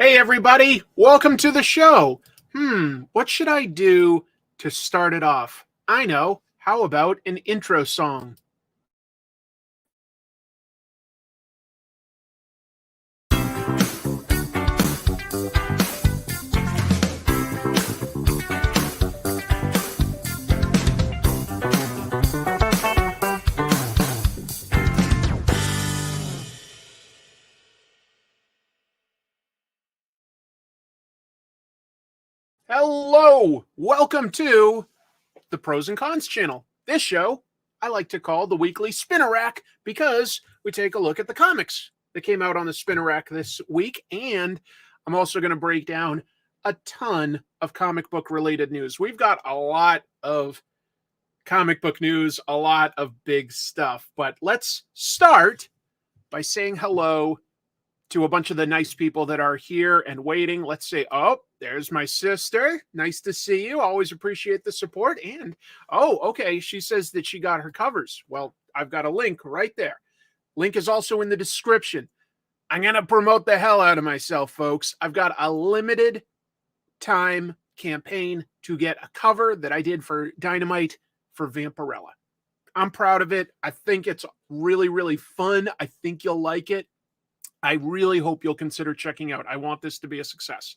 Hey everybody, welcome to the show. What should I do to start it off? I know, how about an intro song? Hello, welcome to the Pros and Cons channel. This show I like to call the weekly spinner rack because we take a look at the comics that came out on the spinner rack this week, and I'm also going to break down a ton of comic book related news. We've got a lot of comic book news, a lot of big stuff, but let's start by saying hello to a bunch of the nice people that are here and waiting. Let's say, oh, there's my sister. Nice to see you. Always appreciate the support. And, oh, okay, she says that she got her covers. Well, I've got a link right there. Link is also in the description. I'm going to promote the hell out of myself, folks. I've got a limited time campaign to get a cover that I did for Dynamite for Vampirella. I'm proud of it. I think it's really, really fun. I think you'll like it. I really hope you'll consider checking out. I want this to be a success.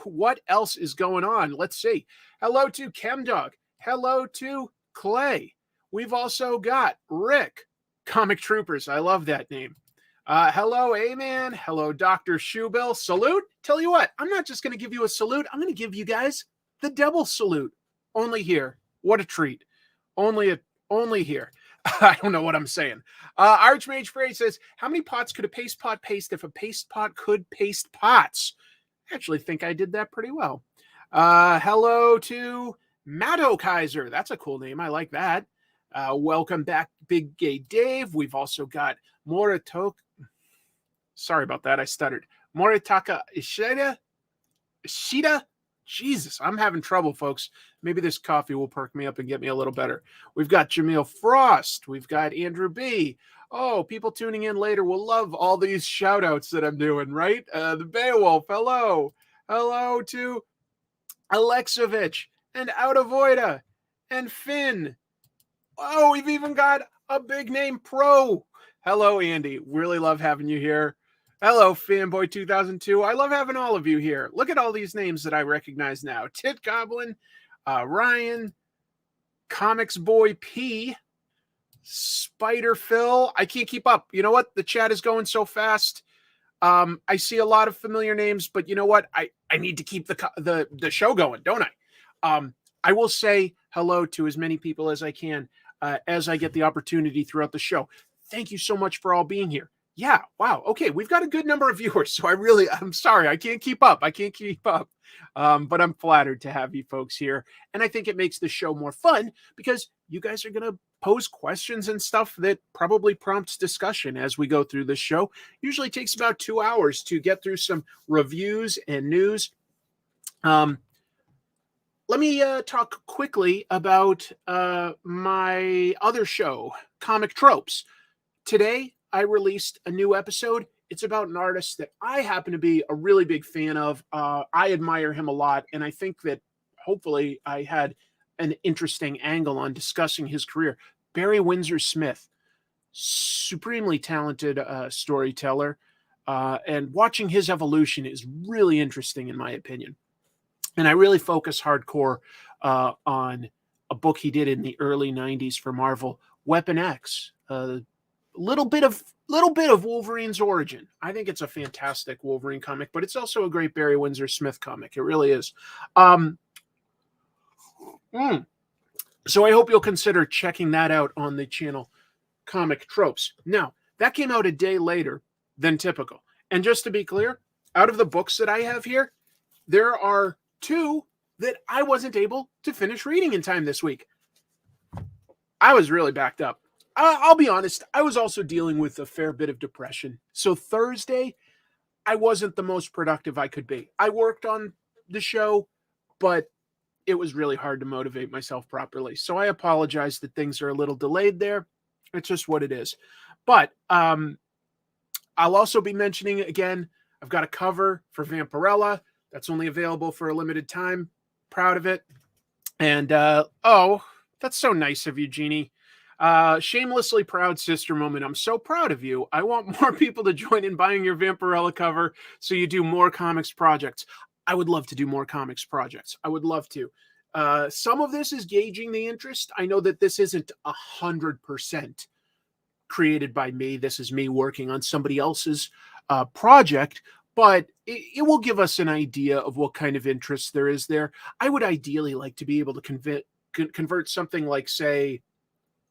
What else is going on? Let's see. Hello to ChemDog. Hello to Clay. We've also got Rick, Comic Troopers. I love that name. Hello, A-Man. Hello, Dr. Shoebill. Salute. Tell you what, I'm not just going to give you a salute. I'm going to give you guys the double salute. Only here. What a treat. Only here. I don't know what I'm saying. Archmage Frey says, how many pots could a paste pot paste if a paste pot could paste pots? I actually think I did that pretty well. Hello to Maddo Kaiser. That's a cool name. I like that. Welcome back, Big Gay Dave. We've also got Moritoka. Sorry about that. I stuttered. Moritaka Ishida. Jesus, I'm having trouble, folks. Maybe this coffee will perk me up and get me a little better. We've got Jamil Frost. We've got Andrew B. Oh, people tuning in later will love all these shout outs that I'm doing, right? The Beowulf, hello. Hello to Alexovich and Outavoida and Finn. Oh, we've even got a big name pro. Hello, Andy. Really love having you here. Hello, Fanboy 2002. I love having all of you here. Look at all these names that I recognize now. Tit Goblin, Ryan, Comics Boy P, Spider Phil. I can't keep up. You know what? The chat is going so fast. I see a lot of familiar names, but you know what? I need to keep the show going, don't I? I will say hello to as many people as I can as I get the opportunity throughout the show. Thank you so much for all being here. Yeah, wow. Okay, we've got a good number of viewers, so I'm sorry. I can't keep up. But I'm flattered to have you folks here. And I think it makes the show more fun because you guys are going to pose questions and stuff that probably prompts discussion as we go through this show. Usually takes about 2 hours to get through some reviews and news. Let me talk quickly about my other show, Comic Tropes. Today, I released a new episode. It's about an artist that I happen to be a really big fan of. I admire him a lot, and I think that hopefully I had an interesting angle on discussing his career. Barry Windsor Smith, supremely talented storyteller, and watching his evolution is really interesting in my opinion. And I really focus hardcore on a book he did in the early 90s for Marvel, Weapon X. Little bit of Wolverine's origin. I think it's a fantastic Wolverine comic, but it's also a great Barry Windsor Smith comic. It really is. So I hope you'll consider checking that out on the channel Comic Tropes. Now, that came out a day later than typical. And just to be clear, out of the books that I have here, there are 2 that I wasn't able to finish reading in time this week. I was really backed up. I'll be honest, I was also dealing with a fair bit of depression. So Thursday, I wasn't the most productive I could be. I worked on the show, but it was really hard to motivate myself properly. So I apologize that things are a little delayed there. It's just what it is. But I'll also be mentioning again, I've got a cover for Vampirella that's only available for a limited time. Proud of it. And oh, that's so nice of you, Jeannie. Shamelessly proud sister moment. I'm so proud of you. I want more people to join in buying your Vampirella cover so you do more comics projects. I would love to do more comics projects. I would love to. Some of this is gauging the interest. I know that this isn't 100% created by me. This is me working on somebody else's project, but it will give us an idea of what kind of interest there is there. I would ideally like to be able to convert something like, say,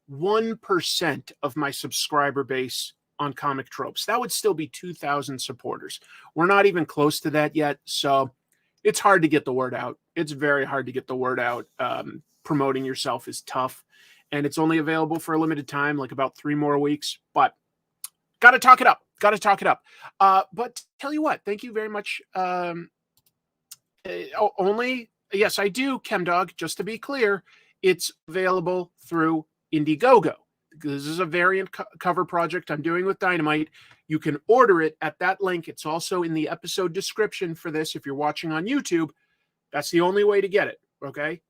1% of my subscriber base on Comic Tropes. That would still be 2,000 supporters. We're not even close to that yet, so it's hard to get the word out. It's very hard to get the word out. Promoting yourself is tough, and it's only available for a limited time, like about 3 more weeks, but got to talk it up. Got to talk it up. But tell you what, thank you very much. Yes, I do, ChemDog, just to be clear, it's available through Indiegogo. This is a variant cover project I'm doing with Dynamite. You can order it at that link. It's also in the episode description for this if you're watching on YouTube. That's the only way to get it, okay?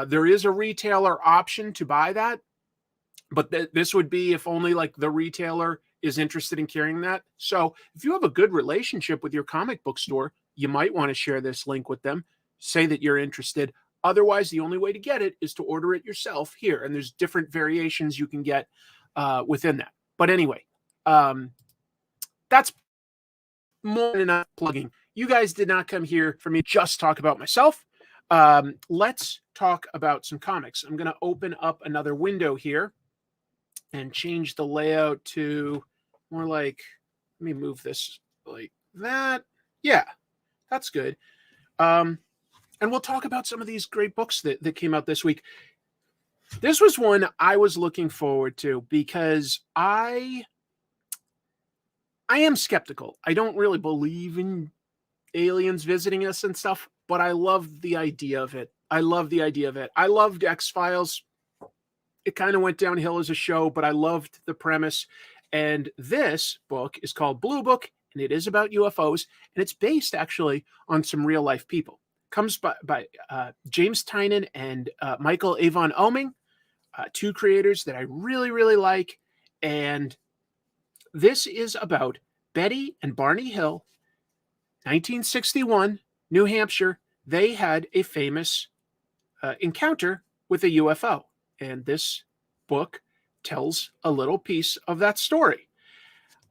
There is a retailer option to buy that, but this would be if only like the retailer is interested in carrying that. So if you have a good relationship with your comic book store, you might want to share this link with them. Say that you're interested. Otherwise, the only way to get it is to order it yourself here. And there's different variations you can get within that. But anyway, that's more than enough plugging. You guys did not come here for me to just talk about myself. Let's talk about some comics. I'm going to open up another window here and change the layout to more like, let me move this like that. Yeah, that's good. And we'll talk about some of these great books that came out this week. This was one I was looking forward to because I am skeptical. I don't really believe in aliens visiting us and stuff, but I love the idea of it. I love the idea of it. I loved X-Files. It kind of went downhill as a show, but I loved the premise. And this book is called Bluebook, and it is about UFOs, and it's based actually on some real life people. Comes by James Tynan and Michael Avon Oeming, 2 creators that I really, really like. And this is about Betty and Barney Hill, 1961, New Hampshire. They had a famous encounter with a UFO. And this book tells a little piece of that story.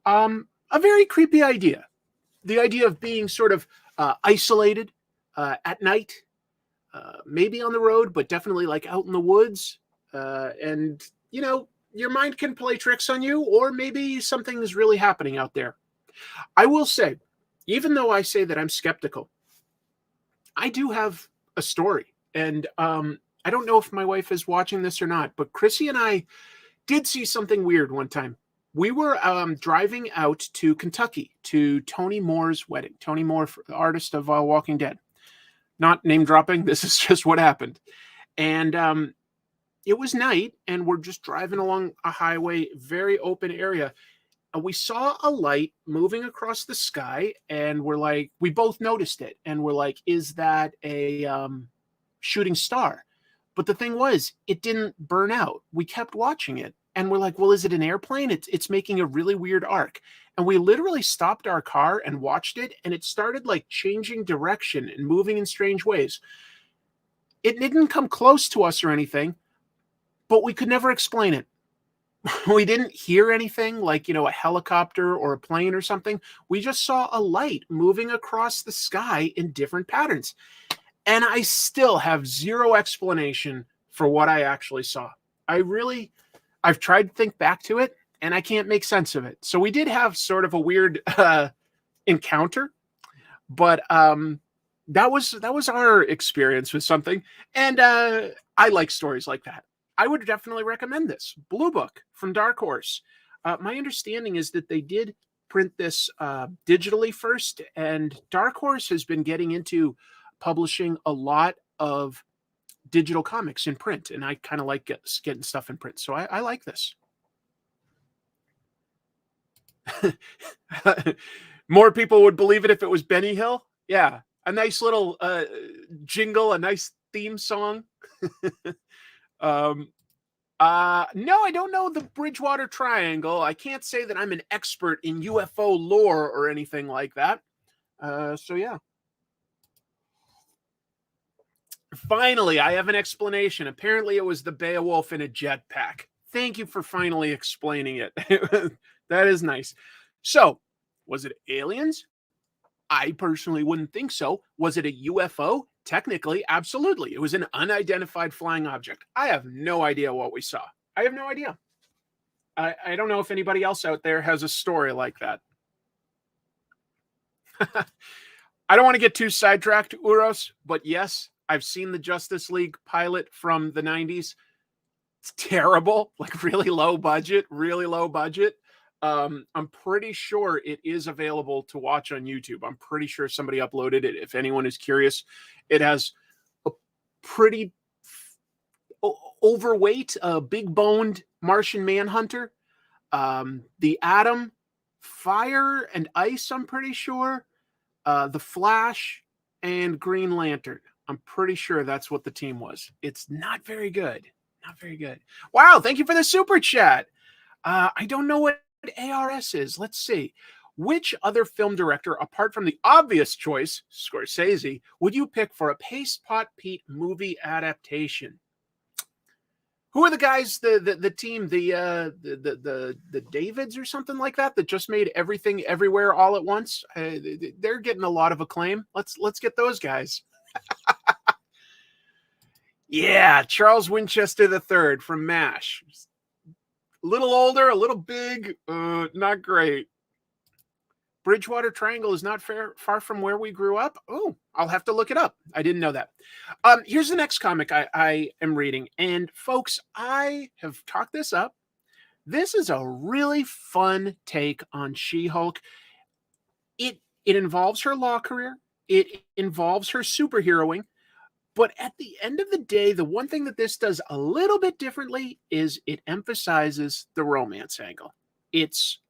A very creepy idea. The idea of being sort of isolated at night, maybe on the road, but definitely like out in the woods. And, you know, your mind can play tricks on you, or maybe something is really happening out there. I will say, even though I say that I'm skeptical, I do have a story. And I don't know if my wife is watching this or not, but Chrissy and I did see something weird one time. We were driving out to Kentucky to Tony Moore's wedding. Tony Moore, the artist of Walking Dead. Not name dropping. This is just what happened. And it was night, and we're just driving along a highway, very open area. And we saw a light moving across the sky, and we're like, we both noticed it. And we're like, is that a shooting star? But the thing was, it didn't burn out. We kept watching it. And we're like, well, is it an airplane? It's making a really weird arc. And we literally stopped our car and watched it. And it started like changing direction and moving in strange ways. It didn't come close to us or anything, but we could never explain it. We didn't hear anything like, you know, a helicopter or a plane or something. We just saw a light moving across the sky in different patterns. And I still have zero explanation for what I actually saw. I've tried to think back to it, and I can't make sense of it. So we did have sort of a weird encounter, but that was our experience with something. And I like stories like that. I would definitely recommend this. Bluebook from Dark Horse. My understanding is that they did print this digitally first, and Dark Horse has been getting into publishing a lot of digital comics in print, and I kind of like getting stuff in print. So I like this. More people would believe it if it was Benny Hill. Yeah, a nice little jingle, a nice theme song. No, I don't know the Bridgewater Triangle. I can't say that I'm an expert in UFO lore or anything like that. So yeah. Finally, I have an explanation. Apparently, it was the Beowulf in a jetpack. Thank you for finally explaining it. That is nice. So, was it aliens? I personally wouldn't think so. Was it a UFO? Technically, absolutely. It was an unidentified flying object. I have no idea what we saw. I have no idea. I don't know if anybody else out there has a story like that. I don't want to get too sidetracked, Uros, but yes, I've seen the Justice League pilot from the 90s. It's terrible, like really low budget, really low budget. I'm pretty sure it is available to watch on YouTube. I'm pretty sure somebody uploaded it. If anyone is curious, it has a pretty overweight, big boned Martian Manhunter, the Atom, Fire and Ice, I'm pretty sure, the Flash, and Green Lantern. I'm pretty sure that's what the team was. It's not very good. Not very good. Wow, thank you for the super chat. I don't know what ARS is. Let's see. Which other film director, apart from the obvious choice, Scorsese, would you pick for a Paste Pot Pete movie adaptation? Who are the guys, the team, the Davids or something like that just made Everything Everywhere All at Once? They're getting a lot of acclaim. Let's get those guys. Yeah, Charles Winchester III from MASH. A little older, a little big, not great. Bridgewater Triangle is not far from where we grew up. Oh, I'll have to look it up. I didn't know that. Here's the next comic I am reading. And folks, I have talked this up. This is a really fun take on She-Hulk. It involves her law career. It involves her superheroing. But at the end of the day, the one thing that this does a little bit differently is it emphasizes the romance angle. It's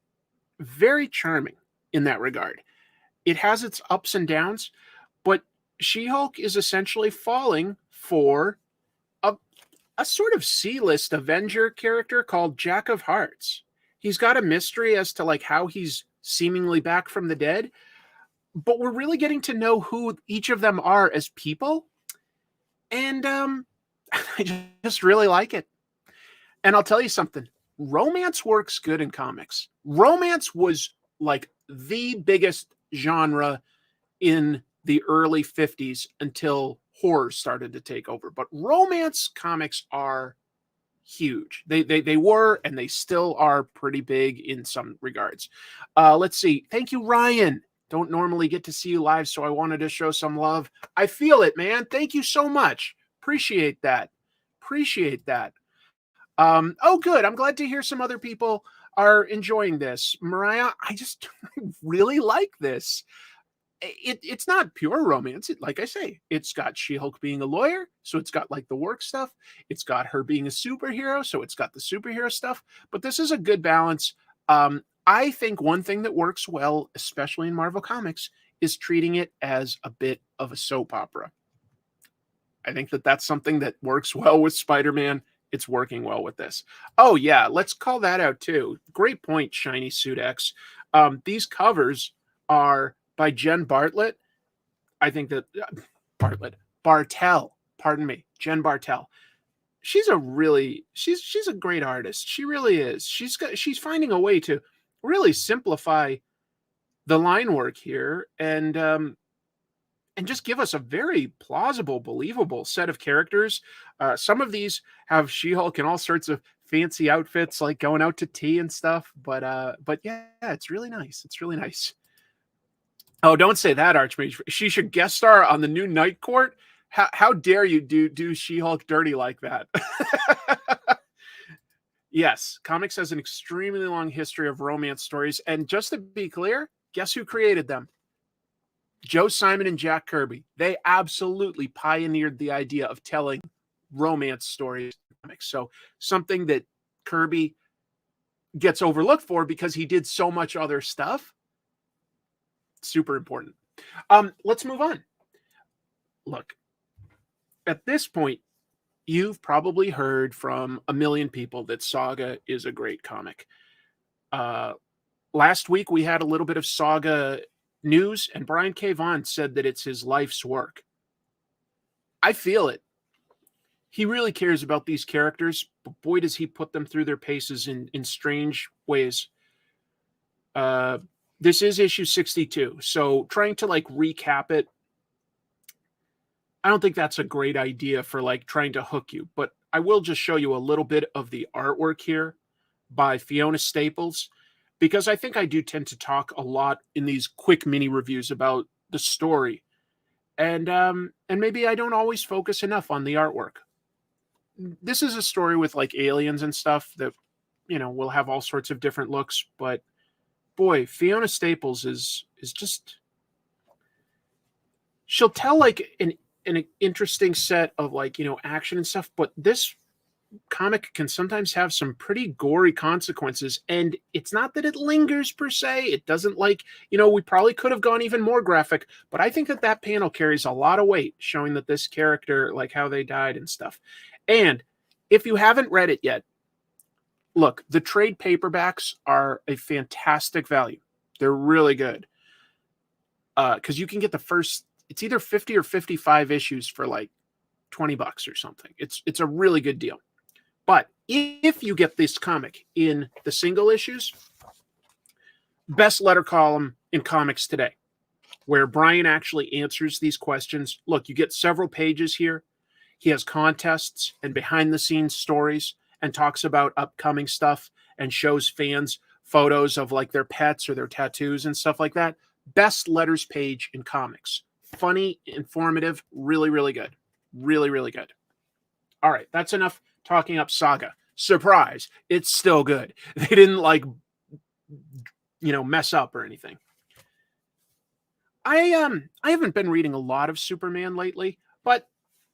very charming in that regard. It has its ups and downs, but She-Hulk is essentially falling for a sort of C-list Avenger character called Jack of Hearts. He's got a mystery as to like how he's seemingly back from the dead, but we're really getting to know who each of them are as people. And I just really like it. And I'll tell you something. Romance works good in comics. Romance was like the biggest genre in the early 50s until horror started to take over. But romance comics are huge. They were, and they still are pretty big in some regards. Let's see. Thank you, Ryan. Don't normally get to see you live, so I wanted to show some love. I feel it, man. Thank you so much. Appreciate that. Appreciate that. Oh, good. I'm glad to hear some other people are enjoying this. Mariah, I just really like this. It's not pure romance. Like I say, it's got She-Hulk being a lawyer, so it's got like the work stuff. It's got her being a superhero, so it's got the superhero stuff. But this is a good balance. I think one thing that works well, especially in Marvel Comics, is treating it as a bit of a soap opera. I think that that's something that works well with Spider-Man. It's working well with this. Oh, yeah, let's call that out, too. Great point, Shiny Suit X. These covers are by Jen Bartlett. I think that... Bartel. Pardon me. Jen Bartel. She's a great artist. She really is. She's finding a way to really simplify the line work here and just give us a very plausible, believable set of characters. Some of these have She-Hulk in all sorts of fancy outfits, like going out to tea and stuff. But yeah, it's really nice. It's really nice. Oh, don't say that, Archmage. She should guest star on the new Night Court. How dare you do She-Hulk dirty like that? Yes, comics has an extremely long history of romance stories. And just to be clear, guess who created them? Joe Simon and Jack Kirby. They absolutely pioneered the idea of telling romance stories in comics. So something that Kirby gets overlooked for because he did so much other stuff. Super important. Let's move on. Look, at this point, you've probably heard from a million people that Saga is a great comic. Last week, we had a little bit of Saga news, and Brian K. Vaughan said that it's his life's work. I feel it. He really cares about these characters, but boy, does he put them through their paces in strange ways. This is issue 62, so trying to like recap it, I don't think that's a great idea for like trying to hook you, but I will just show you a little bit of the artwork here by Fiona Staples, because I think I do tend to talk a lot in these quick mini reviews about the story. And maybe I don't always focus enough on the artwork. This is a story with like aliens and stuff that, you know, will have all sorts of different looks, but boy, Fiona Staples is just, she'll tell like an interesting set of like, you know, action and stuff, but this comic can sometimes have some pretty gory consequences, and it's not that it lingers per se. It doesn't like, you know, we probably could have gone even more graphic, but I think that panel carries a lot of weight showing that this character, like how they died and stuff. And if you haven't read it yet, look, the trade paperbacks are a fantastic value. They're really good. Because you can get the first, it's either 50 or 55 issues for like $20 or something. It's a really good deal. But if you get this comic in the single issues, best letter column in comics today, where Brian actually answers these questions. Look, you get several pages here. He has contests and behind the scenes stories and talks about upcoming stuff and shows fans photos of like their pets or their tattoos and stuff like that. Best letters page in comics. Funny, informative, really, really good. Really, really good. All right, that's enough talking up Saga. Surprise, it's still good. They didn't like, you know, mess up or anything. I haven't been reading a lot of Superman lately, but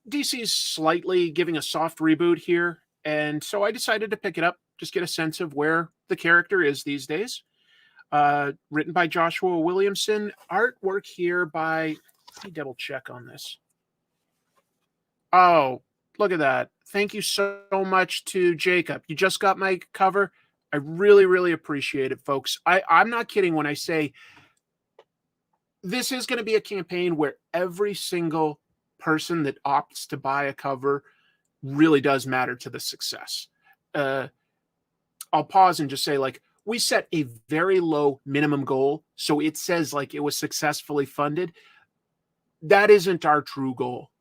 DC's slightly giving a soft reboot here, and so I decided to pick it up, just get a sense of where the character is these days. Written by Joshua Williamson, artwork here by, let me double check on this. Oh, look at that. Thank you so much to Jacob. You just got my cover. I really, really appreciate it, folks. I'm not kidding when I say this is going to be a campaign where every single person that opts to buy a cover really does matter to the success. I'll pause and just say, like, we set a very low minimum goal, so it says like it was successfully funded. That isn't our true goal.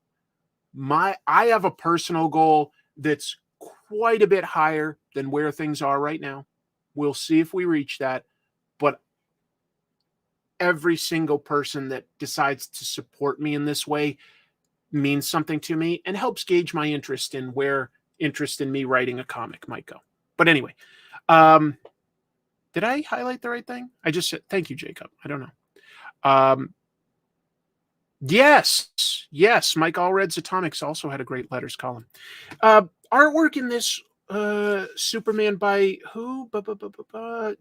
I have a personal goal that's quite a bit higher than where things are right now. We'll see if we reach that, but every single person that decides to support me in this way means something to me and helps gauge my interest in where interest in me writing a comic might go. But anyway, did I highlight the right thing? I just said, thank you, Jacob. I don't know. Yes. Mike Allred's Atomics also had a great letters column. Artwork in this Superman by who?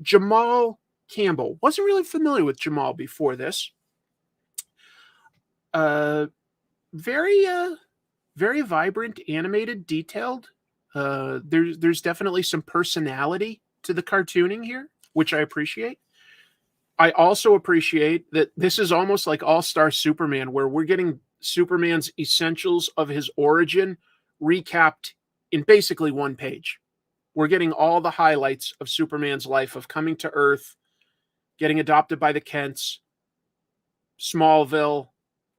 Jamal Campbell. Wasn't really familiar with Jamal before this. Very vibrant, animated, detailed. There's definitely some personality to the cartooning here, which I appreciate. I also appreciate that this is almost like All-Star Superman, where we're getting Superman's essentials of his origin recapped in basically one page. We're getting all the highlights of Superman's life of coming to Earth, getting adopted by the Kents, Smallville,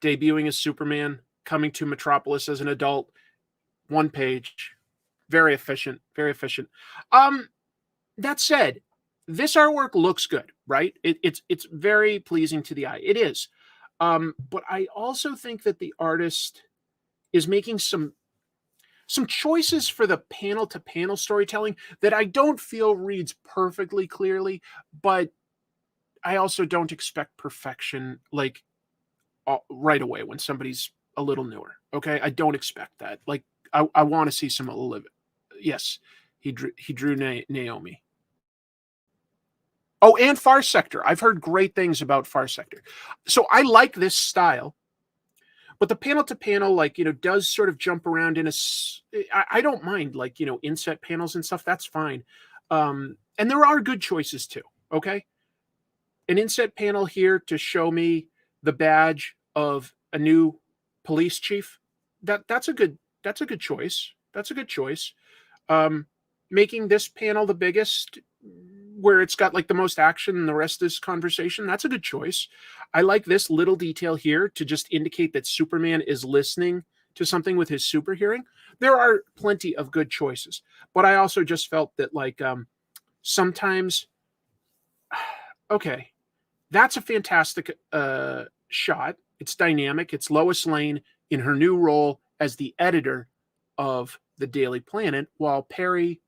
debuting as Superman, coming to Metropolis as an adult. One page. Very efficient. Very efficient. That said, this artwork looks good, right? It's very pleasing to the eye. It is. But I also think that the artist is making some choices for the panel-to-panel storytelling that I don't feel reads perfectly clearly, but I also don't expect perfection like right away when somebody's a little newer. Okay, I don't expect that. Like I want to see some. Yes, he drew Naomi. Oh, and Far Sector. I've heard great things about Far Sector. So I like this style, but the panel to panel, like, does sort of jump around in I don't mind, like, inset panels and stuff. That's fine. And there are good choices too. Okay. An inset panel here to show me the badge of a new police chief. That's a good choice. That's a good choice. Making this panel the biggest, where it's got like the most action and the rest of this conversation, that's a good choice. I like this little detail here to just indicate that Superman is listening to something with his super hearing. There are plenty of good choices, but I also just felt that, like, sometimes, okay, that's a fantastic shot. It's dynamic. It's Lois Lane in her new role as the editor of the Daily Planet, while Perry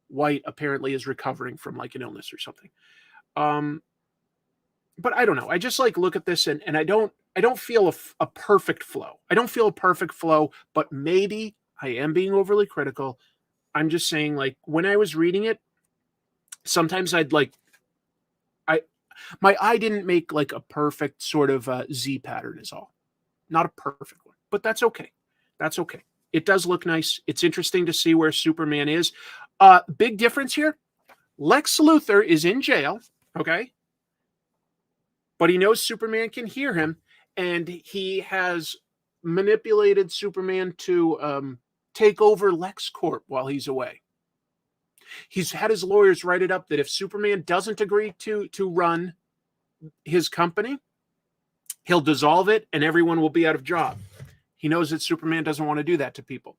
White apparently is recovering from like an illness or something. But I don't know. I just like look at this and I don't feel a perfect flow. I don't feel a perfect flow, but maybe I am being overly critical. I'm just saying, like, when I was reading it, sometimes my eye didn't make like a perfect sort of Z pattern is all. Not a perfect one, but that's okay. That's okay. It does look nice. It's interesting to see where Superman is. Big difference here. Lex Luthor is in jail, okay? But he knows Superman can hear him, and he has manipulated Superman to take over LexCorp while he's away. He's had his lawyers write it up that if Superman doesn't agree to run his company, he'll dissolve it and everyone will be out of job. He knows that Superman doesn't want to do that to people.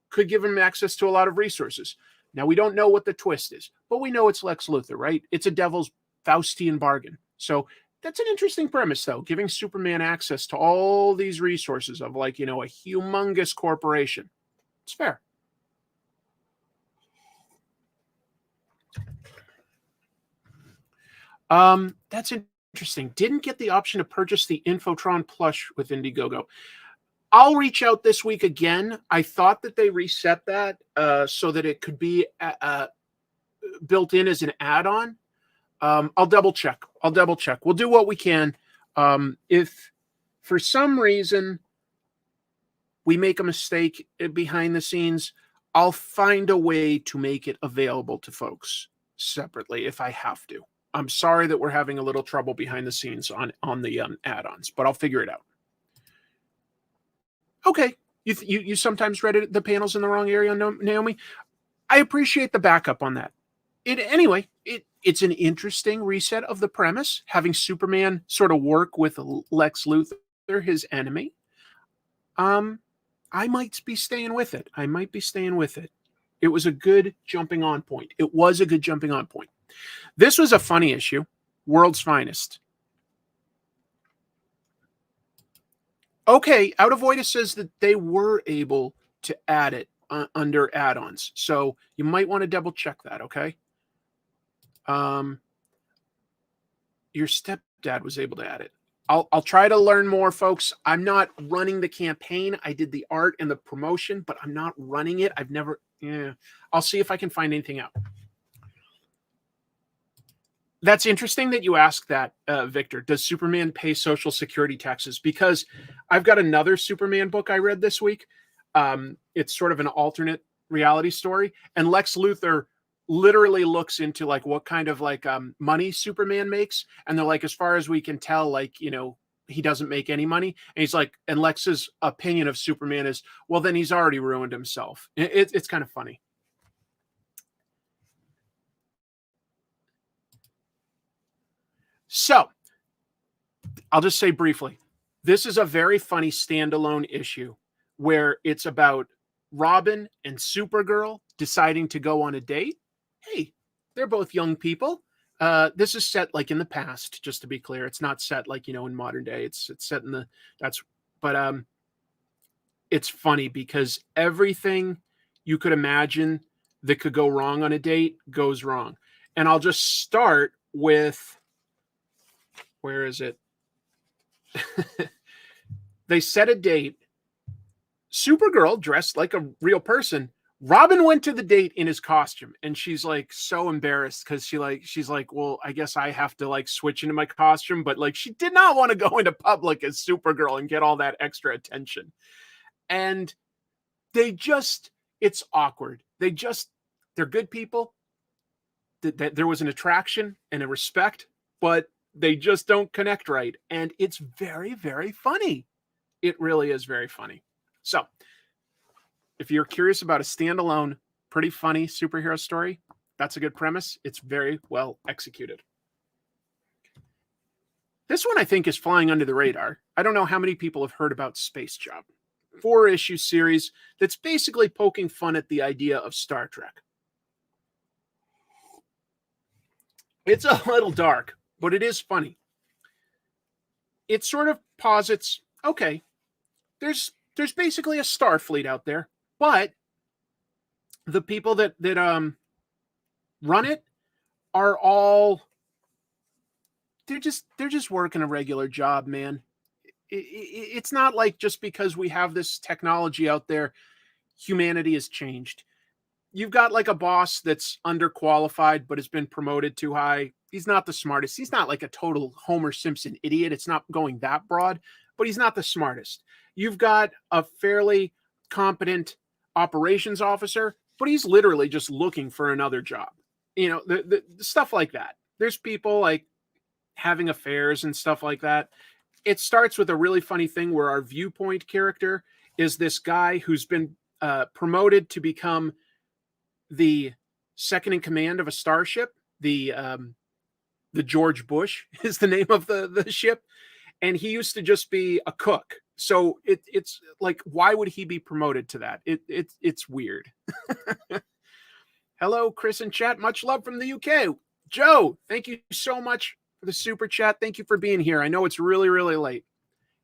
Could give him access to a lot of resources. Now, we don't know what the twist is, but we know it's Lex Luthor, right? It's a devil's Faustian bargain. So that's an interesting premise, though, giving Superman access to all these resources of, like, a humongous corporation. It's fair. That's interesting. Didn't get the option to purchase the Infotron plush with Indiegogo. I'll reach out this week again. I thought that they reset that so that it could be built in as an add-on. I'll double check. We'll do what we can. If for some reason we make a mistake behind the scenes, I'll find a way to make it available to folks separately if I have to. I'm sorry that we're having a little trouble behind the scenes on the add-ons, but I'll figure it out. Okay, you sometimes read the panels in the wrong area, Naomi. I appreciate the backup on that. It's an interesting reset of the premise, having Superman sort of work with Lex Luthor, his enemy. I might be staying with it. It was a good jumping on point. This was a funny issue. World's Finest. Okay, Out of Voida says that they were able to add it under add-ons. So you might want to double check that, okay? Your stepdad was able to add it. I'll try to learn more, folks. I'm not running the campaign. I did the art and the promotion, but I'm not running it. I'll see if I can find anything out. That's interesting that you asked that, Victor. Does Superman pay Social Security taxes? Because I've got another Superman book I read this week. It's sort of an alternate reality story. And Lex Luthor literally looks into like what kind of like money Superman makes. And they're like, as far as we can tell, like, he doesn't make any money. And he's like, and Lex's opinion of Superman is, well, then he's already ruined himself. It's kind of funny. So I'll just say briefly, this is a very funny standalone issue where it's about Robin and Supergirl deciding to go on a date. Hey, they're both young people. This is set like in the past, just to be clear. It's not set like, in modern day. It's set in but it's funny because everything you could imagine that could go wrong on a date goes wrong. And I'll just start with, where is it? They set a date. Supergirl, dressed like a real person, Robin went to the date in his costume, and she's like so embarrassed because she's like, well, I guess I have to like switch into my costume, but like she did not want to go into public as Supergirl and get all that extra attention. And it's awkward. They're good people. That there was an attraction and a respect, but they just don't connect right. And it's very, very funny. It really is very funny. So if you're curious about a standalone, pretty funny superhero story, that's a good premise. It's very well executed. This one I think is flying under the radar. I don't know how many people have heard about Space Job. 4-issue series that's basically poking fun at the idea of Star Trek. It's a little dark, but it is funny. It sort of posits, okay, there's basically a Starfleet out there, but the people that run it are all they're just working a regular job, man. It's not like just because we have this technology out there, humanity has changed. You've got like a boss that's underqualified but has been promoted too high. He's not the smartest. He's not like a total Homer Simpson idiot. It's not going that broad, but he's not the smartest. You've got a fairly competent operations officer, but he's literally just looking for another job. You know, the stuff like that. There's people like having affairs and stuff like that. It starts with a really funny thing where our Viewpoint character is this guy who's been promoted to become the second in command of a starship. The George Bush is the name of the ship. And he used to just be a cook. So it's like, why would he be promoted to that? It's weird. Hello, Chris in chat. Much love from the UK. Joe, thank you so much for the super chat. Thank you for being here. I know it's really, really late.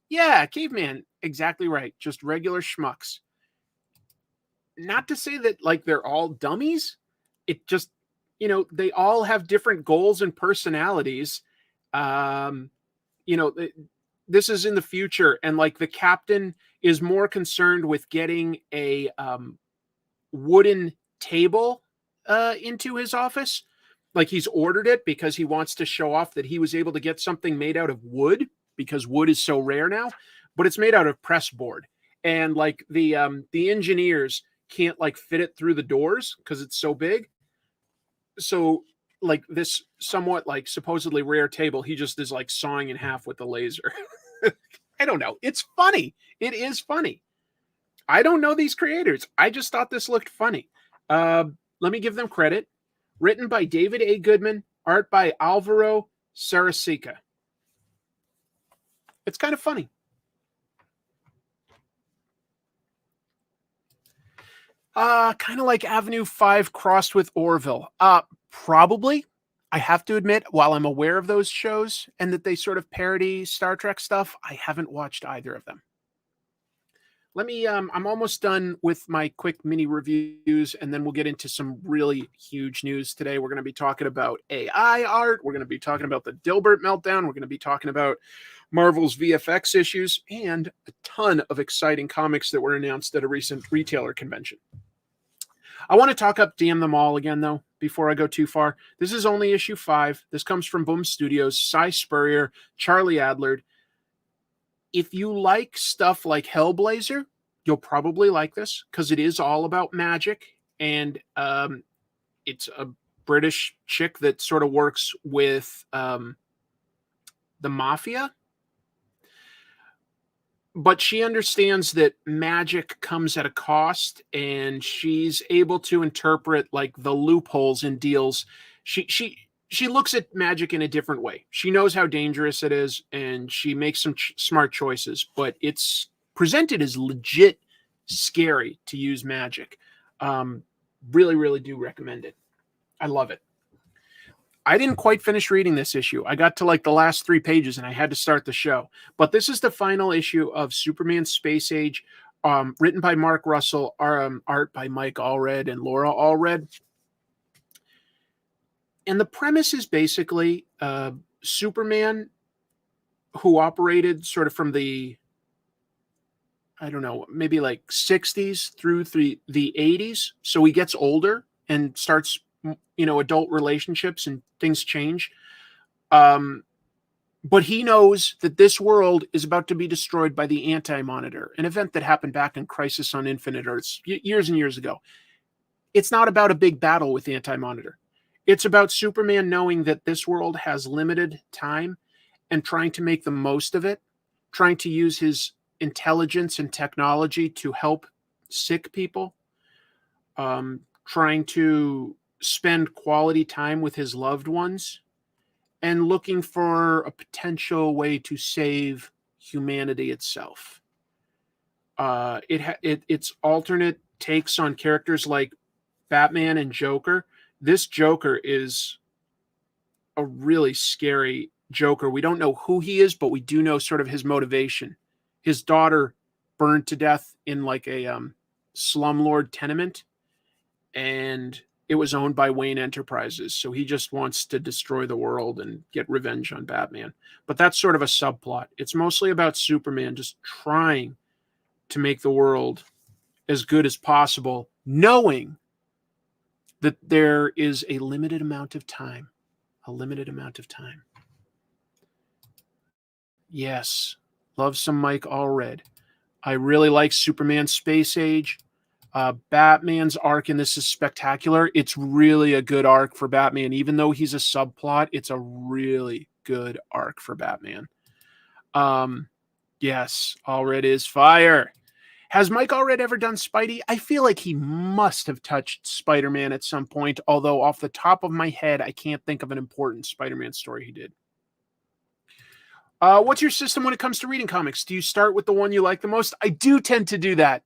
Yeah, caveman. Exactly right. Just regular schmucks. Not to say that like they're all dummies. It just, you know, they all have different goals and personalities. You know, this is in the future, and like the captain is more concerned with getting a wooden table into his office. Like he's ordered it because he wants to show off that he was able to get something made out of wood, because wood is so rare now, but it's made out of press board. And like the engineers can't like fit it through the doors because it's so big. So like this somewhat like supposedly rare table, he just is like sawing in half with the laser. I don't know. It's funny. It is funny. I don't know these creators. I just thought this looked funny. Let me give them credit. Written by David A. Goodman, art by Alvaro Sarasica. It's kind of funny. Kind of like Avenue 5 crossed with Orville. Probably. I have to admit, while I'm aware of those shows and that they sort of parody Star Trek stuff, I haven't watched either of them. Let me, I'm almost done with my quick mini reviews, and then we'll get into some really huge news today. We're going to be talking about AI art. We're going to be talking about the Dilbert meltdown. We're going to be talking about Marvel's VFX issues and a ton of exciting comics that were announced at a recent retailer convention. I want to talk up Damn Them All again, though, before I go too far. This is only issue 5. This comes from Boom Studios, Cy Spurrier, Charlie Adlard. If you like stuff like Hellblazer, you'll probably like this because it is all about magic, and it's a British chick that sort of works with the mafia. But she understands that magic comes at a cost, and she's able to interpret like the loopholes in deals. She looks at magic in a different way. She knows how dangerous it is, and she makes some smart choices, but it's presented as legit scary to use magic. Really, really do recommend it. I love it. I didn't quite finish reading this issue. I got to like the last 3 pages and I had to start the show. But this is the final issue of Superman Space Age, written by Mark Russell, art by Mike Allred and Laura Allred. And the premise is basically Superman, who operated sort of from the I don't know, maybe like 60s through the 80s. So he gets older and starts, adult relationships and things change. But he knows that this world is about to be destroyed by the Anti-Monitor, an event that happened back in Crisis on Infinite Earths years and years ago. It's not about a big battle with Anti-Monitor. It's about Superman knowing that this world has limited time and trying to make the most of it, trying to use his intelligence and technology to help sick people, trying to spend quality time with his loved ones, and looking for a potential way to save humanity itself. It's alternate takes on characters like Batman and Joker. This Joker is a really scary Joker. We don't know who he is, but we do know sort of his motivation. His daughter burned to death in like a slumlord tenement, and it was owned by Wayne Enterprises. So he just wants to destroy the world and get revenge on Batman. But that's sort of a subplot. It's mostly about Superman just trying to make the world as good as possible, knowing that there is a limited amount of time. A limited amount of time. Yes. Love some Mike Allred. I really like Superman Space Age. Batman's arc in this is spectacular. It's really a good arc for Batman. Even though he's a subplot, it's a really good arc for Batman. Yes, Allred is fire. Has Mike Allred ever done Spidey? I feel like he must have touched Spider-Man at some point, although off the top of my head, I can't think of an important Spider-Man story he did. What's your system when it comes to reading comics? Do you start with the one you like the most? I do tend to do that.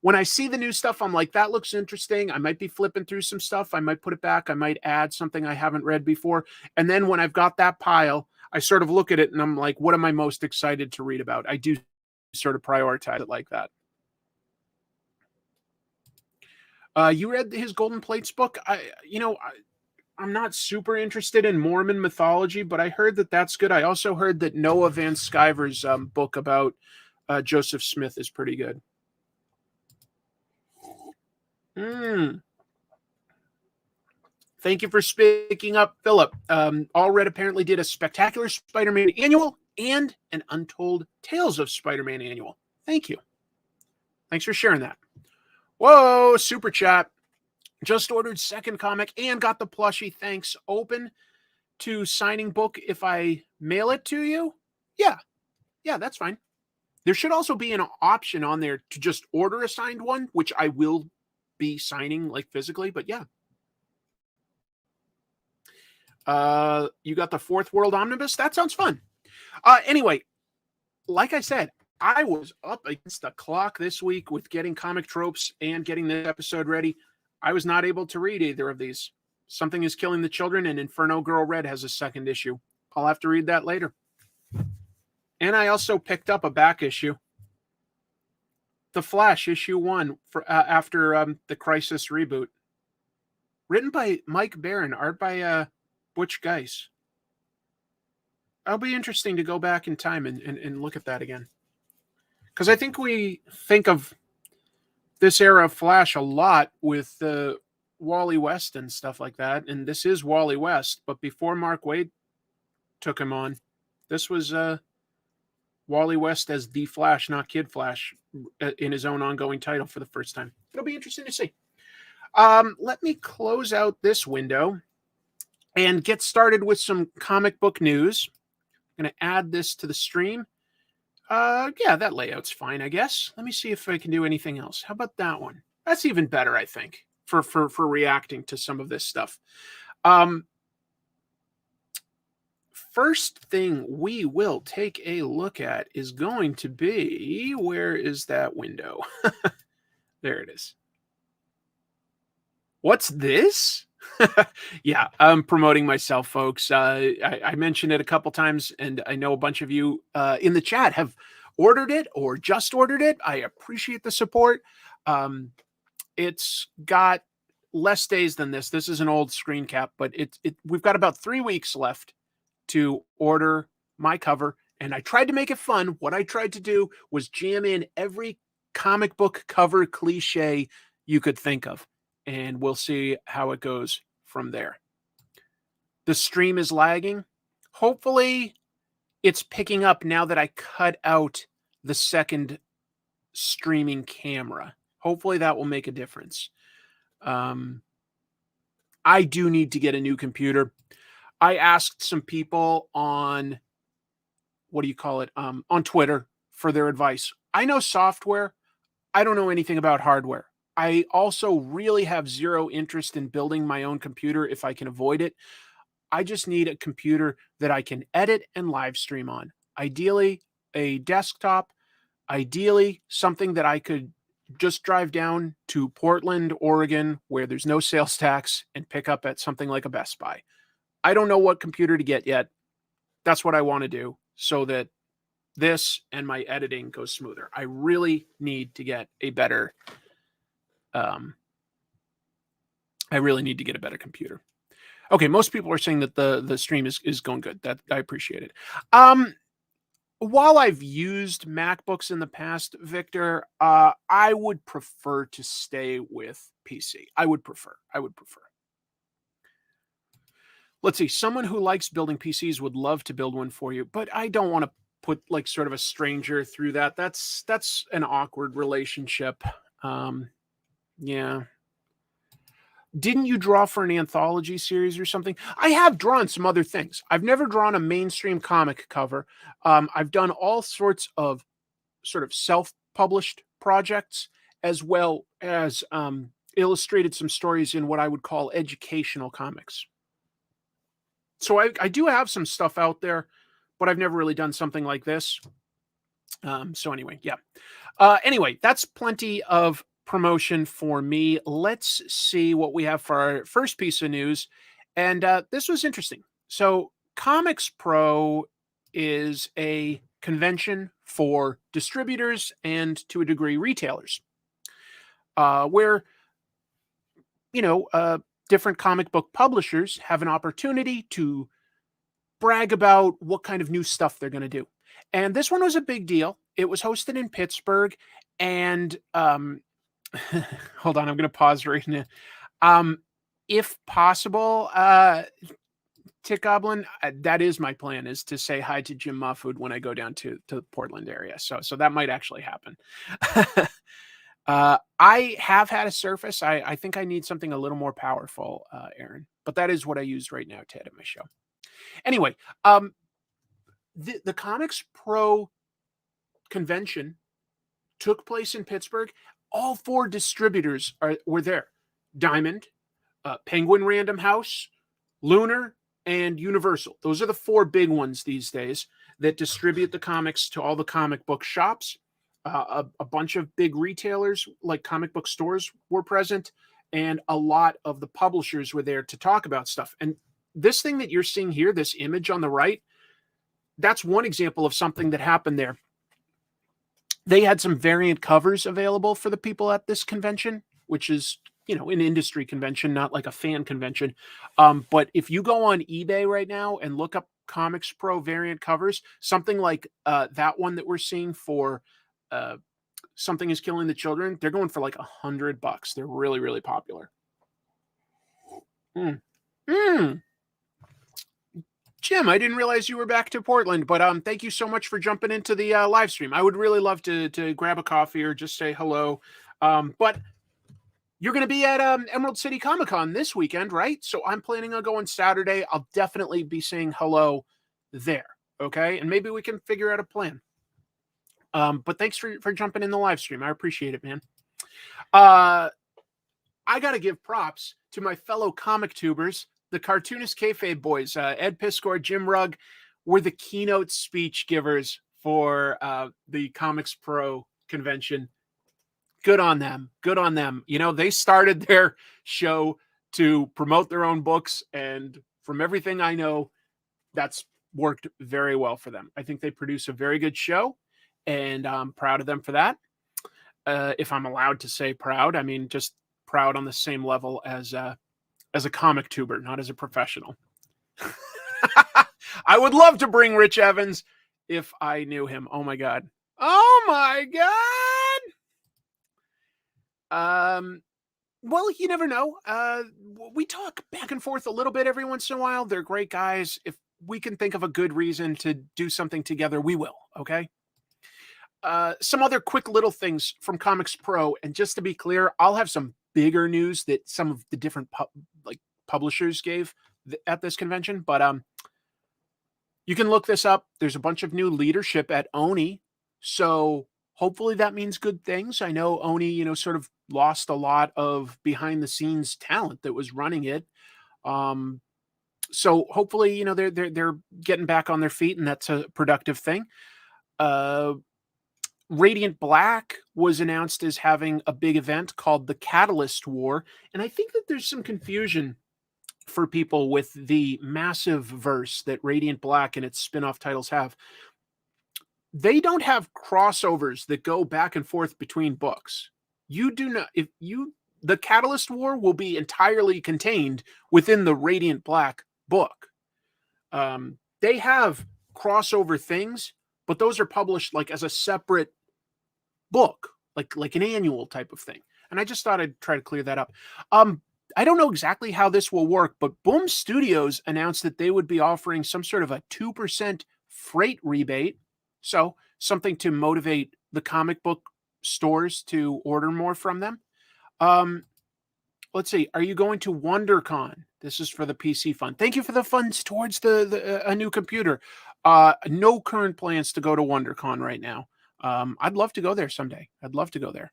When I see the new stuff, I'm like, that looks interesting. I might be flipping through some stuff. I might put it back. I might add something I haven't read before. And then when I've got that pile, I sort of look at it and I'm like, what am I most excited to read about? I do sort of prioritize it like that. You read his Golden Plates book? I'm not super interested in Mormon mythology, but I heard that that's good. I also heard that Noah Van Sciver's book about Joseph Smith is pretty good. Thank you for speaking up, Philip. Allred apparently did a spectacular Spider-Man annual and an Untold Tales of Spider-Man annual. Thank you. Thanks for sharing that. Whoa, super chat. Just ordered second comic and got the plushie. Thanks. Open to signing book if I mail it to you? Yeah, that's fine. There should also be an option on there to just order a signed one, which I will be signing like physically, but yeah. You got the Fourth World Omnibus? That sounds fun. Anyway, like I said, I was up against the clock this week with getting comic tropes and getting this episode ready. I was not able to read either of these. Something is Killing the Children and Inferno Girl Red has a second issue. I'll have to read that later. And I also picked up a back issue. The Flash, issue 1, for, after the Crisis reboot. Written by Mike Barron, art by Butch Geis. It'll be interesting to go back in time and look at that again. Because I think we think of this era of Flash a lot with Wally West and stuff like that. And this is Wally West. But before Mark Waid took him on, this was Wally West as the Flash, not Kid Flash, in his own ongoing title for the first time. It'll be interesting to see. Let me close out this window and get started with some comic book news. I'm going to add this to the stream. Yeah, that layout's fine, I guess. Let me see if I can do anything else. How about that one? That's even better, I think, for reacting to some of this stuff. First thing we will take a look at is going to be, where is that window? There it is. What's this? Yeah, I'm promoting myself, folks. I mentioned it a couple times, and I know a bunch of you in the chat have ordered it or just ordered it. I appreciate the support. It's got less days than this. This is an old screen cap, but we've got about 3 weeks left to order my cover And I tried to make it fun. What I tried to do was jam in every comic book cover cliche you could think of. And we'll see how it goes from there. The stream is lagging. Hopefully, it's picking up now that I cut out the second streaming camera. Hopefully, that will make a difference. I do need to get a new computer. I asked some people on, what do you call it, on Twitter for their advice. I know software. I don't know anything about hardware. I also really have zero interest in building my own computer if I can avoid it. I just need a computer that I can edit and live stream on. Ideally, a desktop. Ideally, something that I could just drive down to Portland, Oregon, where there's no sales tax, and pick up at something like a Best Buy. I don't know what computer to get yet. That's what I want to do so that this and my editing goes smoother. I really need to get a better computer. Okay, most people are saying that the stream is going good. That I appreciate it. While I've used MacBooks in the past, Victor, I would prefer to stay with PC. I would prefer. Let's see. Someone who likes building PCs would love to build one for you, but I don't want to put like sort of a stranger through that. That's an awkward relationship. Yeah. Didn't you draw for an anthology series or something? I have drawn some other things. I've never drawn a mainstream comic cover. I've done all sorts of sort of self-published projects, as well as illustrated some stories in what I would call educational comics. So I do have some stuff out there, but I've never really done something like this. So anyway, yeah. Anyway, that's plenty of promotion for me. Let's see what we have for our first piece of news. And this was interesting. So ComicsPro is a convention for distributors and, to a degree, retailers, where, different comic book publishers have an opportunity to brag about what kind of new stuff they're going to do. And this one was a big deal. It was hosted in Pittsburgh, and hold on, I'm going to pause right now. If possible, Tick Goblin, that is my plan, is to say hi to Jim Mahfood when I go down to the Portland area. So that might actually happen. I have had a Surface. I think I need something a little more powerful, Aaron, but that is what I use right now to edit my show. Anyway, the ComicsPro convention took place in Pittsburgh. All four distributors were there: Diamond, Penguin Random House, Lunar, and Universal. Those are the four big ones these days that distribute the comics to all the comic book shops. A bunch of big retailers like comic book stores were present, and a lot of the publishers were there to talk about stuff. And this thing that you're seeing here, this image on the right, that's one example of something that happened there. They had some variant covers available for the people at this convention, which is, an industry convention, not like a fan convention. But if you go on eBay right now and look up ComicsPro variant covers, something like that one that we're seeing for Something is Killing the Children, they're going for like $100. They're really, really popular. Jim, I didn't realize you were back to Portland, but thank you so much for jumping into the live stream. I would really love to grab a coffee or just say hello. But you're going to be at Emerald City Comic Con this weekend, right? So I'm planning on going Saturday. I'll definitely be saying hello there, okay? And maybe we can figure out a plan. But thanks for jumping in the live stream. I appreciate it, man. I got to give props to my fellow comic tubers. The Cartoonist Kayfabe boys, Ed Piscor, Jim Rugg, were the keynote speech givers for the ComicsPro convention. Good on them. Good on them. They started their show to promote their own books, and from everything I know, that's worked very well for them. I think they produce a very good show, and I'm proud of them for that. If I'm allowed to say proud, I mean just proud on the same level as a comic tuber, not as a professional. I would love to bring Rich Evans If I knew him. Oh my God. Oh my God. Well, you never know. We talk back and forth a little bit every once in a while. They're great guys. If we can think of a good reason to do something together, we will. Okay. Some other quick little things from Comics Pro, and just to be clear, I'll have some bigger news that some of the different publishers gave at this convention. But you can look this up. There's a bunch of new leadership at Oni, so hopefully that means good things. I know Oni, sort of lost a lot of behind the scenes talent that was running it. So hopefully, they're getting back on their feet, and that's a productive thing. Radiant Black was announced as having a big event called the Catalyst War, and I think that there's some confusion for people with the massive verse that Radiant Black and its spin-off titles have. They don't have crossovers that go back and forth between books. You do not. The Catalyst War will be entirely contained within the Radiant Black book. They have crossover things, but those are published like as a separate book, like an annual type of thing. And I just thought I'd try to clear that up. I don't know exactly how this will work, but Boom Studios announced that they would be offering some sort of a 2% freight rebate. So something to motivate the comic book stores to order more from them. Let's see. Are you going to WonderCon? This is for the PC fund. Thank you for the funds towards a new computer. No current plans to go to WonderCon right now. I'd love to go there someday. I'd love to go there.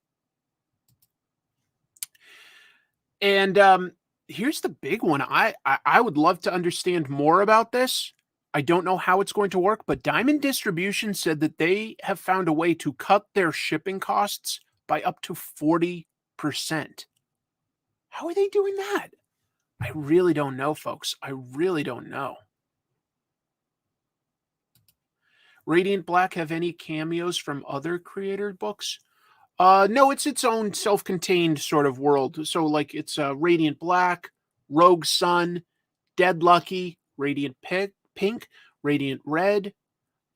And here's the big one. I would love to understand more about this. I don't know how it's going to work, but Diamond Distribution said that they have found a way to cut their shipping costs by up to 40%. How are they doing that? I really don't know, folks. I really don't know. Radiant Black have any cameos from other creator books? No, it's its own self-contained sort of world. So, like, it's Radiant Black, Rogue Sun, Dead Lucky, Radiant Pink, Radiant Red.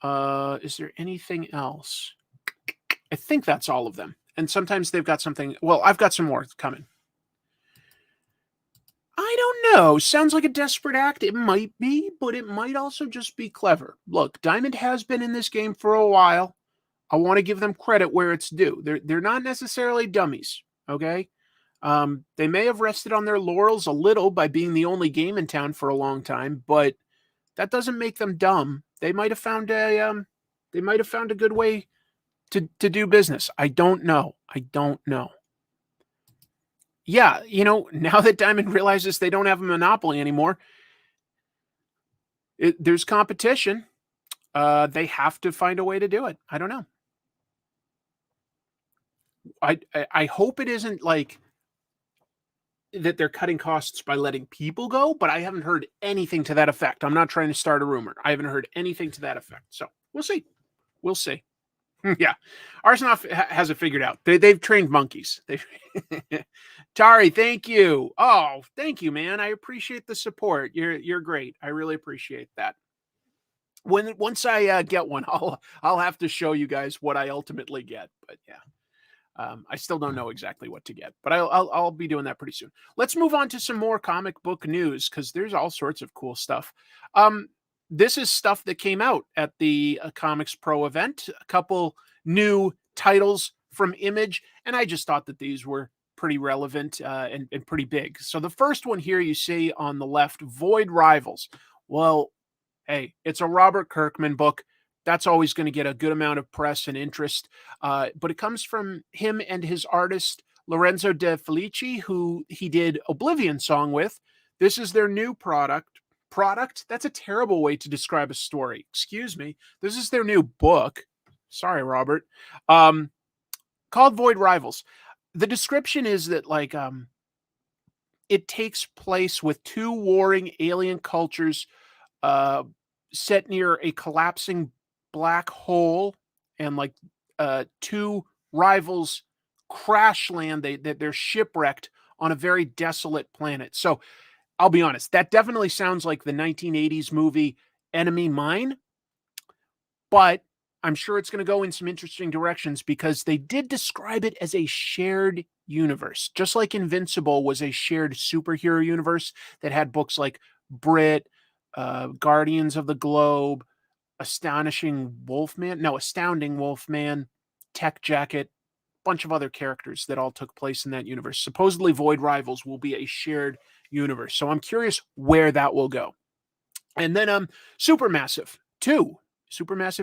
Is there anything else? I think that's all of them. And sometimes they've got something. Well, I've got some more coming. I don't know. Sounds like a desperate act. It might be, but it might also just be clever. Look, Diamond has been in this game for a while. I want to give them credit where it's due. They're not necessarily dummies, okay? They may have rested on their laurels a little by being the only game in town for a long time, but that doesn't make them dumb. They might have found a good way to do business. I don't know. Yeah, now that Diamond realizes they don't have a monopoly anymore, there's competition. They have to find a way to do it. I don't know. I hope it isn't like that they're cutting costs by letting people go, but I haven't heard anything to that effect. I'm not trying to start a rumor. I haven't heard anything to that effect. So we'll see. We'll see. Yeah. Arsenoff has it figured out. They've trained monkeys. Tari, thank you. Oh, thank you, man. I appreciate the support. You're great. I really appreciate that. Once I get one, I'll have to show you guys what I ultimately get. But yeah, I still don't know exactly what to get, but I'll be doing that pretty soon. Let's move on to some more comic book news because there's all sorts of cool stuff. This is stuff that came out at the Comics Pro event. A couple new titles from Image, and I just thought that these were pretty relevant and pretty big. So the first one here you see on the left, Void Rivals. Well, hey, it's a Robert Kirkman book. That's always going to get a good amount of press and interest. But it comes from him and his artist, Lorenzo De Felici, who he did Oblivion Song with. This is their new product. That's a terrible way to describe a story. Excuse me. This is their new book. Sorry, Robert. Called Void Rivals. The description is that it takes place with two warring alien cultures set near a collapsing black hole, and two rivals crash land. They're shipwrecked on a very desolate planet. So I'll be honest, that definitely sounds like the 1980s movie Enemy Mine. but I'm sure it's going to go in some interesting directions because they did describe it as a shared universe, just like Invincible was a shared superhero universe that had books like Brit, Guardians of the Globe, Astounding Wolfman, Tech Jacket, bunch of other characters that all took place in that universe. Supposedly Void Rivals will be a shared universe. So I'm curious where that will go. And then Supermassive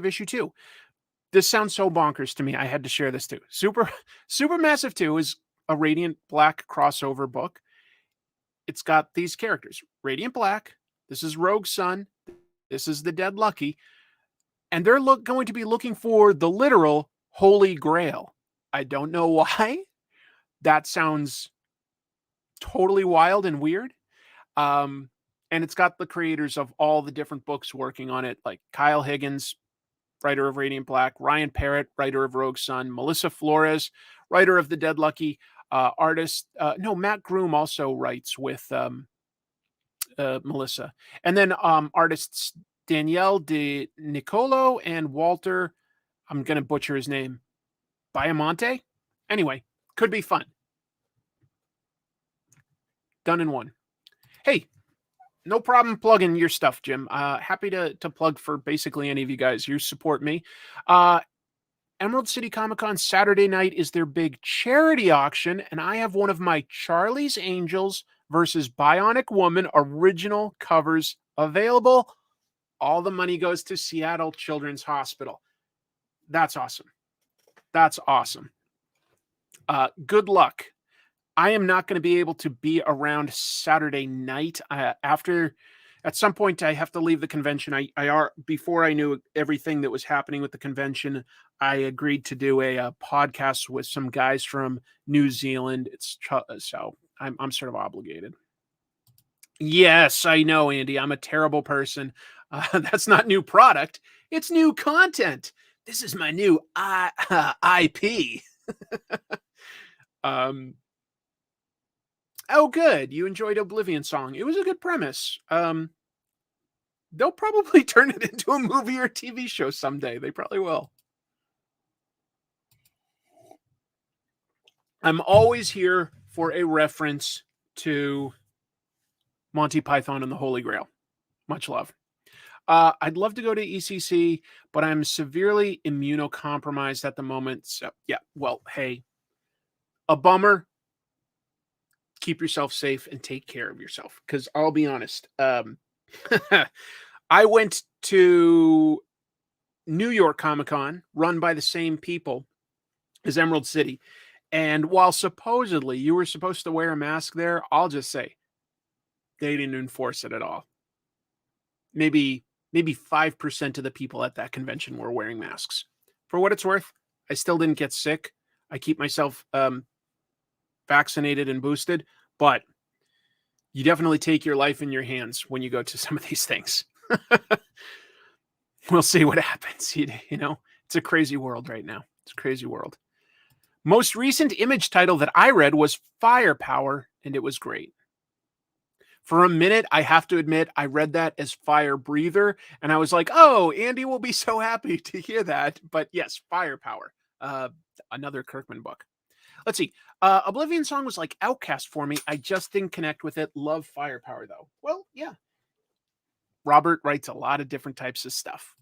issue 2. This sounds so bonkers to me. I had to share this too. Supermassive 2 is a Radiant Black crossover book. It's got these characters. Radiant Black, this is Rogue Sun, this is the Dead Lucky, and they're going to be looking for the literal Holy Grail. I don't know why. That sounds totally wild and weird. And it's got the creators of all the different books working on it, like Kyle Higgins, writer of Radiant Black, Ryan Parrott, writer of Rogue Sun, Melissa Flores, writer of The Dead Lucky, Matt Groom also writes with Melissa. And then artists Danielle De Nicolo and Walter, I'm going to butcher his name, Biamonte. Anyway, could be fun. Done in one. Hey, no problem plugging your stuff, Jim. Happy to plug for basically any of you guys. You support me. Emerald City Comic Con Saturday night is their big charity auction, and I have one of my Charlie's Angels versus Bionic Woman original covers available. All the money goes to Seattle Children's Hospital. That's awesome. That's awesome. Good luck. I am not going to be able to be around Saturday night. At some point, I have to leave the convention. Before I knew everything that was happening with the convention, I agreed to do a podcast with some guys from New Zealand. So I'm sort of obligated. Yes, I know, Andy. I'm a terrible person. That's not new product. It's new content. This is my new IP. Oh, good. You enjoyed Oblivion Song. It was a good premise. They'll probably turn it into a movie or TV show someday. They probably will. I'm always here for a reference to Monty Python and the Holy Grail. Much love. I'd love to go to ECC, but I'm severely immunocompromised at the moment. So, yeah, well, hey, a bummer. Keep yourself safe and take care of yourself. Because I'll be honest, I went to New York Comic Con, run by the same people as Emerald City. And while supposedly you were supposed to wear a mask there, I'll just say they didn't enforce it at all. Maybe 5% of the people at that convention were wearing masks. For what it's worth, I still didn't get sick. I keep myself vaccinated and boosted, but you definitely take your life in your hands when you go to some of these things. We'll see what happens. You know, it's a crazy world right now. It's a crazy world. Most recent Image title that I read was Firepower, and it was great. For a minute, I have to admit, I read that as Fire Breather, and I was like, oh, Andy will be so happy to hear that. But yes, Firepower, another Kirkman book. Let's see. Oblivion Song was like Outcast for me. I just didn't connect with it. Love Firepower, though. Well, yeah. Robert writes a lot of different types of stuff.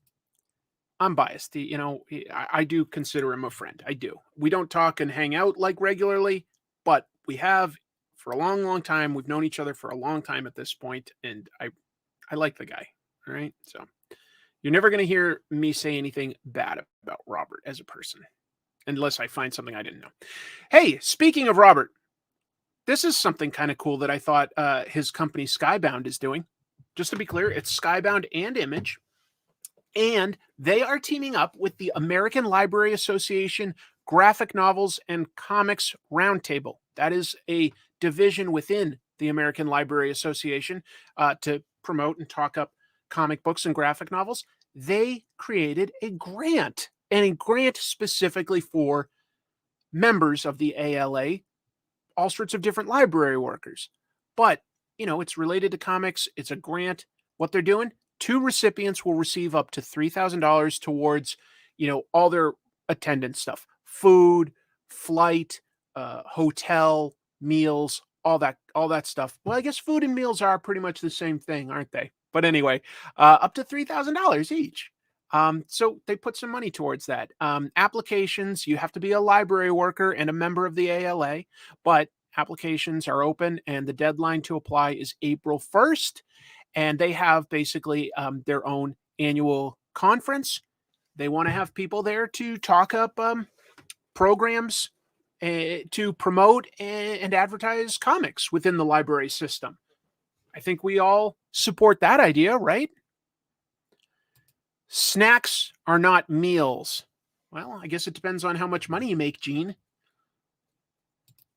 I'm biased. You know, I do consider him a friend. I do. We don't talk and hang out like regularly, but we have for a long, long time. We've known each other for a long time at this point, and I like the guy. All right. So you're never going to hear me say anything bad about Robert as a person, unless I find something I didn't know. Hey, speaking of Robert, this is something kind of cool that I thought his company Skybound is doing. Just to be clear, it's Skybound and Image. And they are teaming up with the American Library Association Graphic Novels and Comics Roundtable. That is a division within the American Library Association to promote and talk up comic books and graphic novels. They created a grant, and a grant specifically for members of the ALA, all sorts of different library workers. But, you know, it's related to comics. It's a grant. What they're doing, 2 recipients will receive up to $3,000 towards, all their attendance stuff, food, flight, hotel, meals, all that stuff. Well, I guess food and meals are pretty much the same thing, aren't they? But anyway, up to $3,000 each. So they put some money towards that. Applications, you have to be a library worker and a member of the ALA, but applications are open and the deadline to apply is April 1st. And they have basically their own annual conference. They want to have people there to talk up programs to promote and advertise comics within the library system. I think we all support that idea, right? Snacks are not meals. Well, I guess it depends on how much money you make, Gene.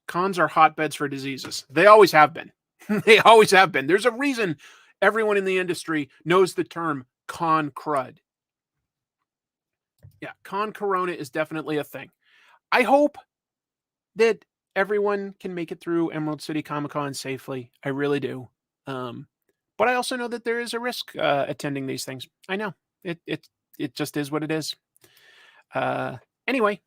Cons are hotbeds for diseases. They always have been. They always have been. There's a reason everyone in the industry knows the term con crud. Yeah, con corona is definitely a thing. I hope that everyone can make it through Emerald City Comic Con safely. I really do. But I also know that there is a risk attending these things. I know. It just is what it is. Anyway,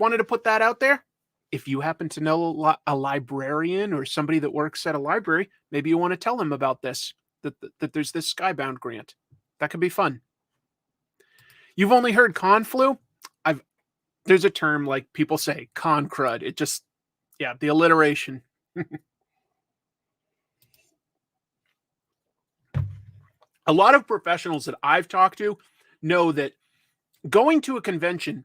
wanted to put that out there. If you happen to know a librarian or somebody that works at a library, maybe you want to tell them about this, that there's this Skybound grant. That could be fun. You've only heard con flu? There's a term like people say, con crud. It just, the alliteration. A lot of professionals that I've talked to know that going to a convention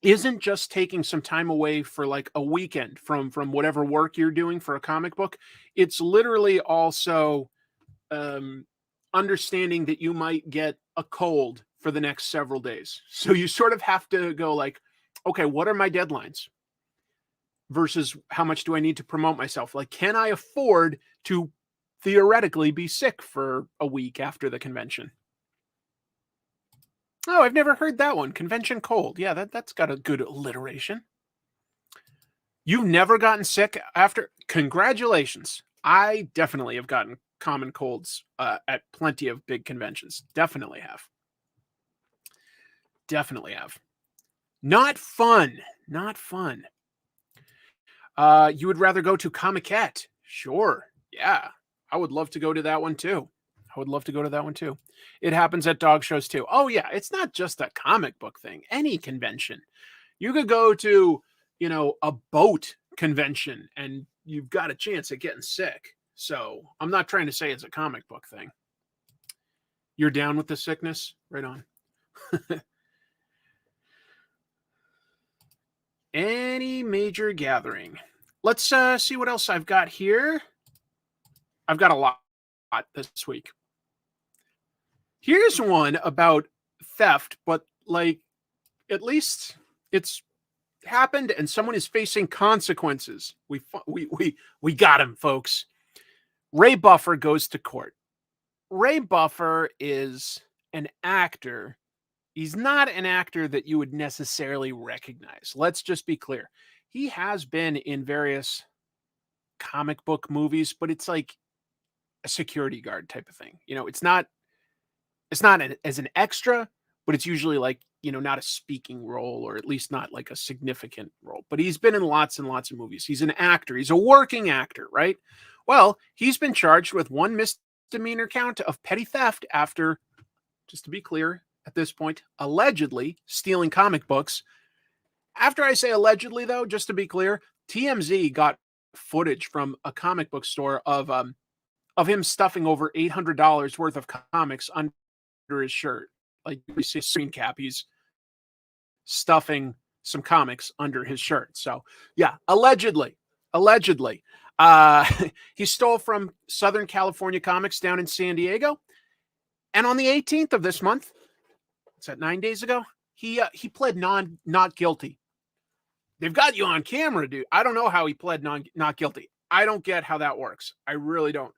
isn't just taking some time away for like a weekend from whatever work you're doing for a comic book. It's literally also understanding that you might get a cold for the next several days. So you sort of have to go like, okay, what are my deadlines versus how much do I need to promote myself? Like, can I afford to theoretically be sick for a week after the convention? Oh, I've never heard that one. Convention cold. Yeah, that's got a good alliteration. You've never gotten sick after? Congratulations. I definitely have gotten common colds at plenty of big conventions. Definitely have. Definitely have. Not fun. Not fun. You would rather go to Comiquette? Sure. Yeah. I would love to go to that one too. It happens at dog shows too. Oh yeah, it's not just a comic book thing. Any convention. You could go to, a boat convention and you've got a chance at getting sick. So I'm not trying to say it's a comic book thing. You're down with the sickness? Right on. Any major gathering. Let's see what else I've got here. I've got a lot this week. Here's one about theft, but like at least it's happened and someone is facing consequences. We got him, folks. Ray Buffer goes to court. Ray Buffer is an actor. He's not an actor that you would necessarily recognize. Let's just be clear. He has been in various comic book movies, but it's like a security guard type of thing. It's not as an extra, but it's usually like, not a speaking role, or at least not like a significant role. But he's been in lots and lots of movies. He's an actor. He's a working actor, right? Well, he's been charged with one misdemeanor count of petty theft after, just to be clear, at this point, allegedly stealing comic books. After I say allegedly, though, just to be clear, TMZ got footage from a comic book store of him stuffing over $800 worth of comics under his shirt. Like we see a screen cap, he's stuffing some comics under his shirt. So yeah, allegedly. He stole from Southern California Comics down in San Diego. And on the 18th of this month, is that 9 days ago? He pled not guilty. They've got you on camera, dude. I don't know how he pled not guilty. I don't get how that works. I really don't.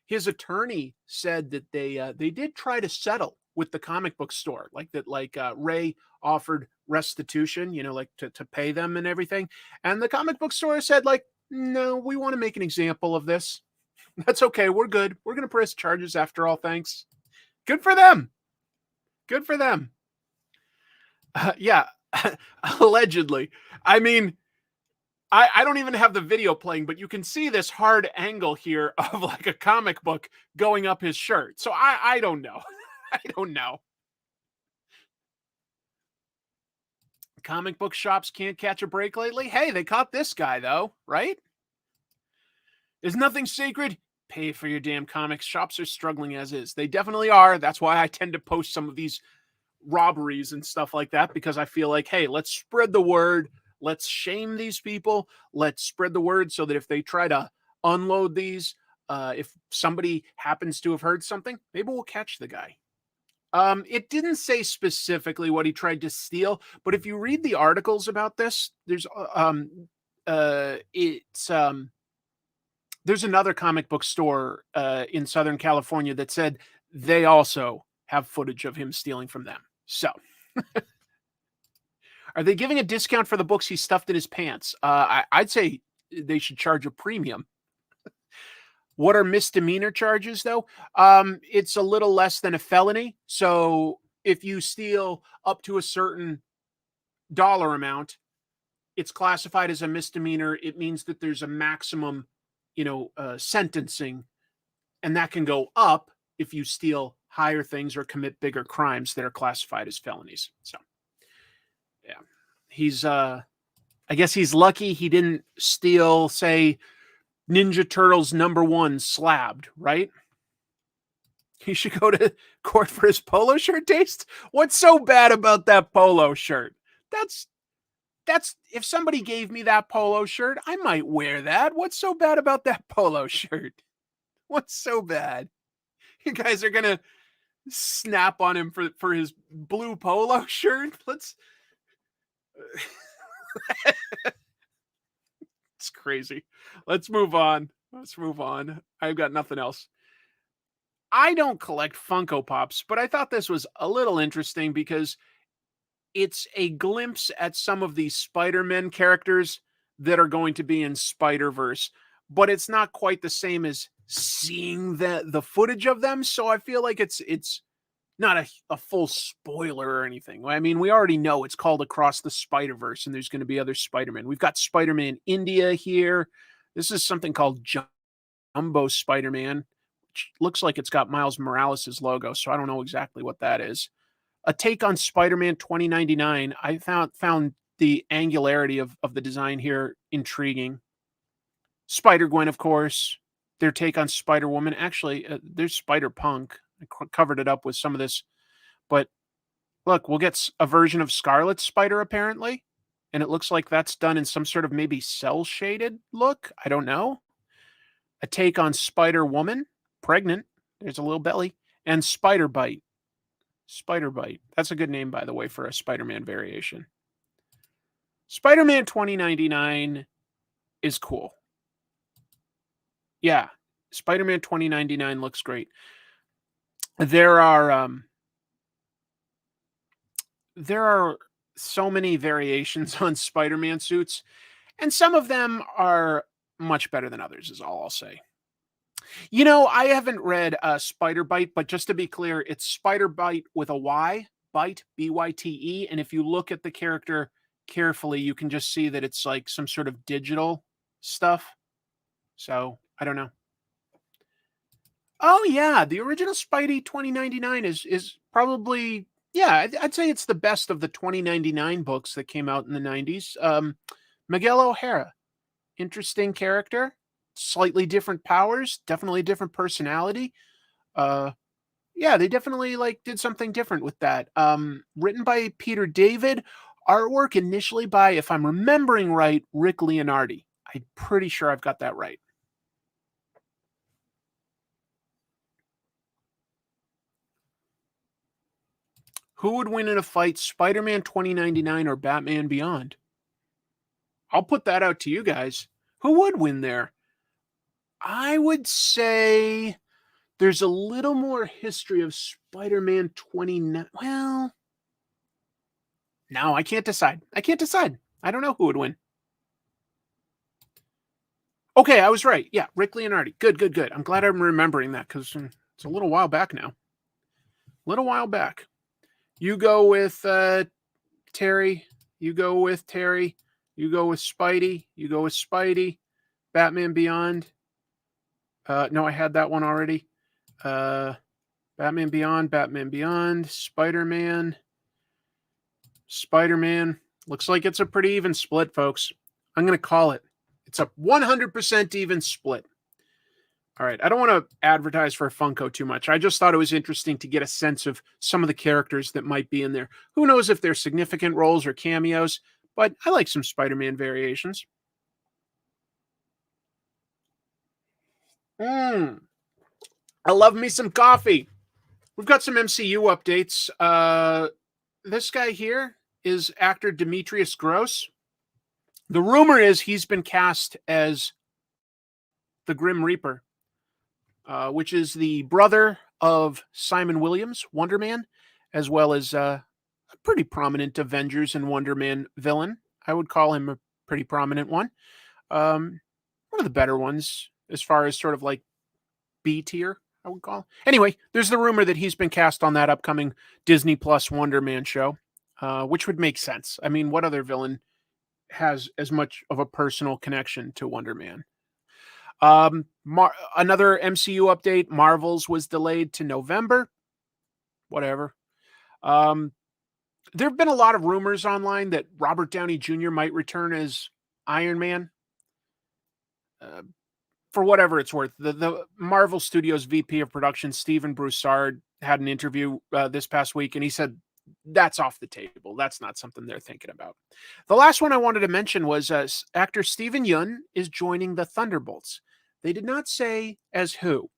His attorney said that they did try to settle with the comic book store, like Ray offered restitution, like to pay them and everything. And the comic book store said like, no, we want to make an example of this. That's okay. We're good. We're going to press charges after all. Thanks. Good for them. Good for them. Yeah, allegedly. I mean, I don't even have the video playing, but you can see this hard angle here of like a comic book going up his shirt. So I don't know. I don't know. Comic book shops can't catch a break lately. Hey, they caught this guy though, right? Is nothing sacred? Pay for your damn comics. Shops are struggling as is. They definitely are. That's why I tend to post some of these robberies and stuff like that, because I feel like, hey, let's spread the word. Let's shame these people. Let's spread the word so that if they try to unload these, if somebody happens to have heard something, maybe we'll catch the guy. It didn't say specifically what he tried to steal, but if you read the articles about this, there's there's another comic book store in Southern California that said they also have footage of him stealing from them. So, are they giving a discount for the books he stuffed in his pants? I'd say they should charge a premium. What are misdemeanor charges, though? It's a little less than a felony. So, if you steal up to a certain dollar amount, it's classified as a misdemeanor. It means that there's a maximum, sentencing, and that can go up if you steal higher things or commit bigger crimes that are classified as felonies. So, yeah, he's I guess he's lucky he didn't steal, say, Ninja Turtles #1 slabbed, right? He should go to court for his polo shirt taste. What's so bad about that polo shirt? That's if somebody gave me that polo shirt, I might wear that. What's so bad about that polo shirt? What's so bad? You guys are gonna snap on him for his blue polo shirt. Let's It's crazy. Let's move on. I've got nothing else. I don't collect Funko Pops, but I thought this was a little interesting because it's a glimpse at some of these Spider-Man characters that are going to be in Spider-Verse, but it's not quite the same as seeing the footage of them. So I feel like it's not a full spoiler or anything. I mean, we already know it's called Across the Spider-Verse, and there's going to be other Spider-Man. We've got Spider-Man India here. This is something called Jumbo Spider-Man, which looks like it's got Miles Morales' logo, so I don't know exactly what that is. A take on Spider-Man 2099. I found the angularity of the design here intriguing. Spider-Gwen, of course. Their take on Spider-Woman. Actually, there's Spider-Punk. I covered it up with some of this, but look, we'll get a version of Scarlet Spider apparently, and it looks like that's done in some sort of maybe cell shaded look. I don't know. A take on Spider-Woman, pregnant. There's a little belly, and Spider-Bite. Spider-Bite. That's a good name, by the way, for a Spider-Man variation. Spider-Man 2099 is cool. Yeah, Spider-Man 2099 looks great. There are so many variations on Spider-Man suits, and some of them are much better than others, is all I'll say. I haven't read Spider-Bite, but just to be clear, it's Spider-Bite with a Y, Bite, B-Y-T-E, and if you look at the character carefully, you can just see that it's like some sort of digital stuff. So, I don't know. Oh yeah, the original Spidey 2099 is probably, yeah, I'd say it's the best of the 2099 books that came out in the 90s. Miguel O'Hara, interesting character, slightly different powers, definitely a different personality. Yeah, they definitely did something different with that. Written by Peter David, artwork initially by, if I'm remembering right, Rick Leonardi. I'm pretty sure I've got that right. Who would win in a fight, Spider-Man 2099 or Batman Beyond? I'll put that out to you guys. Who would win there? I would say there's a little more history of Spider-Man 29. Well, no, I can't decide. I don't know who would win. Okay, I was right. Yeah, Rick Leonardi. Good. I'm glad I'm remembering that because it's a little while back now. little while back. You go with Terry. You go with Terry. You go with Spidey. You go with Spidey. Batman Beyond. No, I had that one already. Batman Beyond, Spider-Man. Looks like it's a pretty even split, folks. I'm going to call it. It's a 100% even split. All right. I don't want to advertise for Funko too much. I just thought it was interesting to get a sense of some of the characters that might be in there. Who knows if they're significant roles or cameos, but I like some Spider-Man variations. I love me some coffee. We've got some MCU updates. This guy here is actor Demetrius Gross. The rumor is he's been cast as the Grim Reaper, which is the brother of Simon Williams, Wonder Man, as well as a pretty prominent Avengers and Wonder Man villain. I would call him a pretty prominent one. One of the better ones as far as sort of like B tier, I would call. Anyway, there's the rumor that he's been cast on that upcoming Disney Plus Wonder Man show, which would make sense. I mean, what other villain has as much of a personal connection to Wonder Man? Another MCU update, Marvel's was delayed to November. Whatever. There have been a lot of rumors online that Robert Downey Jr. might return as Iron Man. For whatever it's worth, the Marvel Studios VP of production, Stephen Broussard, had an interview this past week, and he said that's off the table. That's not something they're thinking about. The last one I wanted to mention was actor Steven Yeun is joining the Thunderbolts. They did not say as who.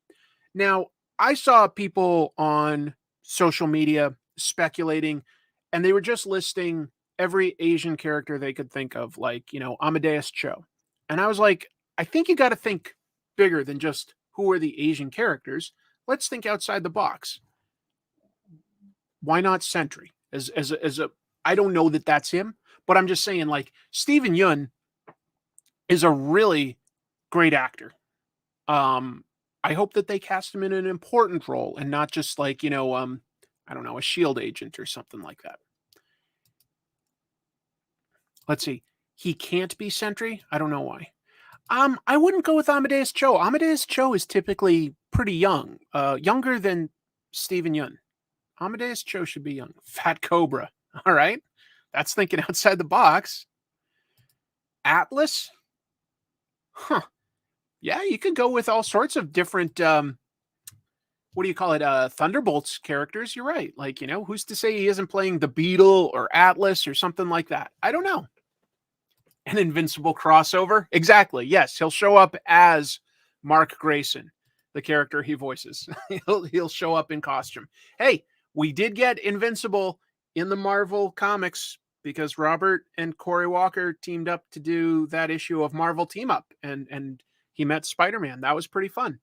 Now, I saw people on social media speculating, and they were just listing every Asian character they could think of, like, Amadeus Cho. And I was like, I think you got to think bigger than just who are the Asian characters. Let's think outside the box. Why not Sentry? I don't know that that's him, but I'm just saying, like, Steven Yeun is a really great actor. I hope that they cast him in an important role and not just like, I don't know, a SHIELD agent or something like that. Let's see. He can't be Sentry. I don't know why. I wouldn't go with Amadeus Cho. Amadeus Cho is typically pretty young, younger than Steven Yeun. Amadeus Cho should be young. Fat Cobra. All right. That's thinking outside the box. Atlas? Huh. Yeah, you could go with all sorts of different, what do you call it? Thunderbolts characters. You're right. Like, who's to say he isn't playing the Beetle or Atlas or something like that? I don't know. An Invincible crossover? Exactly. Yes, he'll show up as Mark Grayson, the character he voices. he'll show up in costume. Hey, we did get Invincible in the Marvel comics because Robert and Corey Walker teamed up to do that issue of Marvel Team Up, and he met Spider-Man. That was pretty fun.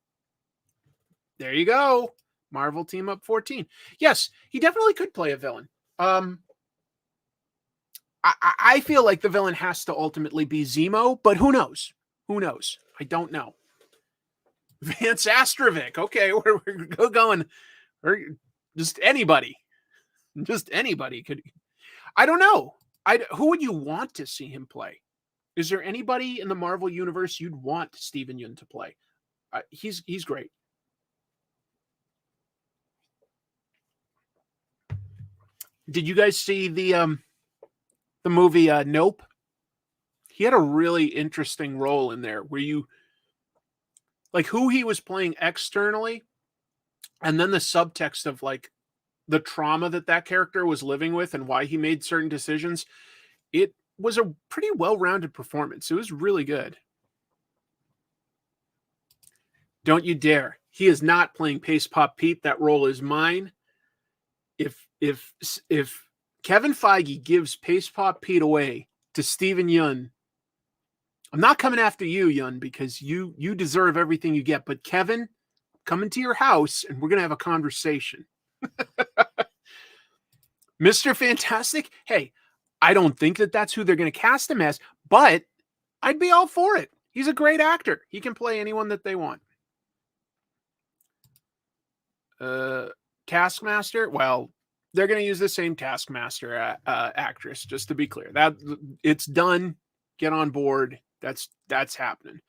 There you go. Marvel Team Up 14. Yes, he definitely could play a villain. I feel like the villain has to ultimately be Zemo, but who knows? Who knows? I don't know. Vance Astrovic. Okay, we're going. Or just anybody. Just anybody could. I don't know. Who would you want to see him play? Is there anybody in the Marvel universe you'd want Steven Yeun to play? He's great. Did you guys see the movie Nope? He had a really interesting role in there where you like who he was playing externally, and then the subtext of like the trauma that character was living with and why he made certain decisions. It was a pretty well-rounded performance. It was really good. Don't you dare. He is not playing Paste Pop Pete. That role is mine. If Kevin Feige gives Paste Pop Pete away to Steven Yeun, I'm not coming after you, Yeun, because you deserve everything you get. But Kevin, come into your house and we're going to have a conversation. Mr. Fantastic? Hey, I don't think that's who they're going to cast him as, but I'd be all for it. He's a great actor. He can play anyone that they want. Taskmaster, well, they're going to use the same Taskmaster actress, just to be clear. That it's done. Get on board. That's happening.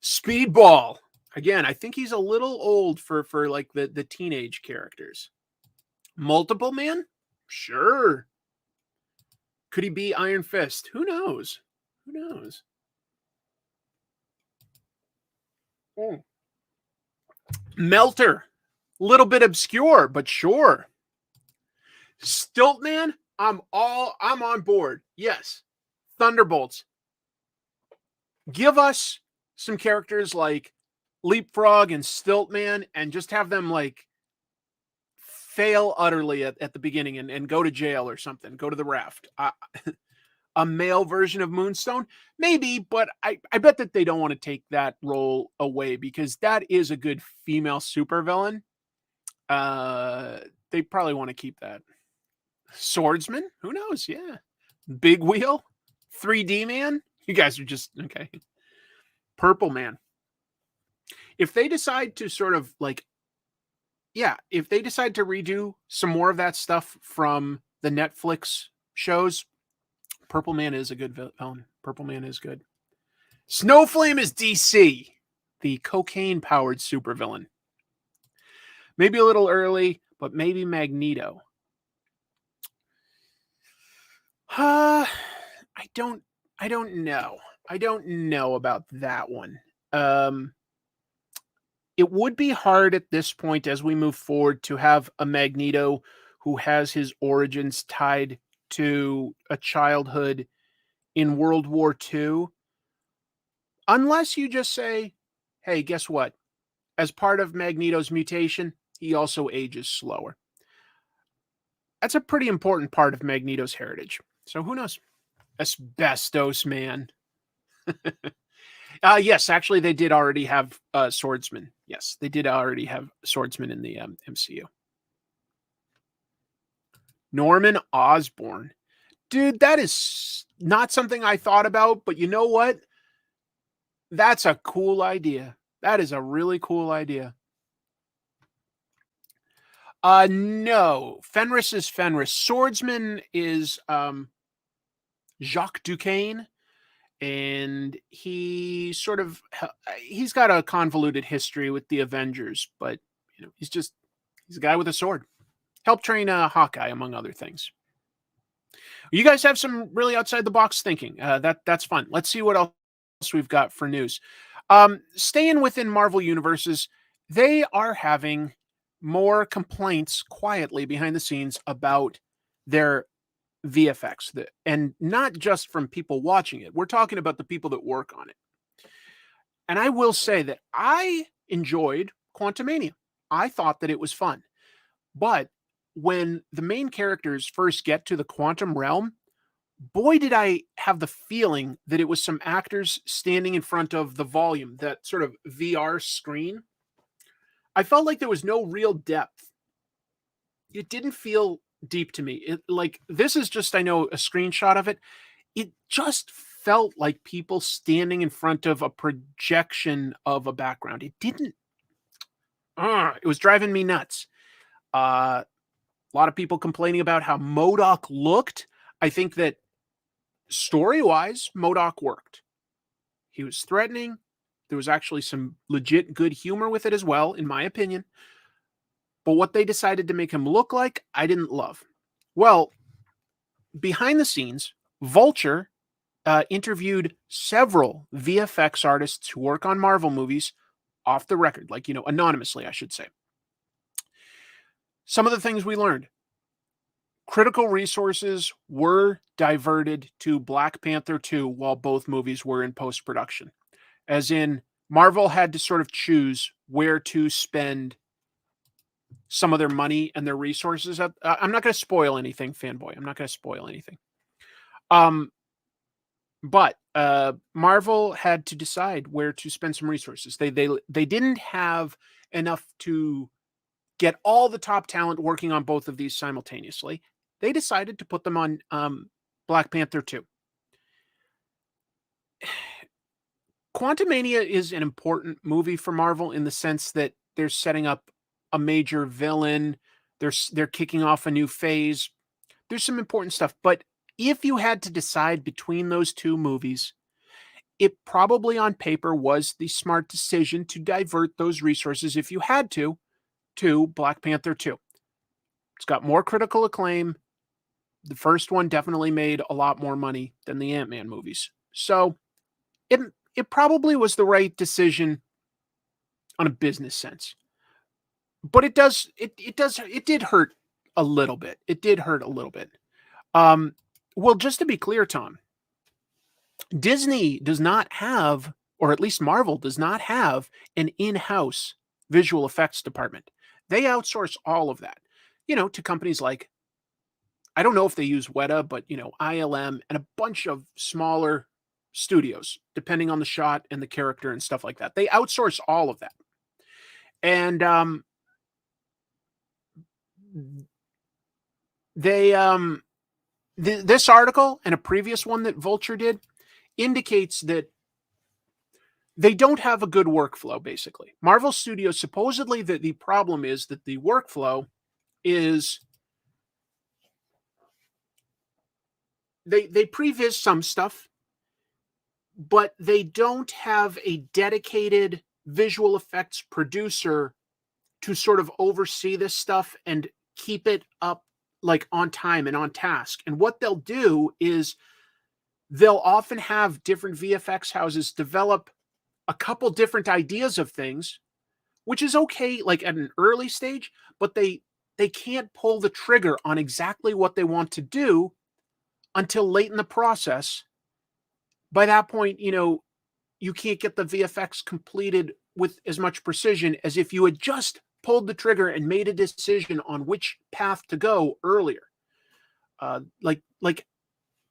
Speedball. Again, I think he's a little old for like the teenage characters. Multiple Man? Sure. Could he be Iron Fist? Who knows? Who knows? Melter. Little bit obscure, but sure. Stiltman, I'm on board. Yes. Thunderbolts. Give us some characters like Leapfrog and Stiltman and just have them like fail utterly at the beginning and go to jail or something. Go to the raft. A male version of Moonstone? Maybe, but I bet that they don't want to take that role away because that is a good female supervillain. They probably want to keep that. Swordsman? Who knows? Yeah. Big Wheel? 3D Man? You guys are just, okay. Purple Man. If they decide to sort of like, yeah, if they decide to redo some more of that stuff from the Netflix shows, Purple Man is a good villain. Purple Man is good. Snowflame is DC, the cocaine-powered supervillain. Maybe a little early, but maybe Magneto. I don't know. I don't know about that one. It would be hard at this point as we move forward to have a Magneto who has his origins tied to a childhood in World War II. Unless you just say, hey, guess what? As part of Magneto's mutation, he also ages slower. That's a pretty important part of Magneto's heritage. So who knows? Asbestos Man. Yes, actually, they did already have Swordsman. Yes, they did already have Swordsman in the MCU. Norman Osborn. Dude, that is not something I thought about, but you know what? That's a cool idea. That is a really cool idea. No. Fenris is Fenris. Swordsman is Jacques Duquesne. And he's got a convoluted history with the Avengers, but you know, he's a guy with a sword. Helped train Hawkeye, among other things. You guys have some really outside the box thinking. That's fun. Let's see what else we've got for news. Staying within Marvel universes, they are having more complaints quietly behind the scenes about their VFX, and not just from people watching it. We're talking about the people that work on it. And I will say that I enjoyed Quantumania. I thought that it was fun. But when the main characters first get to the quantum realm, boy, did I have the feeling that it was some actors standing in front of the volume, that sort of VR screen. I felt like there was no real depth. It didn't feel deep to me. This is just, I know, a screenshot of it. It just felt like people standing in front of a projection of a background. It didn't. It was driving me nuts. A lot of people complaining about how MODOK looked. I think that story-wise, MODOK worked. He was threatening. There was actually some legit good humor with it as well, in my opinion. But what they decided to make him look like, I didn't love. Well, behind the scenes, Vulture interviewed several VFX artists who work on Marvel movies off the record, anonymously, I should say. Some of the things we learned. Critical resources were diverted to Black Panther 2 while both movies were in post-production. As in, Marvel had to sort of choose where to spend some of their money and their resources. I'm not going to spoil anything, fanboy. I'm not going to spoil anything. But Marvel had to decide where to spend some resources. They didn't have enough to get all the top talent working on both of these simultaneously. They decided to put them on Black Panther 2. Quantumania is an important movie for Marvel in the sense that they're setting up a major villain. They're kicking off a new phase. There's some important stuff, but if you had to decide between those two movies, it probably on paper was the smart decision to divert those resources, if you had to Black Panther 2. It's got more critical acclaim. The first one definitely made a lot more money than the Ant-Man movies. So it probably was the right decision on a business sense. But it did hurt a little bit. It did hurt a little bit. Well, just to be clear, Tom, Disney does not have, or at least Marvel does not have, an in-house visual effects department. They outsource all of that, to companies like, I don't know if they use Weta, but, ILM and a bunch of smaller studios, depending on the shot and the character and stuff like that. They outsource all of that. And this article and a previous one that Vulture did indicates that they don't have a good workflow, basically. Marvel Studios, supposedly the problem is that the workflow is they previs some stuff, but they don't have a dedicated visual effects producer to sort of oversee this stuff and keep it up like on time and on task. And what they'll do is they'll often have different VFX houses develop a couple different ideas of things, which is okay, like at an early stage, but they can't pull the trigger on exactly what they want to do until late in the process. By that point, you can't get the VFX completed with as much precision as if you had just pulled the trigger and made a decision on which path to go earlier. Like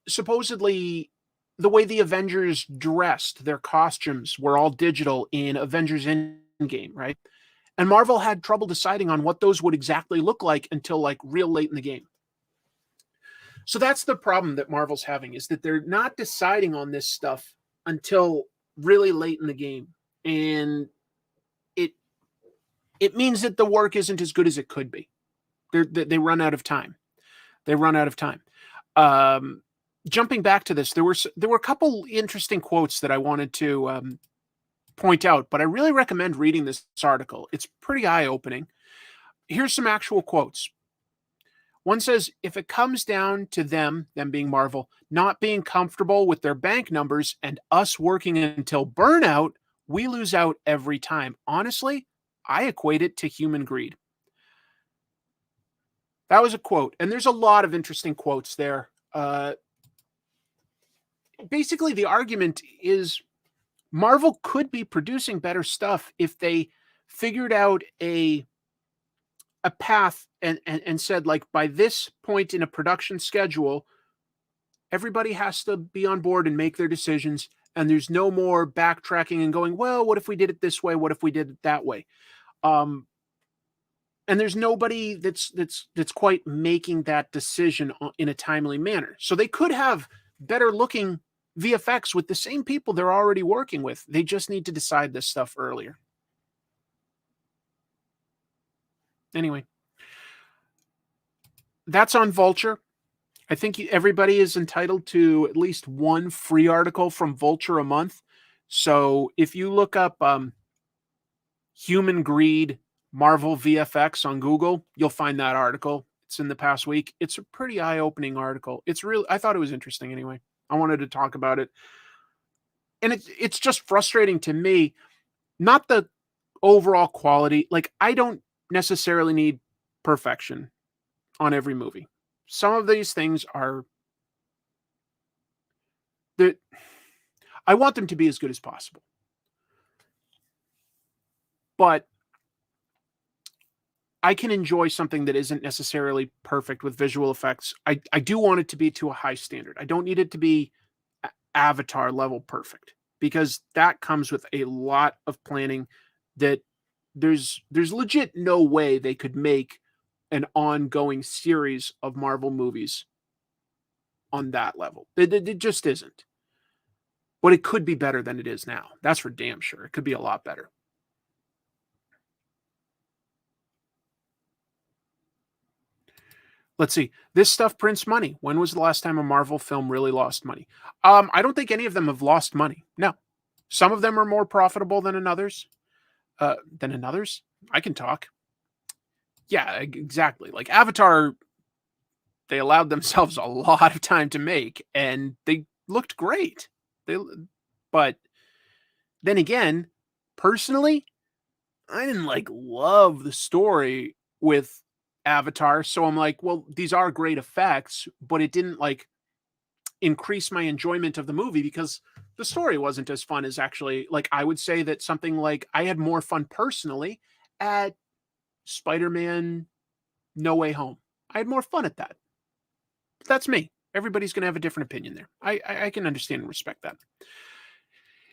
supposedly the way the Avengers dressed, their costumes were all digital in Avengers Endgame, right? And Marvel had trouble deciding on what those would exactly look like until like real late in the game. So that's the problem that Marvel's having, is that they're not deciding on this stuff until really late in the game. And it means that the work isn't as good as it could be. They run out of time. They run out of time. Jumping back to this, there were a couple interesting quotes that I wanted to point out, but I really recommend reading this article. It's pretty eye-opening. Here's some actual quotes. One says, if it comes down to them being Marvel, not being comfortable with their bank numbers and us working until burnout, we lose out every time. Honestly, I equate it to human greed. That was a quote, and there's a lot of interesting quotes there. Basically, the argument is Marvel could be producing better stuff if they figured out a path and said, like, by this point in a production schedule, everybody has to be on board and make their decisions, and there's no more backtracking and going, well, what if we did it this way? What if we did it that way? And there's nobody that's quite making that decision in a timely manner. So they could have better looking VFX with the same people they're already working with. They just need to decide this stuff earlier. Anyway, that's on Vulture. I think everybody is entitled to at least one free article from Vulture a month. So if you look up Human Greed Marvel VFX on Google, you'll find that article. It's in the past week. It's a pretty eye-opening article. I thought it was interesting anyway. I wanted to talk about it. And it's just frustrating to me, not the overall quality. Like, I don't necessarily need perfection on every movie. Some of these things are that I want them to be as good as possible. But I can enjoy something that isn't necessarily perfect with visual effects. I do want it to be to a high standard. I don't need it to be Avatar level perfect, because that comes with a lot of planning that there's legit no way they could make an ongoing series of Marvel movies on that level. It just isn't. But it could be better than it is now. That's for damn sure. It could be a lot better. Let's see. This stuff prints money. When was the last time a Marvel film really lost money? I don't think any of them have lost money. No. Some of them are more profitable than in others. I can talk. Yeah, exactly. Like Avatar, they allowed themselves a lot of time to make, and they looked great. But then again, personally, I didn't love the story with Avatar, so I'm like, well, these are great effects, but it didn't increase my enjoyment of the movie because the story wasn't as fun as actually I would say that something like I had more fun personally at Spider-Man No Way Home. I had more fun at that. But that's me. Everybody's going to have a different opinion there. I can understand and respect that.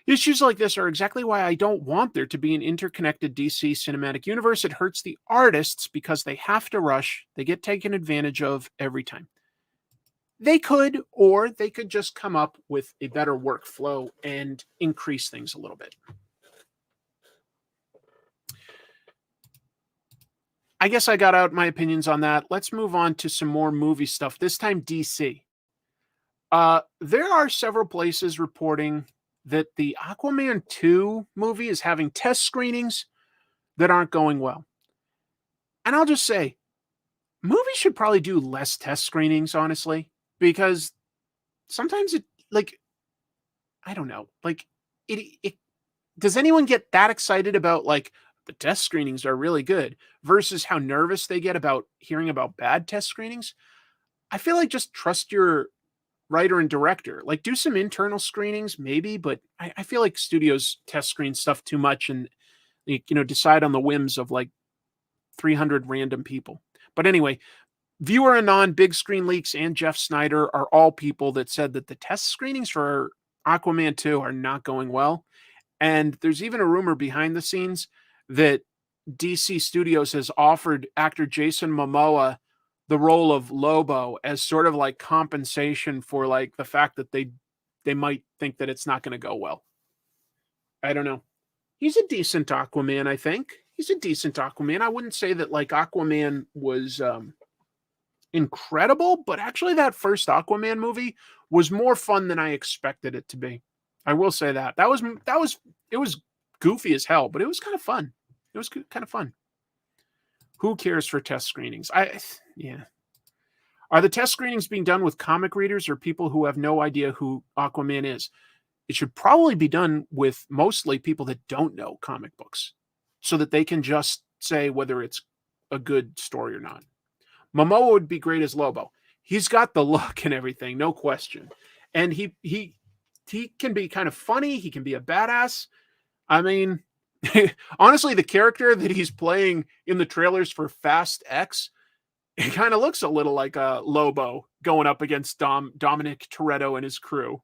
Issues like this are exactly why I don't want there to be an interconnected DC cinematic universe. It hurts the artists because they have to rush. They get taken advantage of every time. They could, or they could just come up with a better workflow and increase things a little bit. I guess I got out my opinions on that. Let's move on to some more movie stuff, this time DC. There are several places reporting that the Aquaman 2 movie is having test screenings that aren't going well. And I'll just say, movies should probably do less test screenings, honestly, because sometimes it, I don't know, it does anyone get that excited about, the test screenings are really good versus how nervous they get about hearing about bad test screenings? I feel like just trust your writer and director. Do some internal screenings, maybe, but I feel like studios test screen stuff too much and decide on the whims of 300 random people. But anyway, Viewer Anon, Big Screen Leaks, and Jeff Snyder are all people that said that the test screenings for Aquaman 2 are not going well. And there's even a rumor behind the scenes that DC Studios has offered actor Jason Momoa the role of Lobo as sort of compensation for the fact that they might think that it's not going to go well. I don't know. He's a decent Aquaman, I think. He's a decent Aquaman. I wouldn't say that Aquaman was incredible, but actually that first Aquaman movie was more fun than I expected it to be. I will say that. It was goofy as hell, but it was kind of fun. It was kind of fun. Who cares for test screenings? Yeah. Are the test screenings being done with comic readers or people who have no idea who Aquaman is? It should probably be done with mostly people that don't know comic books so that they can just say whether it's a good story or not. Momoa would be great as Lobo. He's got the look and everything, no question. And he can be kind of funny. He can be a badass. I mean, honestly, the character that he's playing in the trailers for Fast X, it kind of looks a little like a Lobo going up against Dominic Toretto and his crew.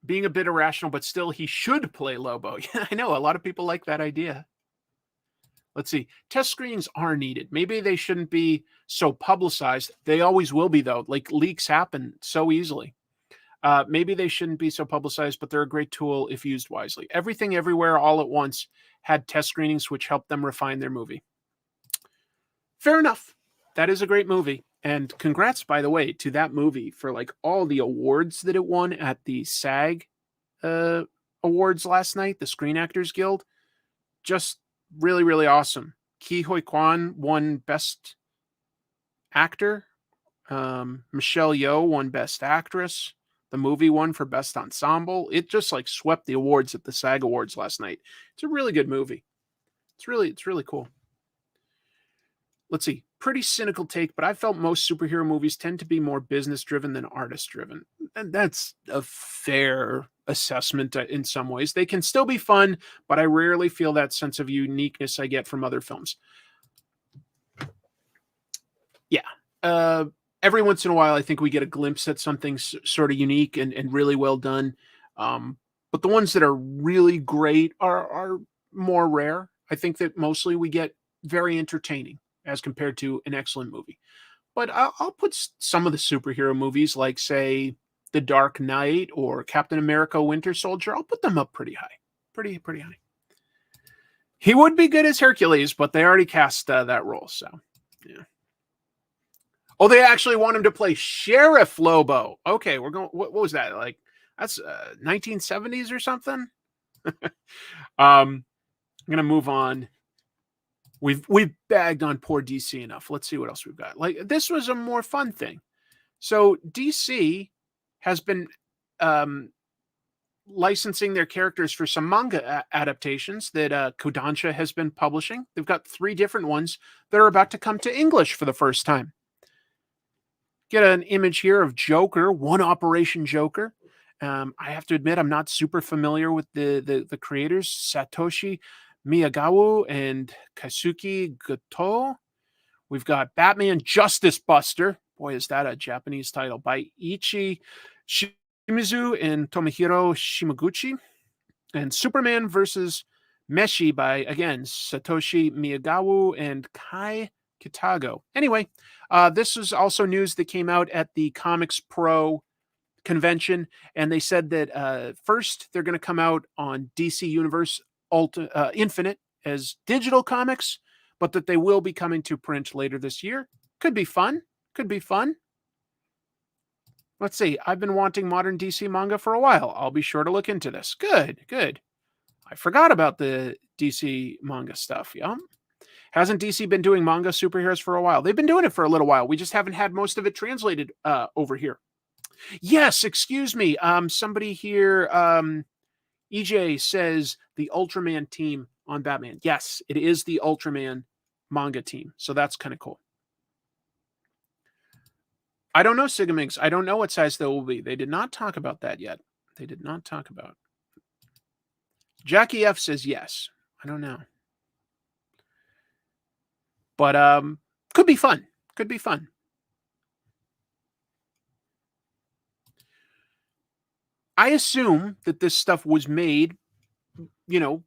Being a bit irrational, but still he should play Lobo. Yeah, I know. A lot of people like that idea. Let's see. Test screenings are needed. Maybe they shouldn't be so publicized. They always will be, though. Leaks happen so easily. Maybe they shouldn't be so publicized, but they're a great tool if used wisely. Everything Everywhere All at Once had test screenings which helped them refine their movie. Fair enough. That is a great movie. And congrats, by the way, to that movie for all the awards that it won at the SAG awards last night, the Screen Actors Guild. Just really, really awesome. Ke Huy Quan won Best Actor. Michelle Yeoh won Best Actress. The movie won for Best Ensemble. It just swept the awards at the SAG Awards last night. It's a really good movie. It's really cool. Let's see. Pretty cynical take, but I felt most superhero movies tend to be more business driven than artist driven. And that's a fair assessment in some ways. They can still be fun, but I rarely feel that sense of uniqueness I get from other films. Yeah. Every once in a while, I think we get a glimpse at something sort of unique and really well done. But the ones that are really great are more rare. I think that mostly we get very entertaining as compared to an excellent movie. But I'll put some of the superhero movies, like, say, The Dark Knight or Captain America Winter Soldier, I'll put them up pretty high. Pretty high. He would be good as Hercules, but they already cast that role. So, yeah. Oh, they actually want him to play Sheriff Lobo. Okay, we're going. What was that like? That's 1970s or something. I'm gonna move on. We've bagged on poor DC enough. Let's see what else we've got. Like this was a more fun thing. So DC has been licensing their characters for some manga adaptations that Kodansha has been publishing. They've got 3 different ones that are about to come to English for the first time. Get an image here of Joker, One Operation Joker. I have to admit, I'm not super familiar with the creators, Satoshi Miyagawa and Kaisuke Goto. We've got Batman Justice Buster. Boy, is that a Japanese title. By Ichi Shimizu and Tomohiro Shimaguchi. And Superman versus Meshi by, again, Satoshi Miyagawa and Kai Kitago. Anyway, this is also news that came out at the ComicsPro convention, and they said that first they're going to come out on DC Universe Infinite as digital comics, but that they will be coming to print later this year. Could be fun. Could be fun. Let's see. I've been wanting modern DC manga for a while. I'll be sure to look into this. Good, good. I forgot about the DC manga stuff. Yeah. Hasn't DC been doing manga superheroes for a while? They've been doing it for a little while. We just haven't had most of it translated over here. Yes, excuse me. Somebody here, EJ says the Ultraman team on Batman. Yes, it is the Ultraman manga team. So that's kind of cool. I don't know, Sigamix. I don't know what size they will be. They did not talk about that yet. They did not talk about. Jackie F says yes. I don't know. But could be fun. Could be fun. I assume that this stuff was made, you know,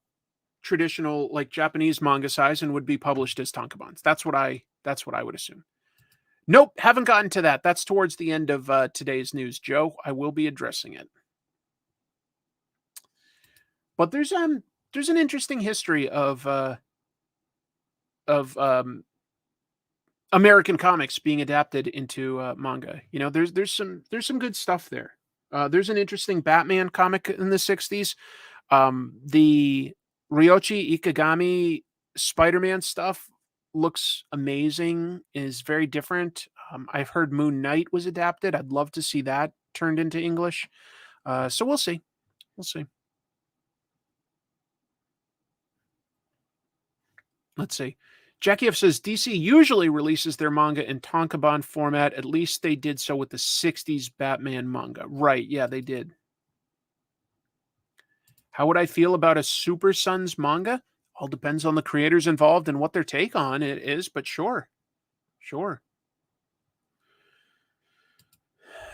traditional like Japanese manga size and would be published as tankobons. That's what I would assume. Nope, haven't gotten to that. That's towards the end of today's news, Joe. I will be addressing it. But there's an interesting history of American comics being adapted into manga. You know, there's some good stuff there. There's an interesting Batman comic in the 60s. The Ryoichi Ikegami Spider-Man stuff looks amazing, is very different. I've heard Moon Knight was adapted. I'd love to see that turned into English. So we'll see. We'll see. Let's see. Jackie F says DC usually releases their manga in tankobon format. At least they did so with the 60s Batman manga. Right. Yeah, they did. How would I feel about a Super Sons manga? All depends on the creators involved and what their take on it is, but sure. Sure.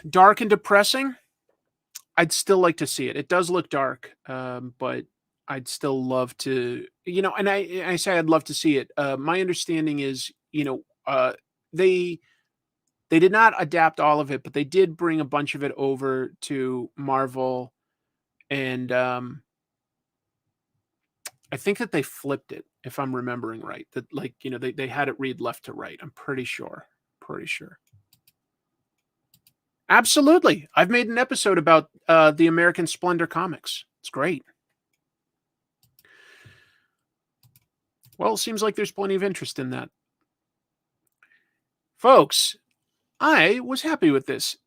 Dark and depressing? I'd still like to see it. It does look dark, but I'd still love to, you know, and I say I'd love to see it. My understanding is, you know, they did not adapt all of it, but they did bring a bunch of it over to Marvel, and I think that they flipped it, if I'm remembering right. That, like, you know, they had it read left to right. I'm pretty sure. Pretty sure. Absolutely. I've made an episode about the American Splendor comics. It's great. Well, it seems like there's plenty of interest in that. Folks, I was happy with this.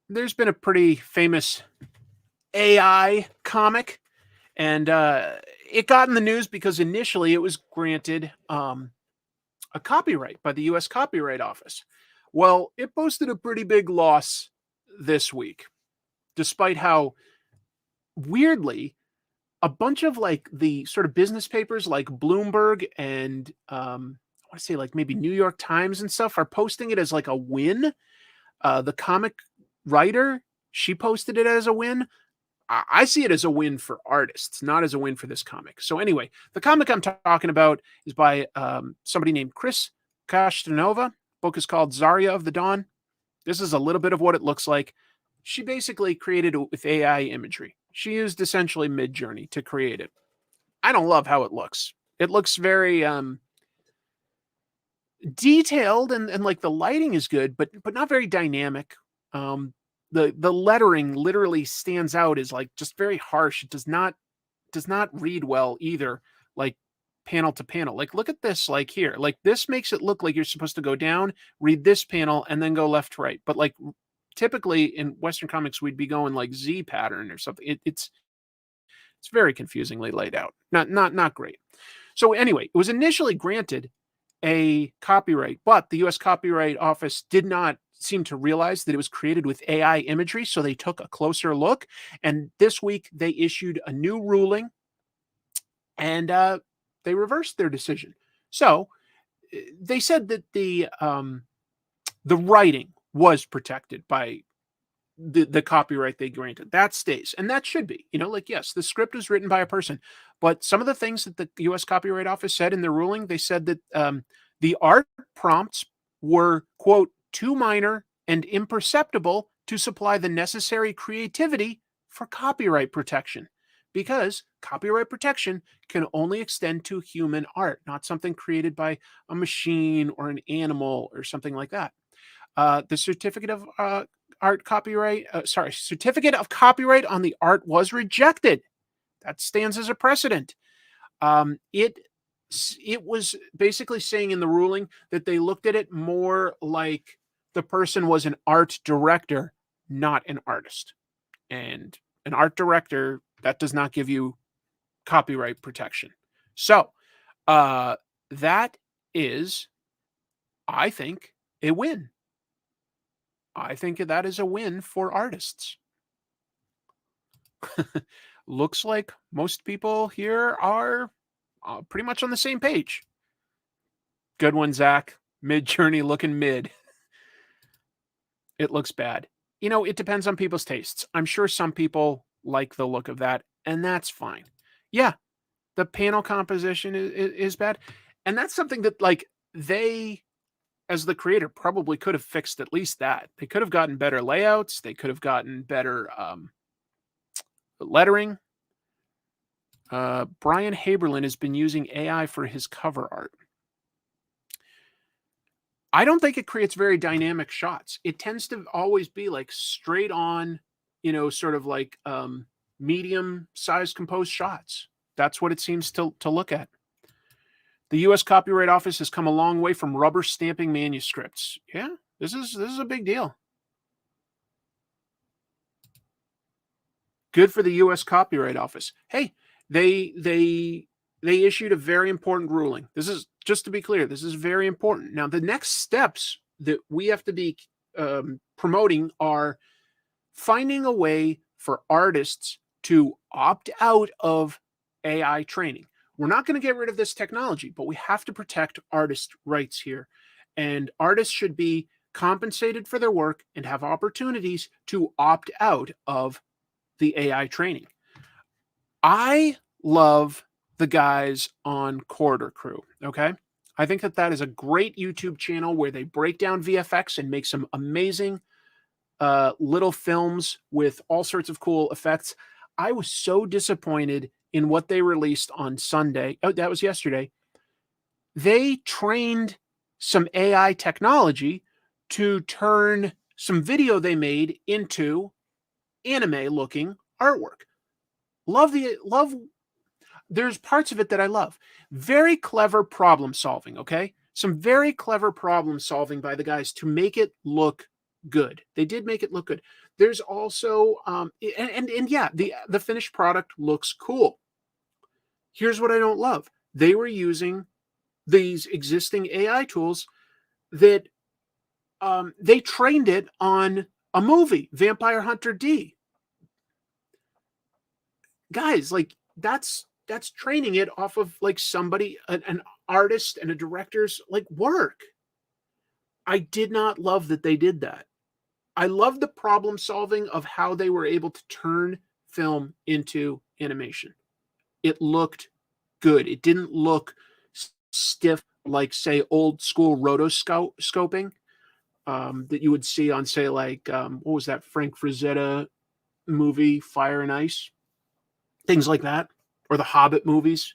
There's been a pretty famous AI comic, and it got in the news because initially it was granted a copyright by the U.S. Copyright Office. Well, it posted a pretty big loss this week, despite how weirdly a bunch of like the sort of business papers like Bloomberg and I want to say like maybe New York Times and stuff are posting it as like a win. The comic writer, she posted it as a win. I see it as a win for artists, not as a win for this comic. So anyway, the comic I'm talking about is by somebody named Chris Castanova. Book is called Zarya of the Dawn. This is a little bit of what it looks like. She basically created it with AI imagery. She used essentially Midjourney to create it. I don't love how it looks. It looks very detailed, and like the lighting is good, but not very dynamic. The lettering literally stands out as like just very harsh. It does not read well either, like panel to panel. Like look at this, like here. Like this makes it look like you're supposed to go down, read this panel, and then go left to right. But like typically in Western comics, we'd be going like Z pattern or something. It's very confusingly laid out. Not great. So anyway, it was initially granted a copyright, but the US Copyright Office did not seem to realize that it was created with AI imagery, so they took a closer look. And this week they issued a new ruling, and they reversed their decision. So they said that the writing was protected by the copyright they granted. That stays, and that should be. Like, yes, the script was written by a person, but some of the things that the US Copyright Office said in their ruling, they said that the art prompts were, quote, too minor and imperceptible to supply the necessary creativity for copyright protection, because copyright protection can only extend to human art, not something created by a machine or an animal or something like that. The certificate of certificate of copyright on the art was rejected. That stands as a precedent. It was basically saying in the ruling that they looked at it more like the person was an art director, not an artist. And an art director, that does not give you copyright protection. So that is, I think, a win. I think that is a win for artists. Looks like most people here are pretty much on the same page. Good one, Zach. Mid-Journey looking mid. It looks bad. It depends on people's tastes. I'm sure some people like the look of that, and that's fine. Yeah, the panel composition is bad. And that's something that, like, they, as the creator, probably could have fixed at least that. They could have gotten better layouts. They could have gotten better lettering. Brian Haberlin has been using AI for his cover art. I don't think it creates very dynamic shots. It tends to always be like straight on, sort of like medium sized composed shots. That's what it seems to look at. The U.S. Copyright Office has come a long way from rubber stamping manuscripts. Yeah, this is a big deal. Good for the U.S. Copyright Office. Hey, they issued a very important ruling. This is, just to be clear, this is very important. Now, the next steps that we have to be promoting are finding a way for artists to opt out of AI training. We're not going to get rid of this technology, but we have to protect artist rights here. And artists should be compensated for their work and have opportunities to opt out of the AI training. I love the guys on Corridor Crew, okay? I think that is a great YouTube channel where they break down VFX and make some amazing little films with all sorts of cool effects. I was so disappointed in what they released on Sunday. Oh, that was yesterday. They trained some AI technology to turn some video they made into anime-looking artwork. There's parts of it that I love. Very clever problem solving, okay? Some very clever problem solving by the guys to make it look good. They did make it look good. There's also yeah, the finished product looks cool. Here's what I don't love. They were using these existing AI tools that they trained it on a movie, Vampire Hunter D. Guys, like that's training it off of like somebody, an artist and a director's like work. I did not love that they did that. I love the problem solving of how they were able to turn film into animation. It looked good. It didn't look stiff like, say, old school rotoscoping that you would see on, say, like, what was that Frank Frazetta movie, Fire and Ice? Things like that. or the Hobbit movies.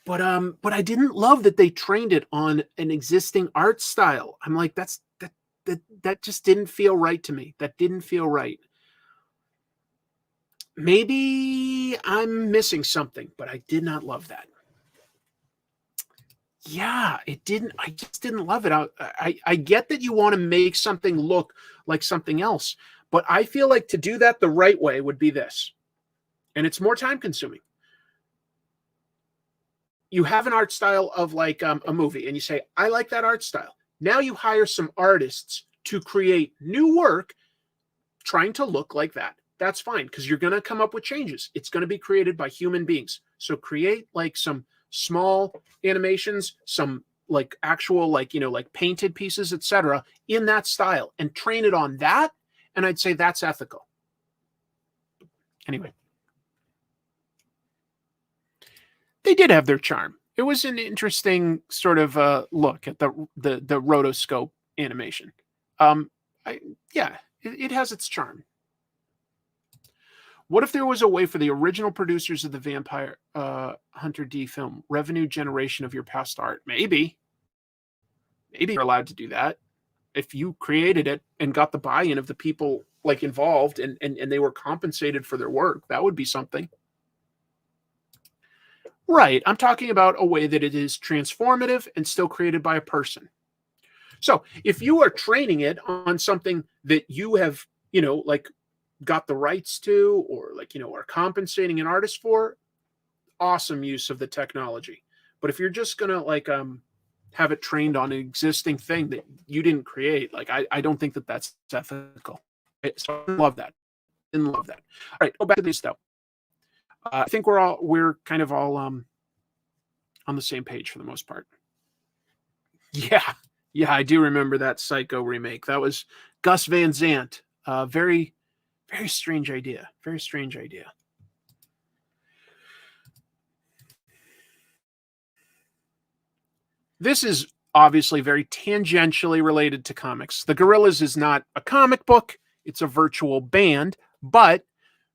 But I didn't love that they trained it on an existing art style. I'm like, that just didn't feel right to me. That didn't feel right. Maybe I'm missing something, but I did not love that. Yeah, it didn't. I just didn't love it. I get that you want to make something look like something else, but I feel like to do that the right way would be this, and it's more time consuming. You have an art style of like a movie, and you say, I like that art style. Now you hire some artists to create new work trying to look like that. That's fine, because you're going to come up with changes. It's going to be created by human beings. So create like some small animations, some like actual like, like painted pieces, etc., in that style, and train it on that. And I'd say that's ethical. Anyway. They did have their charm. It was an interesting sort of look at the rotoscope animation. It has its charm. What if there was a way for the original producers of the Vampire Hunter D film revenue generation of your past art? Maybe you're allowed to do that if you created it and got the buy-in of the people like involved and they were compensated for their work. That would be something. Right. I'm talking about a way that it is transformative and still created by a person. So if you are training it on something that you have, like got the rights to, or like, are compensating an artist for, awesome use of the technology. But if you're just going to like have it trained on an existing thing that you didn't create, like I don't think that that's ethical. So I love that. Didn't love that. All right, go back to this though. I think we're kind of all on the same page for the most part. Yeah, I do remember that Psycho remake. That was Gus Van Sant. Very, very strange idea. Very strange idea. This is obviously very tangentially related to comics. The Gorillaz is not a comic book. It's a virtual band, but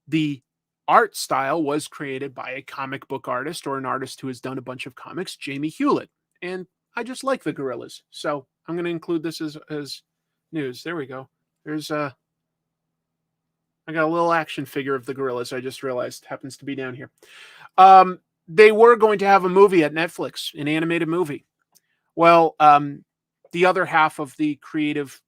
the art style was created by a comic book artist or an artist who has done a bunch of comics, Jamie Hewlett. And I just like the Gorillaz. So I'm going to include this as news. There we go. There's I got a little action figure of the Gorillaz. I just realized happens to be down here. They were going to have a movie at Netflix, an animated movie. Well, the other half of the creative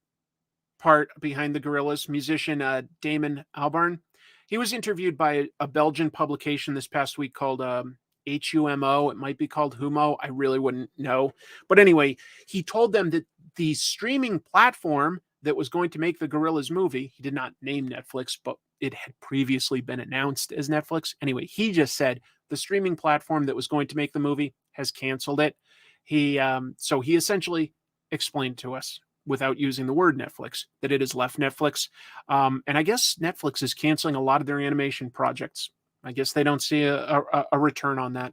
part behind the Gorillaz, musician Damon Albarn, he was interviewed by a Belgian publication this past week called HUMO. It might be called Humo. I really wouldn't know. But anyway, he told them that the streaming platform that was going to make the Gorillaz movie, he did not name Netflix, but it had previously been announced as Netflix. Anyway, he just said the streaming platform that was going to make the movie has canceled it. So he essentially explained to us, without using the word Netflix, that it has left Netflix. And I guess Netflix is canceling a lot of their animation projects. I guess they don't see a return on that.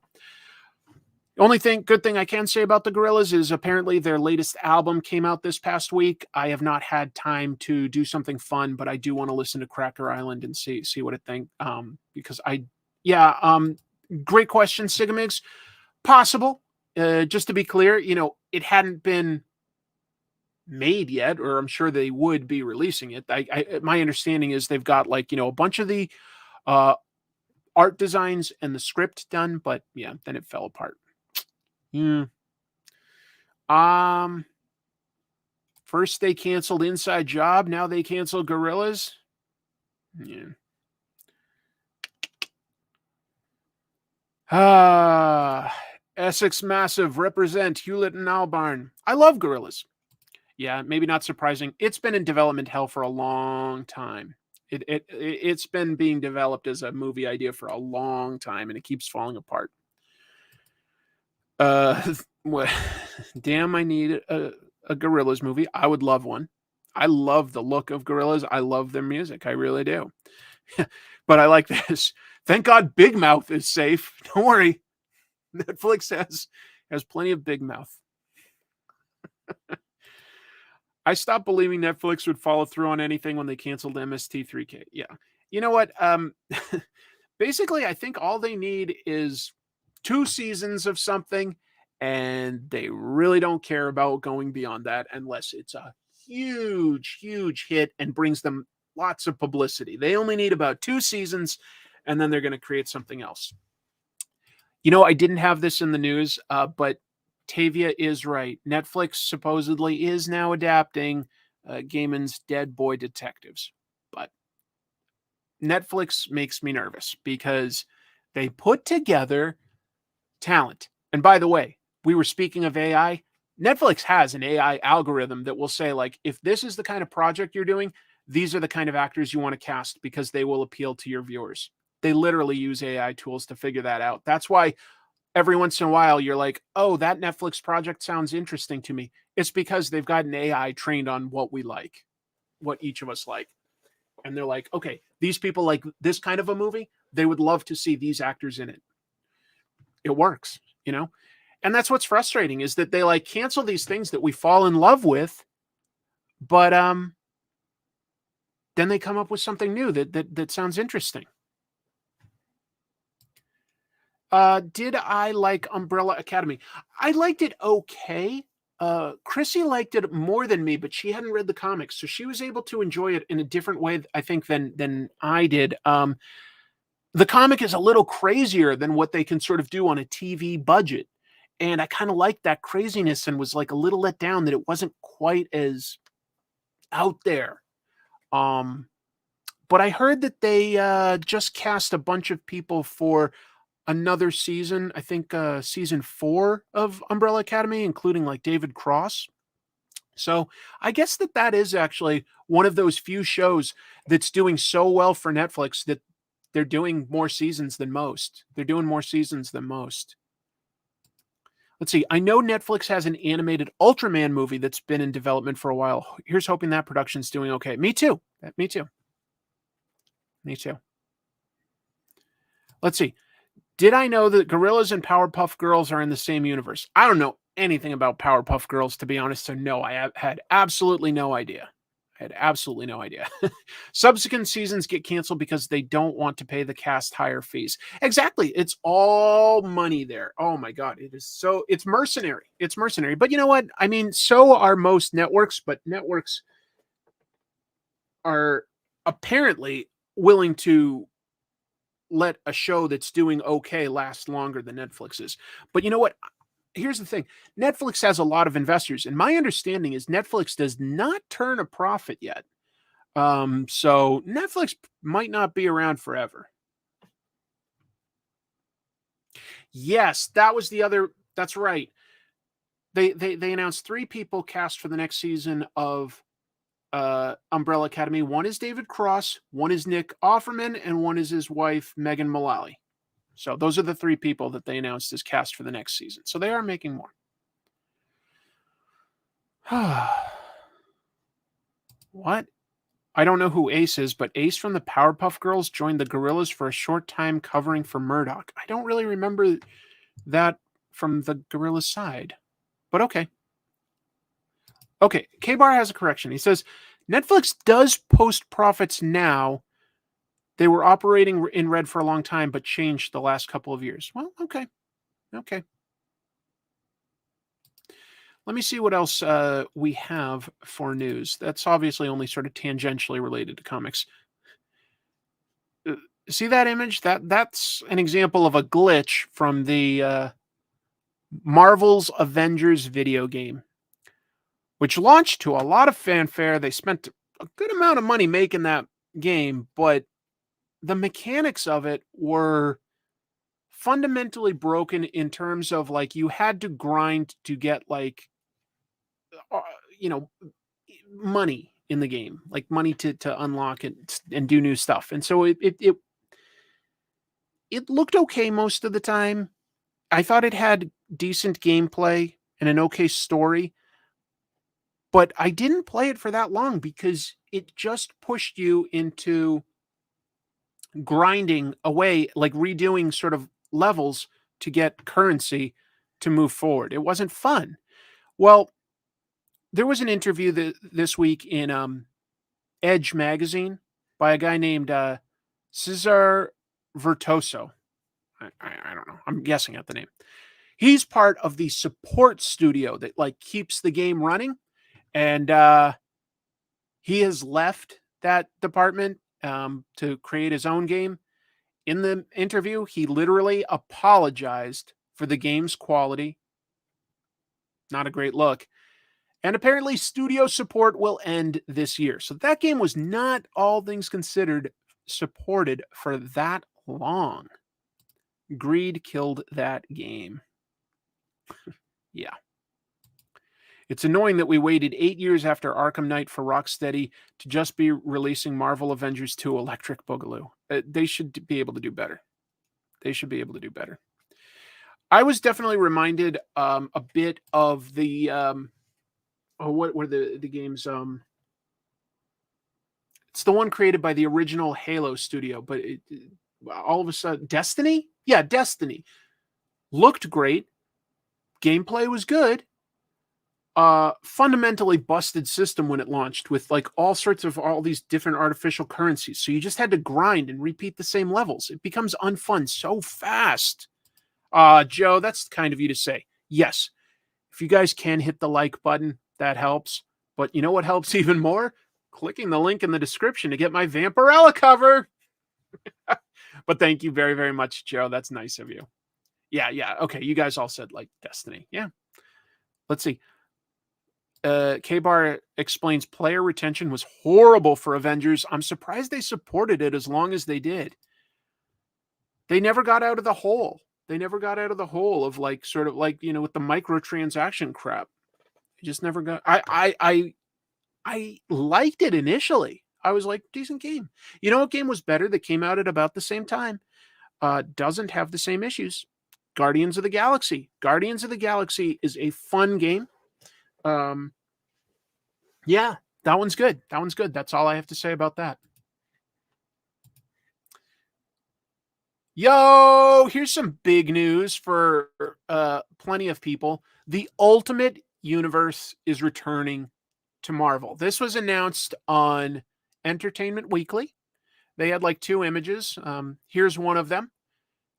The only good thing I can say about the Gorillaz is apparently their latest album came out this past week. I have not had time to do something fun, but I do want to listen to Cracker Island and see what it thinks. Because great question, Sigamigs. Possible. Just to be clear, it hadn't been made yet, or I'm sure they would be releasing it. My understanding is they've got like, a bunch of the art designs and the script done, but yeah, then it fell apart. First they canceled Inside Job, now they canceled Gorillaz. Essex Massive represent Hewlett and Albarn. I love Gorillaz. Yeah, maybe not surprising. It's been in development hell for a long time. It's been being developed as a movie idea for a long time, and it keeps falling apart. Damn, I need a Gorillaz movie. I would love one. I love the look of Gorillaz. I love their music. I really do. But I like this. Thank God Big Mouth is safe. Don't worry. Netflix has plenty of Big Mouth. I stopped believing Netflix would follow through on anything when they canceled MST3K. Yeah. You know what? Basically, I think all they need is 2 seasons of something, and they really don't care about going beyond that unless it's a huge, huge hit and brings them lots of publicity. They only need about 2 seasons, and then they're gonna create something else. You know, I didn't have this in the news, but Tavia is right. Netflix supposedly is now adapting Gaiman's Dead Boy Detectives, but Netflix makes me nervous because they put together talent. And by the way, we were speaking of AI. Netflix has an AI algorithm that will say, like, if this is the kind of project you're doing, these are the kind of actors you want to cast because they will appeal to your viewers. They literally use AI tools to figure that out. That's why every once in a while you're like, oh, that Netflix project sounds interesting to me. It's because they've got an AI trained on what we like, what each of us like. And they're like, okay, these people like this kind of a movie. They would love to see these actors in it. It works, you know? And that's what's frustrating is that they like cancel these things that we fall in love with, but then they come up with something new that sounds interesting. Did I like Umbrella Academy? I liked it okay. Chrissy liked it more than me, but she hadn't read the comics, so she was able to enjoy it in a different way, I think, than I did. The comic is a little crazier than what they can sort of do on a TV budget, and I kind of liked that craziness and was like a little let down that it wasn't quite as out there. But I heard that they just cast a bunch of people for another season, I think season 4 of Umbrella Academy, including like David Cross. So I guess that is actually one of those few shows that's doing so well for Netflix that they're doing more seasons than most. They're doing more seasons than most. Let's see. I know Netflix has an animated Ultraman movie that's been in development for a while. Here's hoping that production's doing okay. Me too. Me too. Me too. Let's see. Did I know that Gorillaz and Powerpuff Girls are in the same universe? I don't know anything about Powerpuff Girls, to be honest, so no, I had absolutely no idea. I had absolutely no idea. Subsequent seasons get canceled because they don't want to pay the cast higher fees. Exactly. It's all money there. Oh my God. It's mercenary. It's mercenary. But you know what? I mean, so are most networks, but networks are apparently willing to let a show that's doing okay last longer than Netflix is. But you know what? Here's the thing. Netflix has a lot of investors, and my understanding is Netflix does not turn a profit yet. So Netflix might not be around forever. Yes, that was the other. That's right. They announced 3 people cast for the next season of Umbrella Academy. One is David Cross, one is Nick Offerman, and one is his wife, Megan Mullally. So those are the 3 people that they announced as cast for the next season. So they are making more. What? I don't know who Ace is, but Ace from the Powerpuff Girls joined the Gorillaz for a short time covering for Murdoch. I don't really remember that from the Gorillaz side, but okay. Okay, K-Bar has a correction. He says, Netflix does post profits now. They were operating in red for a long time, but changed the last couple of years. Well, okay. Okay. Let me see what else we have for news. That's obviously only sort of tangentially related to comics. See that image? That's an example of a glitch from the Marvel's Avengers video game, which launched to a lot of fanfare. They spent a good amount of money making that game, but the mechanics of it were fundamentally broken in terms of like you had to grind to get like you know, money in the game, like money to unlock it and do new stuff. And so it looked okay most of the time. I thought it had decent gameplay and an okay story, but I didn't play it for that long because it just pushed you into grinding away, like redoing sort of levels to get currency to move forward. It wasn't fun. Well, there was an interview this week in Edge magazine by a guy named Cesar Virtuoso. I don't know. I'm guessing at the name. He's part of the support studio that like keeps the game running. And he has left that department to create his own game. In the interview, he literally apologized for the game's quality. Not a great look. And apparently studio support will end this year. So that game was not, all things considered, supported for that long. Greed killed that game. Yeah. It's annoying that we waited 8 years after Arkham Knight for Rocksteady to just be releasing Marvel Avengers 2 Electric Boogaloo. They should be able to do better. They should be able to do better. I was definitely reminded a bit of the what were the games? It's the one created by the original Halo studio, but all of a sudden, Destiny? Yeah, Destiny. Looked great. Gameplay was good. Fundamentally busted system when it launched with like all sorts of all these different artificial currencies. So you just had to grind and repeat the same levels. It becomes unfun so fast. Joe, that's kind of you to say. Yes. If you guys can hit the like button, that helps. But you know what helps even more? Clicking the link in the description to get my Vampirella cover. But thank you very, very much, Joe. That's nice of you. Yeah. Okay, you guys all said like Destiny. Yeah. Let's see. K-Bar explains player retention was horrible for Avengers. I'm surprised they supported it as long as they did. They never got out of the hole. They never got out of the hole of like sort of like, you know, with the microtransaction crap. They just never got. I liked it initially. I was like, decent game. You know what game was better that came out at about the same time? Doesn't have the same issues. Guardians of the Galaxy. Guardians of the Galaxy is a fun game. Yeah, that one's good. That one's good. That's all I have to say about that. Yo, here's some big news for plenty of people. The Ultimate Universe is returning to Marvel. This was announced on Entertainment Weekly. They had like 2 images. Here's one of them.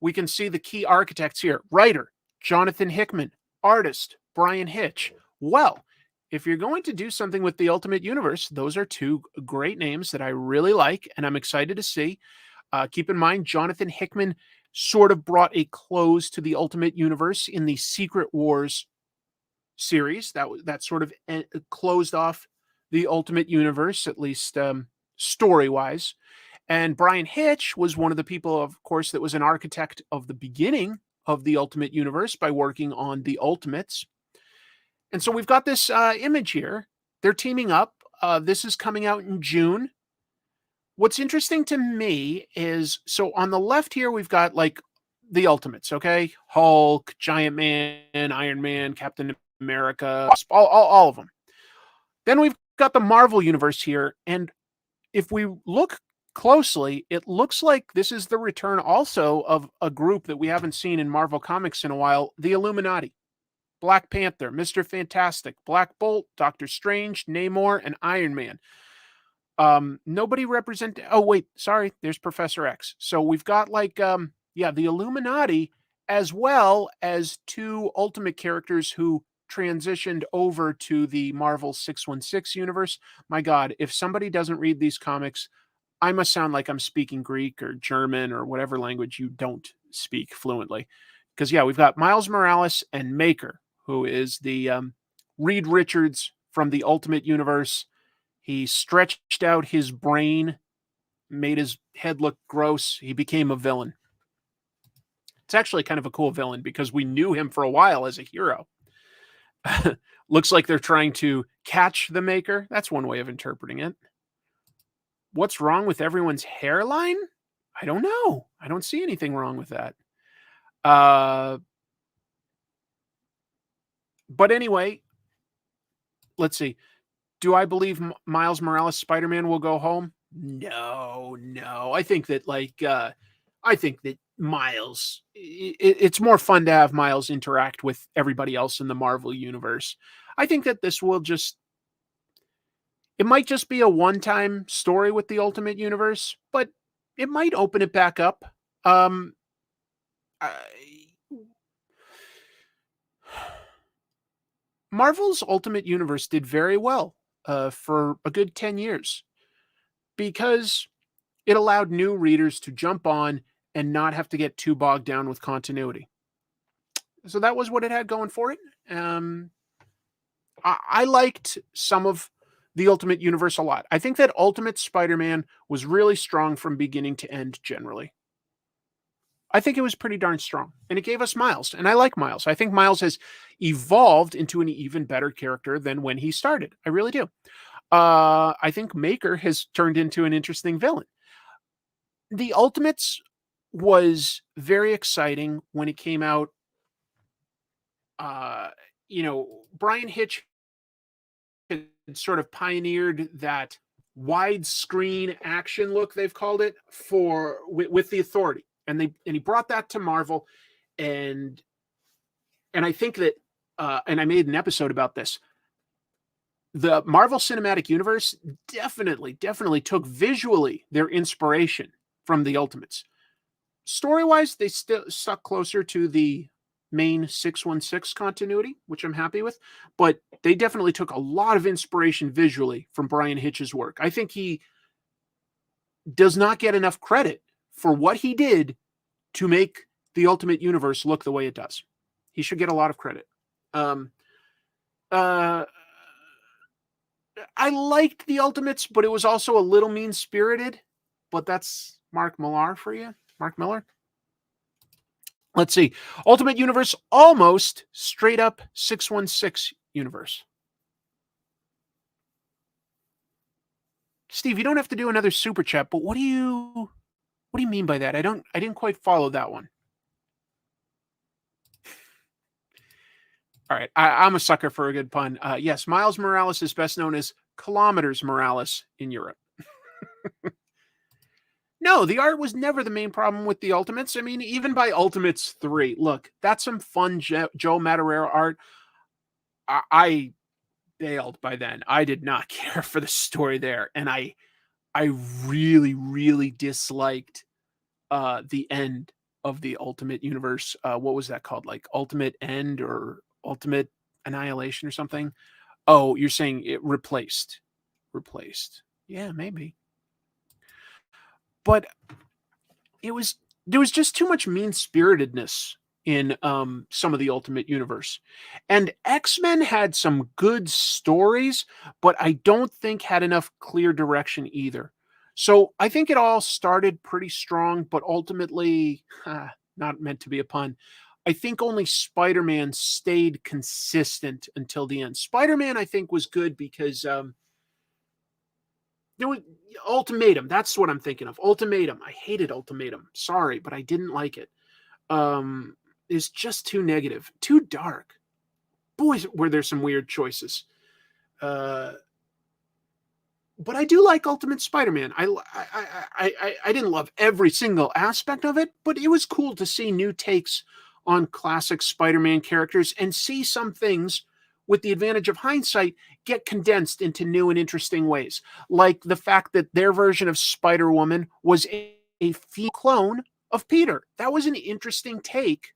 We can see the key architects here. Writer, Jonathan Hickman. Artist, Brian Hitch. Well, if you're going to do something with the Ultimate Universe, those are 2 great names that I really like, and I'm excited to see. Keep in mind, Jonathan Hickman sort of brought a close to the Ultimate Universe in the Secret Wars series. That sort of closed off the Ultimate Universe, at least story-wise. And Brian Hitch was one of the people, of course, that was an architect of the beginning of the Ultimate Universe by working on the Ultimates. And so we've got this image here. They're teaming up. This is coming out in June. What's interesting to me is, so on the left here, we've got like the Ultimates, okay? Hulk, Giant Man, Iron Man, Captain America, all of them. Then we've got the Marvel Universe here. And if we look closely, it looks like this is the return also of a group that we haven't seen in Marvel Comics in a while, the Illuminati. Black Panther, Mr. Fantastic, Black Bolt, Doctor Strange, Namor, and Iron Man. Nobody represent. Oh, wait, sorry. There's Professor X. So we've got like, the Illuminati, as well as 2 Ultimate characters who transitioned over to the Marvel 616 universe. My God, if somebody doesn't read these comics, I must sound like I'm speaking Greek or German or whatever language you don't speak fluently. Because, yeah, we've got Miles Morales and Maker, who is the Reed Richards from the Ultimate Universe. He stretched out his brain, made his head look gross. He became a villain. It's actually kind of a cool villain because we knew him for a while as a hero. Looks like they're trying to catch the Maker. That's one way of interpreting it. What's wrong with everyone's hairline? I don't know. I don't see anything wrong with that. But anyway, let's see. Do I believe Miles Morales Spider-Man will go home? No. I think that Miles, it's more fun to have Miles interact with everybody else in the Marvel universe. I think that this will it might just be a one-time story with the Ultimate Universe, but it might open it back up I, Marvel's Ultimate Universe did very well for a good 10 years because it allowed new readers to jump on and not have to get too bogged down with continuity. So that was what it had going for it. I liked some of the Ultimate Universe a lot. I think that Ultimate Spider-Man was really strong from beginning to end generally. I think it was pretty darn strong. And it gave us Miles. And I like Miles. I think Miles has evolved into an even better character than when he started. I really do. I think Maker has turned into an interesting villain. The Ultimates was very exciting when it came out. Brian Hitch had sort of pioneered that widescreen action look, they've called it, with the Authority. And he brought that to Marvel, and I think that and I made an episode about this. The Marvel Cinematic Universe definitely took visually their inspiration from the Ultimates. Story-wise, they still stuck closer to the main 616 continuity, which I'm happy with, but they definitely took a lot of inspiration visually from Brian Hitch's work. I think he does not get enough credit for what he did to make the Ultimate Universe look the way it does. He should get a lot of credit. I liked the Ultimates, but it was also a little mean-spirited. But that's Mark Millar for you. Mark Miller. Let's see. Ultimate Universe, almost straight up 616 universe. Steve, you don't have to do another super chat, but what do you mean by that? I didn't quite follow that one. All right, I'm a sucker for a good pun. Yes, Miles Morales is best known as Kilometers Morales in Europe. No, the art was never the main problem with the Ultimates. I mean, even by Ultimates 3, look, that's some fun Joe Madureira art. I bailed by then. I did not care for the story there, and I really disliked the end of the Ultimate Universe. What was that called? Like Ultimate End or Ultimate Annihilation or something? Oh, you're saying it replaced. Yeah, maybe. But there was just too much mean-spiritedness in some of the Ultimate Universe. And X-Men had some good stories, but I don't think had enough clear direction either. So I think it all started pretty strong, but ultimately, not meant to be a pun, I think only Spider-Man stayed consistent until the end. Spider-Man, I think, was good because there was Ultimatum. That's what I'm thinking of. Ultimatum. I hated Ultimatum. Sorry, but I didn't like it. It's just too negative, too dark. Boy, were there some weird choices. But I do like Ultimate Spider-Man. I didn't love every single aspect of it, but it was cool to see new takes on classic Spider-Man characters and see some things, with the advantage of hindsight, get condensed into new and interesting ways. Like the fact that their version of Spider-Woman was a female clone of Peter. That was an interesting take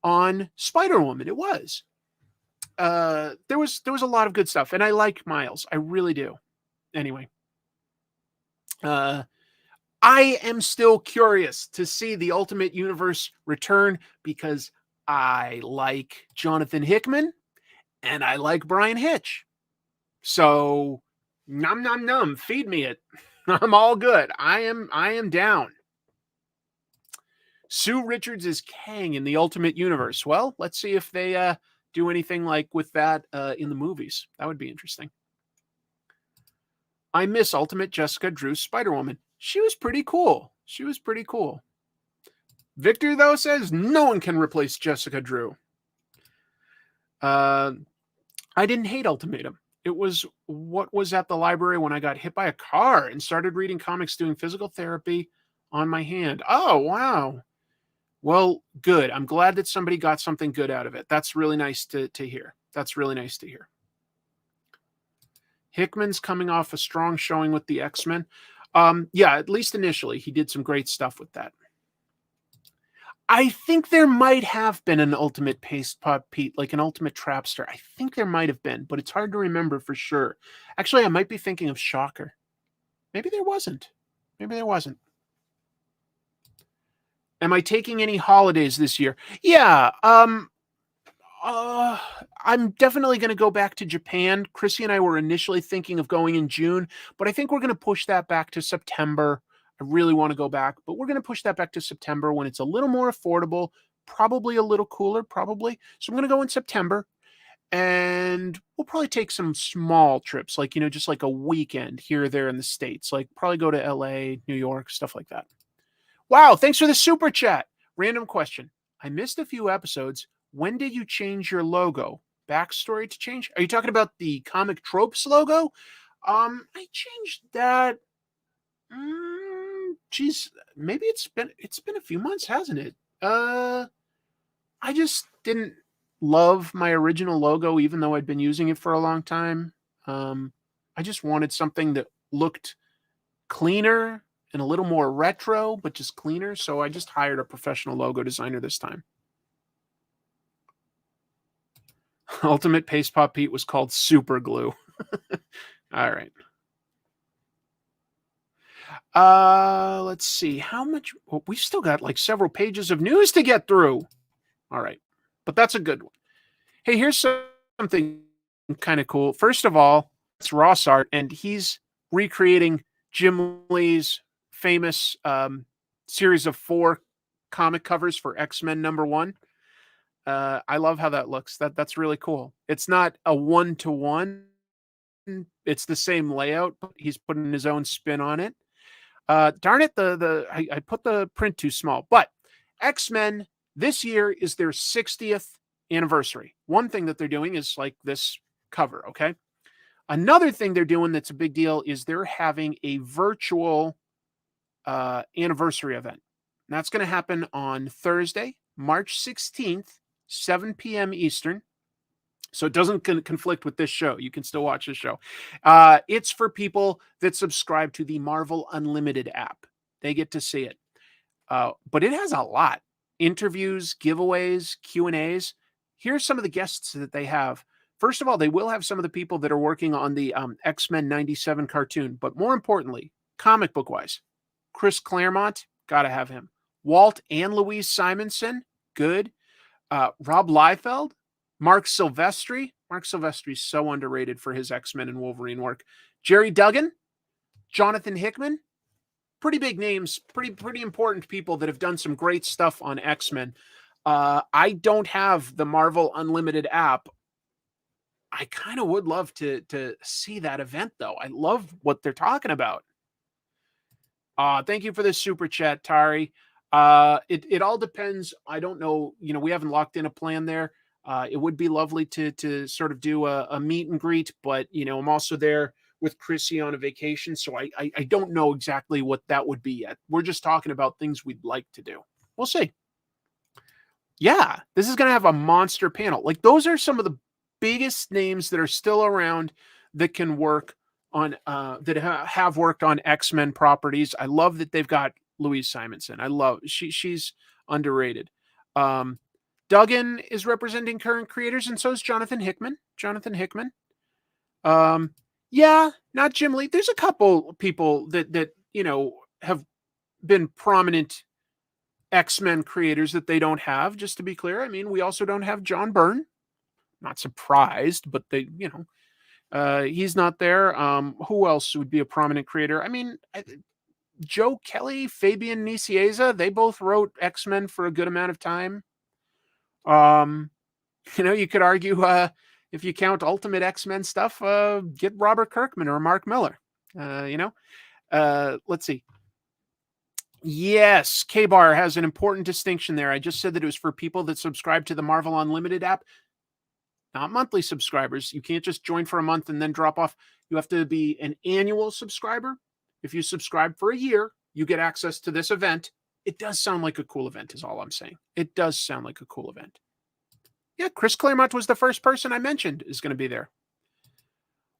on Spider-Woman. It was. There was a lot of good stuff, and I like Miles. I really do. Anyway, I am still curious to see the Ultimate Universe return because I like Jonathan Hickman and I like Brian Hitch. So, nom, feed me it. I'm all good. I am down. Sue Richards is Kang in the Ultimate Universe. Well, let's see if they do anything like with that in the movies. That would be interesting. I miss Ultimate Jessica Drew's Spider-Woman. She was pretty cool. Victor, though, says no one can replace Jessica Drew. I didn't hate Ultimatum. It was what was at the library when I got hit by a car and started reading comics doing physical therapy on my hand. Oh, wow. Well, good. I'm glad that somebody got something good out of it. That's really nice to hear. Hickman's coming off a strong showing with the X-Men. Yeah, at least initially, he did some great stuff with that. I think there might have been an Ultimate Paste Pot Pete, like an Ultimate Trapster. I think there might have been, but it's hard to remember for sure. Actually, I might be thinking of Shocker. Maybe there wasn't. Maybe there wasn't. Am I taking any holidays this year? Yeah. I'm definitely going to go back to Japan. Chrissy and I were initially thinking of going in June, but I think we're going to push that back to September. I really want to go back, but we're going to push that back to September when it's a little more affordable, probably a little cooler, probably. So I'm going to go in September, and we'll probably take some small trips, like, just like a weekend here or there in the States, like probably go to LA, New York, stuff like that. Wow, thanks for the super chat. Random question. I missed a few episodes. When did you change your logo? Backstory to change? Are you talking about the Comic Tropes logo? I changed that. Geez, maybe it's been a few months, hasn't it? I just didn't love my original logo, even though I'd been using it for a long time. I just wanted something that looked cleaner and a little more retro, but just cleaner. So I just hired a professional logo designer this time. Ultimate Paste Pop Pete was called Super Glue. All right. Let's see how much. Well, we've still got like several pages of news to get through. All right, but that's a good one. Hey, here's something kind of cool. First of all, it's Ross art, and he's recreating Jim Lee's famous series of 4 comic covers for X-Men #1. I love how that looks. That's really cool. It's not a 1-to-1. It's the same layout, but he's putting his own spin on it. Darn it, I put the print too small. But X-Men this year is their 60th anniversary. One thing that they're doing is like this cover, okay? Another thing they're doing that's a big deal is they're having a virtual anniversary event. And that's going to happen on Thursday, March 16th, 7 p.m. Eastern. So it doesn't conflict with this show. You can still watch this show. It's for people that subscribe to the Marvel Unlimited app. They get to see it. But it has a lot. Interviews, giveaways, Q&As. Here's some of the guests that they have. First of all, they will have some of the people that are working on the X-Men 97 cartoon. But more importantly, comic book-wise, Chris Claremont, got to have him. Walt and Louise Simonson, good. Rob Liefeld, Mark Silvestri. Mark Silvestri is so underrated for his X-Men and Wolverine work. Jerry Duggan, Jonathan Hickman, pretty big names, pretty important people that have done some great stuff on X-Men. I don't have the Marvel Unlimited app. I kind of would love to see that event, though. I love what they're talking about. Thank you for the super chat, Tari. It all depends. I don't know. We haven't locked in a plan there. It would be lovely to sort of do a meet and greet, but I'm also there with Chrissy on a vacation, so I don't know exactly what that would be yet. We're just talking about things we'd like to do. We'll see. Yeah, this is going to have a monster panel. Like, those are some of the biggest names that are still around that can work on that have worked on X-Men properties. I love that they've got Louise Simonson. I love she's underrated. Duggan is representing current creators, and so is Jonathan Hickman. Yeah, not Jim Lee. There's a couple people that have been prominent X-Men creators that they don't have, just to be clear. I mean, we also don't have John Byrne. Not surprised, but he's not there. Who else would be a prominent creator? I mean, Joe Kelly, Fabian Nicieza, they both wrote X-Men for a good amount of time. You could argue, if you count Ultimate X-Men stuff, get Robert Kirkman or Mark Miller. Let's see. Yes, K-Bar has an important distinction there. I just said that it was for people that subscribe to the Marvel Unlimited app, not monthly subscribers. You can't just join for a month and then drop off. You have to be an annual subscriber. If you subscribe for a year, you get access to this event. It does sound like a cool event, is all I'm saying. It does sound like a cool event. Yeah, Chris Claremont was the first person I mentioned is going to be there.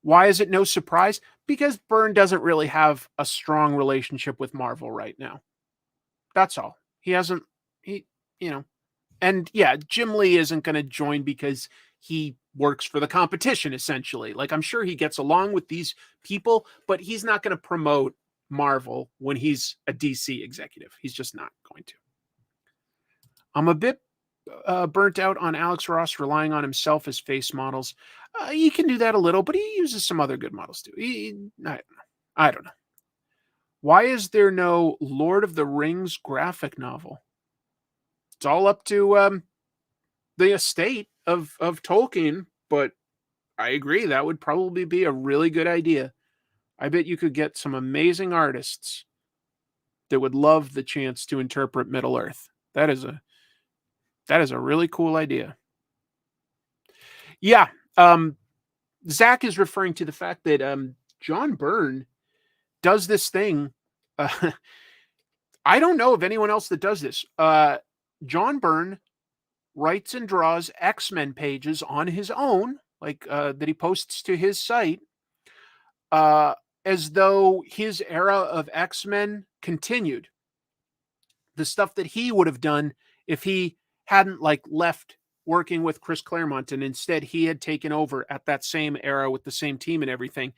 Why is it no surprise? Because Byrne doesn't really have a strong relationship with Marvel right now. That's all. He you know, and yeah, Jim Lee isn't going to join because he works for the competition, essentially. Like, I'm sure he gets along with these people, but he's not going to promote Marvel when he's a DC executive. He's just not going to. I'm a bit burnt out on Alex Ross relying on himself as face models. He can do that a little, but he uses some other good models too. I don't know. Why is there no Lord of the Rings graphic novel? It's all up to the estate of Tolkien, but I agree that would probably be a really good idea. I bet you could get some amazing artists that would love the chance to interpret Middle Earth. That is a really cool idea. Yeah, Zach is referring to the fact that John Byrne does this thing. I don't know of anyone else that does this. John Byrne writes and draws X-Men pages on his own, like that he posts to his site, as though his era of X-Men continued. The stuff that he would have done if he hadn't like left working with Chris Claremont and instead he had taken over at that same era with the same team and everything.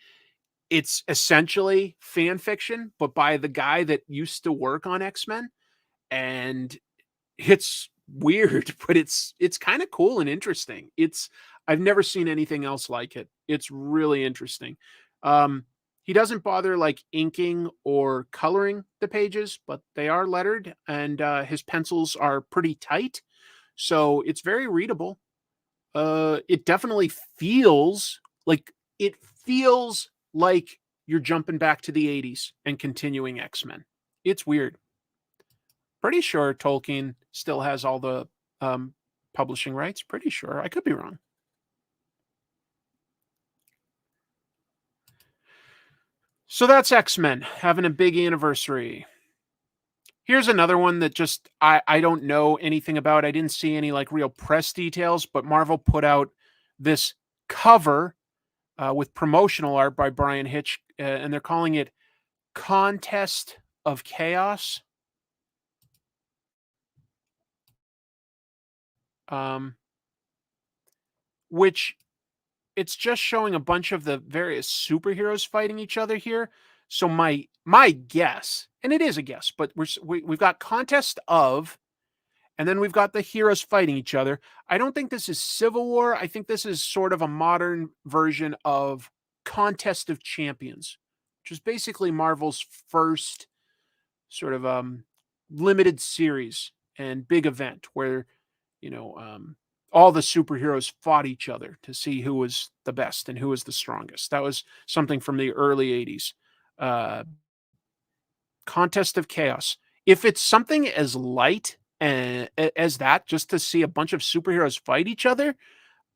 It's essentially fan fiction, but by the guy that used to work on X-Men. And it's weird, but it's kind of cool and interesting. I've never seen anything else like it. It's really interesting. He doesn't bother like inking or coloring the pages, but they are lettered and his pencils are pretty tight. So it's very readable. It definitely feels like you're jumping back to the 80s and continuing X-Men. It's weird. Pretty sure Tolkien still has all the publishing rights. Pretty sure. I could be wrong. So that's X-Men having a big anniversary. Here's another one that just I don't know anything about. I didn't see any like real press details, but Marvel put out this cover with promotional art by Brian Hitch, and they're calling it Contest of Chaos. Which it's just showing a bunch of the various superheroes fighting each other here. So my guess, and it is a guess, but we've got Contest of, and then we've got the heroes fighting each other. I don't think this is Civil War. I think this is sort of a modern version of Contest of Champions, which is basically Marvel's first sort of limited series and big event where, all the superheroes fought each other to see who was the best and who was the strongest. That was something from the early 80s. Contest of Chaos. If it's something as light as that, just to see a bunch of superheroes fight each other,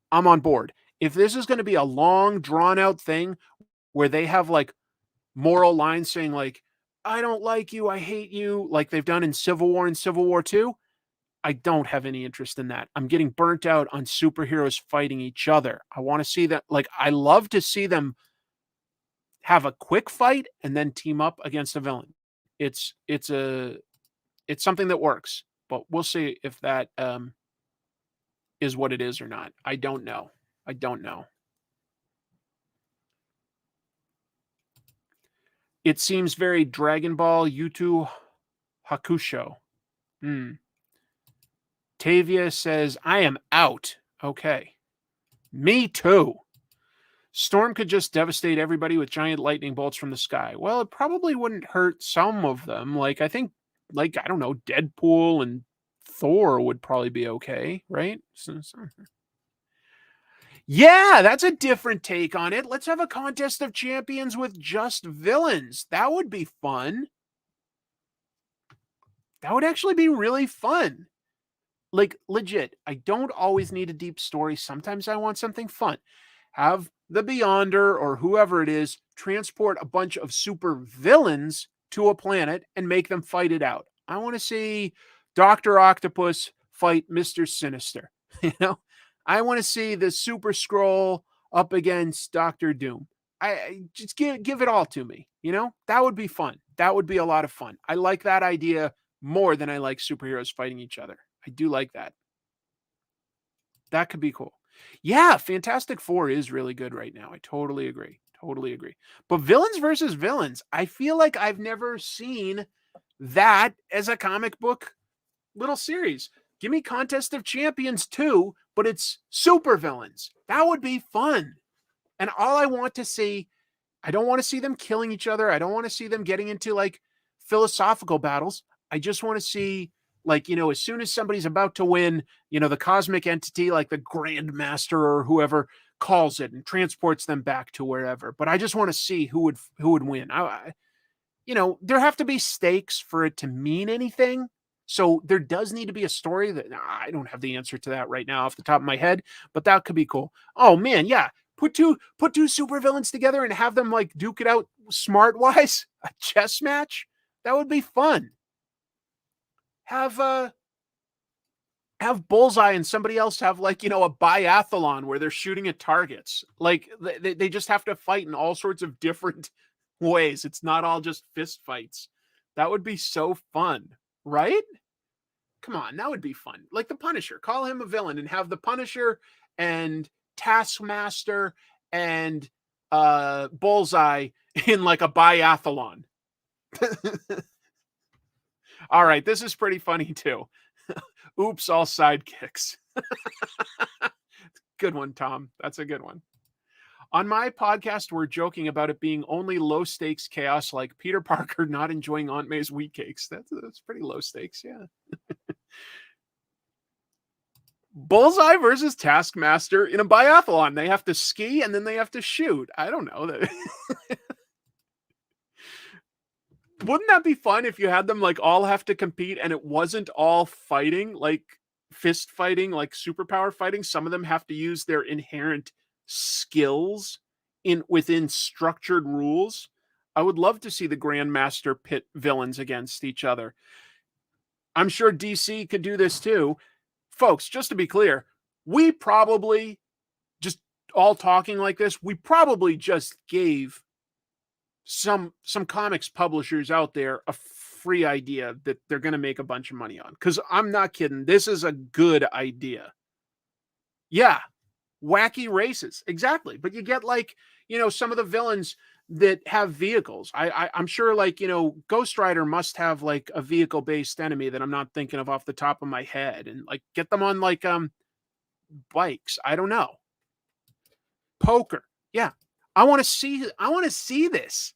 I'm on board. If this is going to be a long, drawn-out thing where they have, like, moral lines saying, like, I don't like you, I hate you, like they've done in Civil War and Civil War II, I don't have any interest in that. I'm getting burnt out on superheroes fighting each other. I want to see that. Like, I love to see them have a quick fight and then team up against a villain. It's something that works, but we'll see if that is what it is or not. I don't know. It seems very Dragon Ball Yutu Hakusho. Tavia says, I am out. Okay. Me too. Storm could just devastate everybody with giant lightning bolts from the sky. Well, it probably wouldn't hurt some of them. Like, I think, like, I don't know, Deadpool and Thor would probably be okay, right? Yeah, that's a different take on it. Let's have a contest of champions with just villains. That would be fun. That would actually be really fun. Like, legit, I don't always need a deep story. Sometimes I want something fun. Have the Beyonder or whoever it is transport a bunch of super villains to a planet and make them fight it out. I want to see Dr. Octopus fight Mr. Sinister. I want to see the Super Skrull up against Doctor Doom. I just give it all to me. That would be fun. That would be a lot of fun. I like that idea more than I like superheroes fighting each other. I do like that. That could be cool. Yeah, Fantastic Four is really good right now. I totally agree. Totally agree. But villains versus villains, I feel like I've never seen that as a comic book little series. Give me Contest of Champions 2, but it's super villains. That would be fun. And all I want to see, I don't want to see them killing each other. I don't want to see them getting into like philosophical battles. I just want to see, like, as soon as somebody's about to win, the cosmic entity, like the Grand Master or whoever, calls it and transports them back to wherever. But I just want to see who would win. There have to be stakes for it to mean anything. So there does need to be a story that I don't have the answer to that right now off the top of my head, but that could be cool. Oh man, yeah. Put two supervillains together and have them like duke it out smart wise, a chess match. That would be fun. Have Bullseye and somebody else have like, a biathlon where they're shooting at targets. Like they just have to fight in all sorts of different ways. It's not all just fist fights. That would be so fun, right? Come on, that would be fun. Like the Punisher, call him a villain and have the Punisher and Taskmaster and Bullseye in like a biathlon. All right, this is pretty funny too. Oops, all sidekicks. Good one, Tom. That's a good one. On my podcast, we're joking about it being only low stakes chaos, like Peter Parker not enjoying Aunt May's wheat cakes. That's pretty low stakes, yeah. Bullseye versus Taskmaster in a biathlon. They have to ski and then they have to shoot. I don't know. Wouldn't that be fun if you had them like all have to compete and it wasn't all fighting, like fist fighting, like superpower fighting? Some of them have to use their inherent skills within structured rules. I would love to see the Grandmaster pit villains against each other. I'm sure DC could do this too. Folks, just to be clear, we probably just all talking like this, we probably just gave some comics publishers out there a free idea that they're going to make a bunch of money on. Because I'm not kidding. This is a good idea. Yeah. Wacky races. Exactly. But you get like, some of the villains that have vehicles. I'm sure like, Ghost Rider must have like a vehicle based enemy that I'm not thinking of off the top of my head, and like get them on like bikes. I don't know. Poker. Yeah. I want to see this.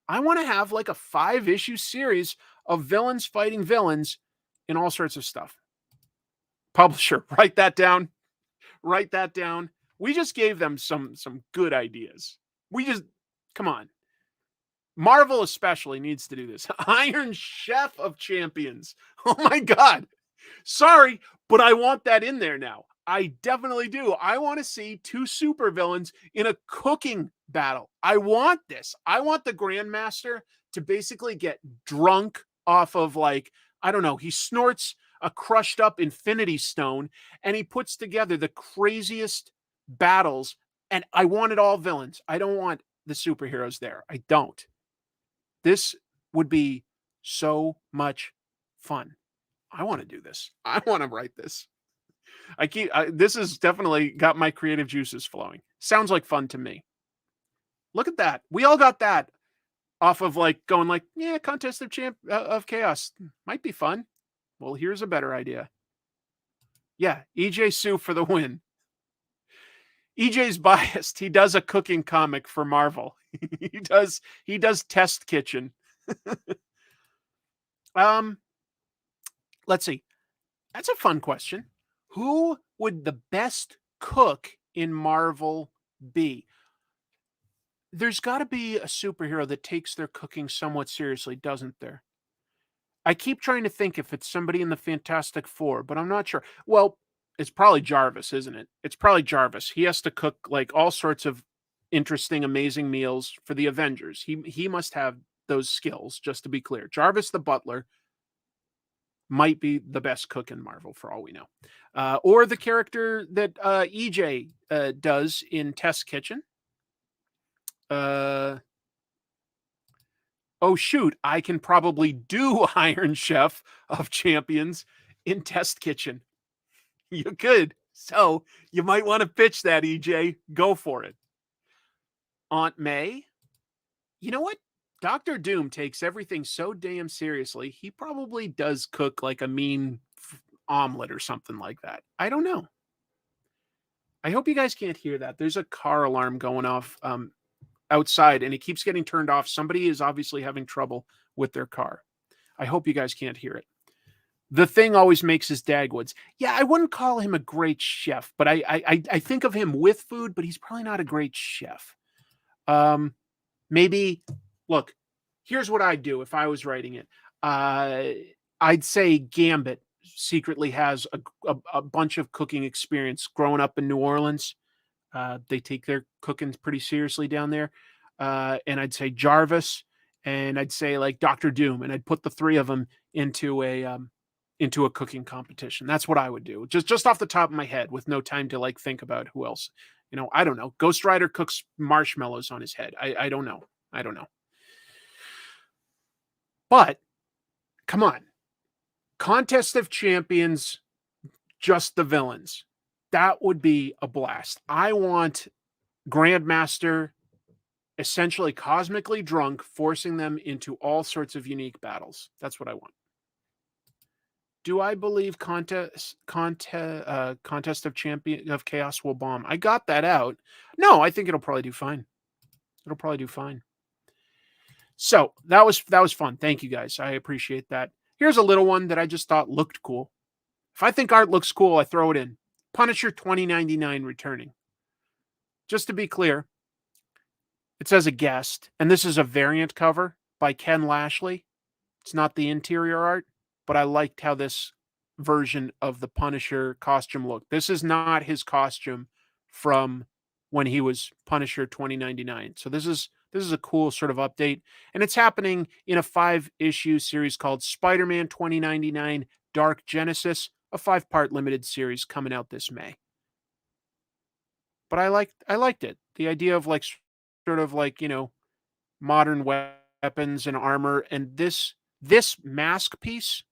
I want to have like a 5-issue series of villains fighting villains in all sorts of stuff. Publisher, write that down. Write that down. We just gave them some good ideas. Come on. Marvel especially needs to do this. Iron Chef of Champions. Oh my God. Sorry, but I want that in there now. I definitely do. I want to see 2 supervillains in a cooking battle. I want this. I want the Grandmaster to basically get drunk off of like, I don't know, he snorts a crushed up Infinity Stone and he puts together the craziest battles. And I want it all villains. I don't want the superheroes there. I don't. This would be so much fun. I want to do this. I want to write this. This has definitely got my creative juices flowing. Sounds like fun to me. Look at that. We all got that off of like going like, yeah, Contest of Chaos might be fun. Well, here's a better idea. Yeah, EJ Sue for the win. EJ's biased. He does a cooking comic for Marvel. he does Test Kitchen. Let's see. That's a fun question. Who would the best cook in Marvel be? There's got to be a superhero that takes their cooking somewhat seriously, doesn't there? I keep trying to think if it's somebody in the Fantastic Four, but I'm not sure. Well, it's probably Jarvis, isn't it? It's probably Jarvis. He has to cook like all sorts of interesting, amazing meals for the Avengers. He must have those skills, just to be clear. Jarvis the butler might be the best cook in Marvel for all we know. Or the character that EJ does in Test Kitchen. Oh shoot, I can probably do Iron Chef of Champions in Test Kitchen. You could. So you might want to pitch that, EJ. Go for it. Aunt May? You know what? Dr. Doom takes everything so damn seriously, he probably does cook like a mean omelet or something like that. I don't know. I hope you guys can't hear that. There's a car alarm going off outside, and it keeps getting turned off. Somebody is obviously having trouble with their car. I hope you guys can't hear it. The Thing always makes his Dagwoods. Yeah, I wouldn't call him a great chef, but I think of him with food, but he's probably not a great chef. Maybe, look, here's what I'd do if I was writing it. I'd say Gambit secretly has a bunch of cooking experience growing up in New Orleans. They take their cooking pretty seriously down there. And I'd say Jarvis, and I'd say like Dr. Doom, and I'd put the three of them into a cooking competition. That's what I would do. Just off the top of my head with no time to like think about who else. You know, I don't know. Ghost Rider cooks marshmallows on his head. I don't know. I don't know. But come on. Contest of Champions, just the villains. That would be a blast. I want Grandmaster essentially cosmically drunk, forcing them into all sorts of unique battles. That's what I want. Do I believe Contest of Champion of Chaos will bomb? I got that out. No, I think it'll probably do fine. It'll probably do fine. So that was fun. Thank you guys. I appreciate that. Here's a little one that I just thought looked cool. If I think art looks cool, I throw it in. Punisher 2099 returning. Just to be clear, it says a guest, and this is a variant cover by Ken Lashley. It's not the interior art, but I liked how this version of the Punisher costume looked. This is not his costume from when he was Punisher 2099. So this is a cool sort of update, and it's happening in a 5-issue series called Spider-Man 2099 Dark Genesis, a 5-part limited series coming out this May. But I liked it. The idea of like sort of like, you know, modern weapons and armor, and this mask piece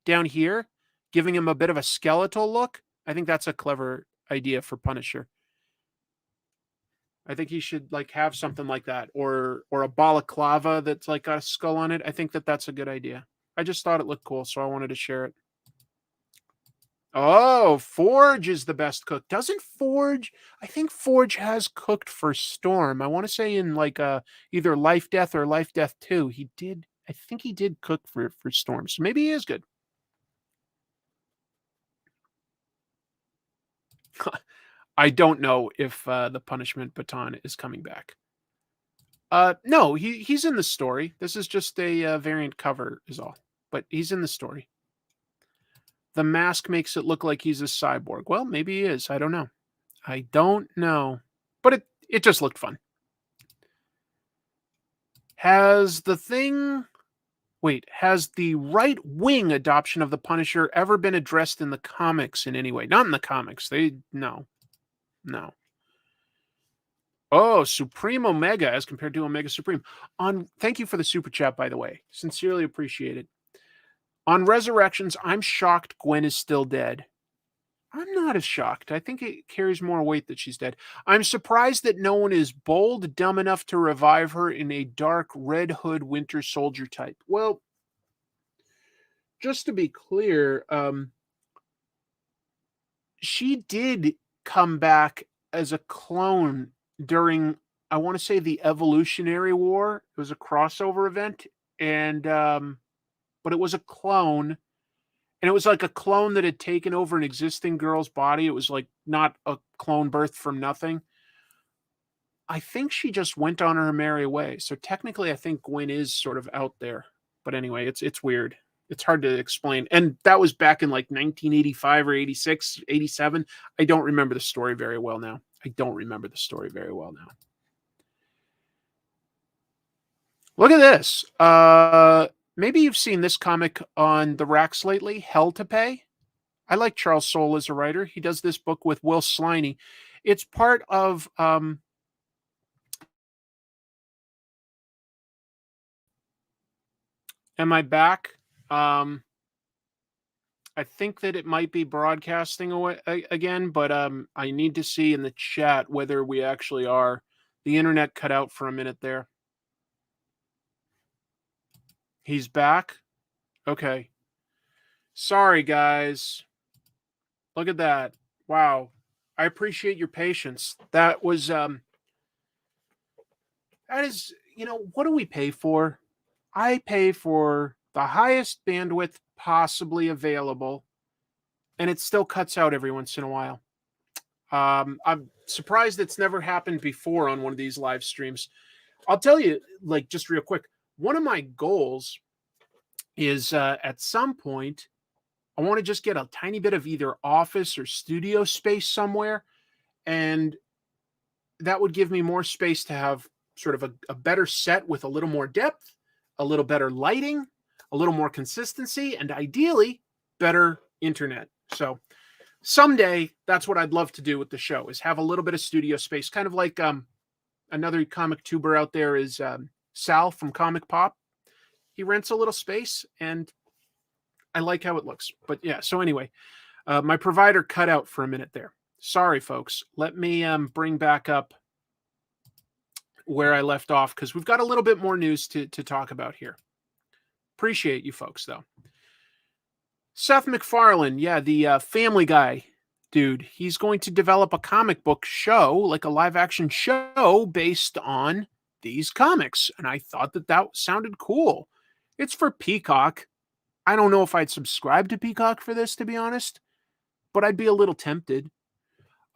down here giving him a bit of a skeletal look. I think that's a clever idea for Punisher. I think he should like have something like that, or a balaclava that's like got a skull on it. I think that's a good idea. I just thought it looked cool, so I wanted to share it. Oh, Forge is the best cook. Doesn't Forge? I think Forge has cooked for Storm. I want to say in like either Life Death or Life Death 2. He did. I think he did cook for Storm. So maybe he is good. I don't know if the Punishment Baton is coming back. No, he's in the story. This is just a variant cover is all. But he's in the story. The mask makes it look like he's a cyborg. Well, maybe he is. I don't know. I don't know. But it just looked fun. Has the right-wing adoption of the Punisher ever been addressed in the comics in any way? Not in the comics. No. Oh, Supreme Omega as compared to Omega Supreme. Thank you for the super chat, by the way. Sincerely appreciate it. On Resurrections, I'm shocked Gwen is still dead. I'm not as shocked. I think it carries more weight that she's dead. I'm surprised that no one is bold, dumb enough to revive her in a dark Red Hood Winter Soldier type. Well, just to be clear, she did come back as a clone during, I want to say, the Evolutionary War. It was a crossover event, and but it was a clone. And it was like a clone that had taken over an existing girl's body. It was like not a clone birth from nothing. I think she just went on her merry way. So technically, I think Gwen is sort of out there. But anyway, it's weird. It's hard to explain. And that was back in like 1985 or 86, 87. I don't remember the story very well now. Look at this. Maybe you've seen this comic on the racks lately, Hell to Pay. I like Charles Soule as a writer. He does this book with Will Sliney. It's part of Am I back? I think that it might be broadcasting away again, but I need to see in the chat whether we actually are. The internet cut out for a minute there. He's back. Okay. Sorry, guys. Look at that. Wow. I appreciate your patience. That was that is, what do we pay for? I pay for the highest bandwidth possibly available, and it still cuts out every once in a while. I'm surprised it's never happened before on one of these live streams. I'll tell you, like, just real quick, one of my goals is at some point, I want to just get a tiny bit of either office or studio space somewhere. And that would give me more space to have sort of a better set with a little more depth, a little better lighting, a little more consistency, and ideally better internet. So someday that's what I'd love to do with the show, is have a little bit of studio space, kind of like another comic tuber out there is Sal from Comic Pop. He rents a little space, and I like how it looks. But yeah, so anyway, my provider cut out for a minute there. Sorry, folks. Let me bring back up where I left off, because we've got a little bit more news to talk about here. Appreciate you folks, though. Seth MacFarlane, yeah, the Family Guy dude, he's going to develop a comic book show, like a live action show based on these comics. And I thought that sounded cool. It's for Peacock. I don't know if I'd subscribe to Peacock for this, to be honest, but I'd be a little tempted.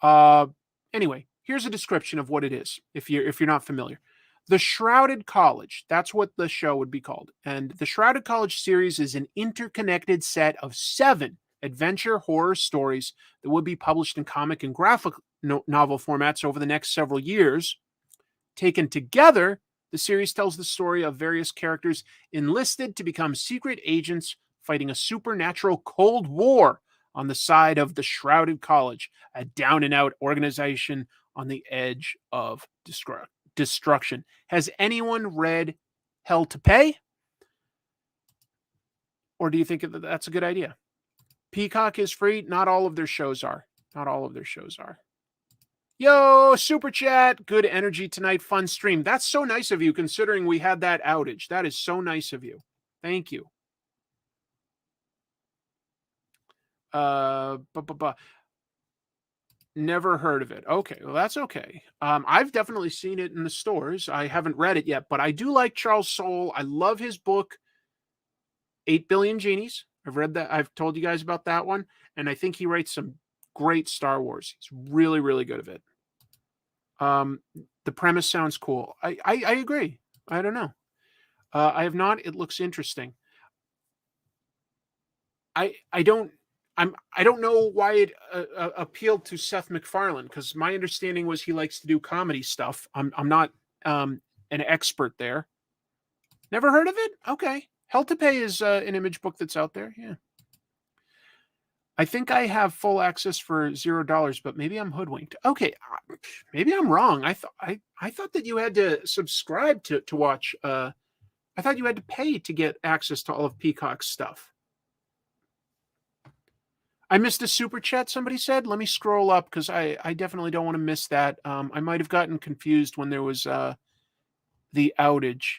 Anyway, here's a description of what it is, if you're not familiar. The Shrouded College, that's what the show would be called. And the Shrouded College series is an interconnected set of 7 adventure horror stories that would be published in comic and graphic novel formats over the next several years. Taken together, the series tells the story of various characters enlisted to become secret agents fighting a supernatural Cold War on the side of the Shrouded College, a down-and-out organization on the edge of destruction. Has anyone read Hell to Pay? Or do you think that that's a good idea? Peacock is free. Not all of their shows are. Not all of their shows are. Yo, Super Chat. Good energy tonight. Fun stream. That's so nice of you, considering we had that outage. That is so nice of you. Thank you. Never heard of it. Okay, well, that's okay. I've definitely seen it in the stores. I haven't read it yet, but I do like Charles Soule. I love his book, 8 Billion Genies. I've read that. I've told you guys about that one. And I think he writes some great Star Wars. He's really, really good at it. The premise sounds cool. I agree. I don't know. I have not. It looks interesting. I don't know why it appealed to Seth MacFarlane, because my understanding was he likes to do comedy stuff. I'm not an expert there. Never heard of it? Okay. Hell to Pay is an image book that's out there. Yeah. I think I have full access for $0, but maybe I'm hoodwinked. Okay, maybe I'm wrong. I thought that you had to subscribe to watch. I thought you had to pay to get access to all of Peacock's stuff. I missed a super chat, somebody said. Let me scroll up, because I definitely don't want to miss that. I might have gotten confused when there was the outage.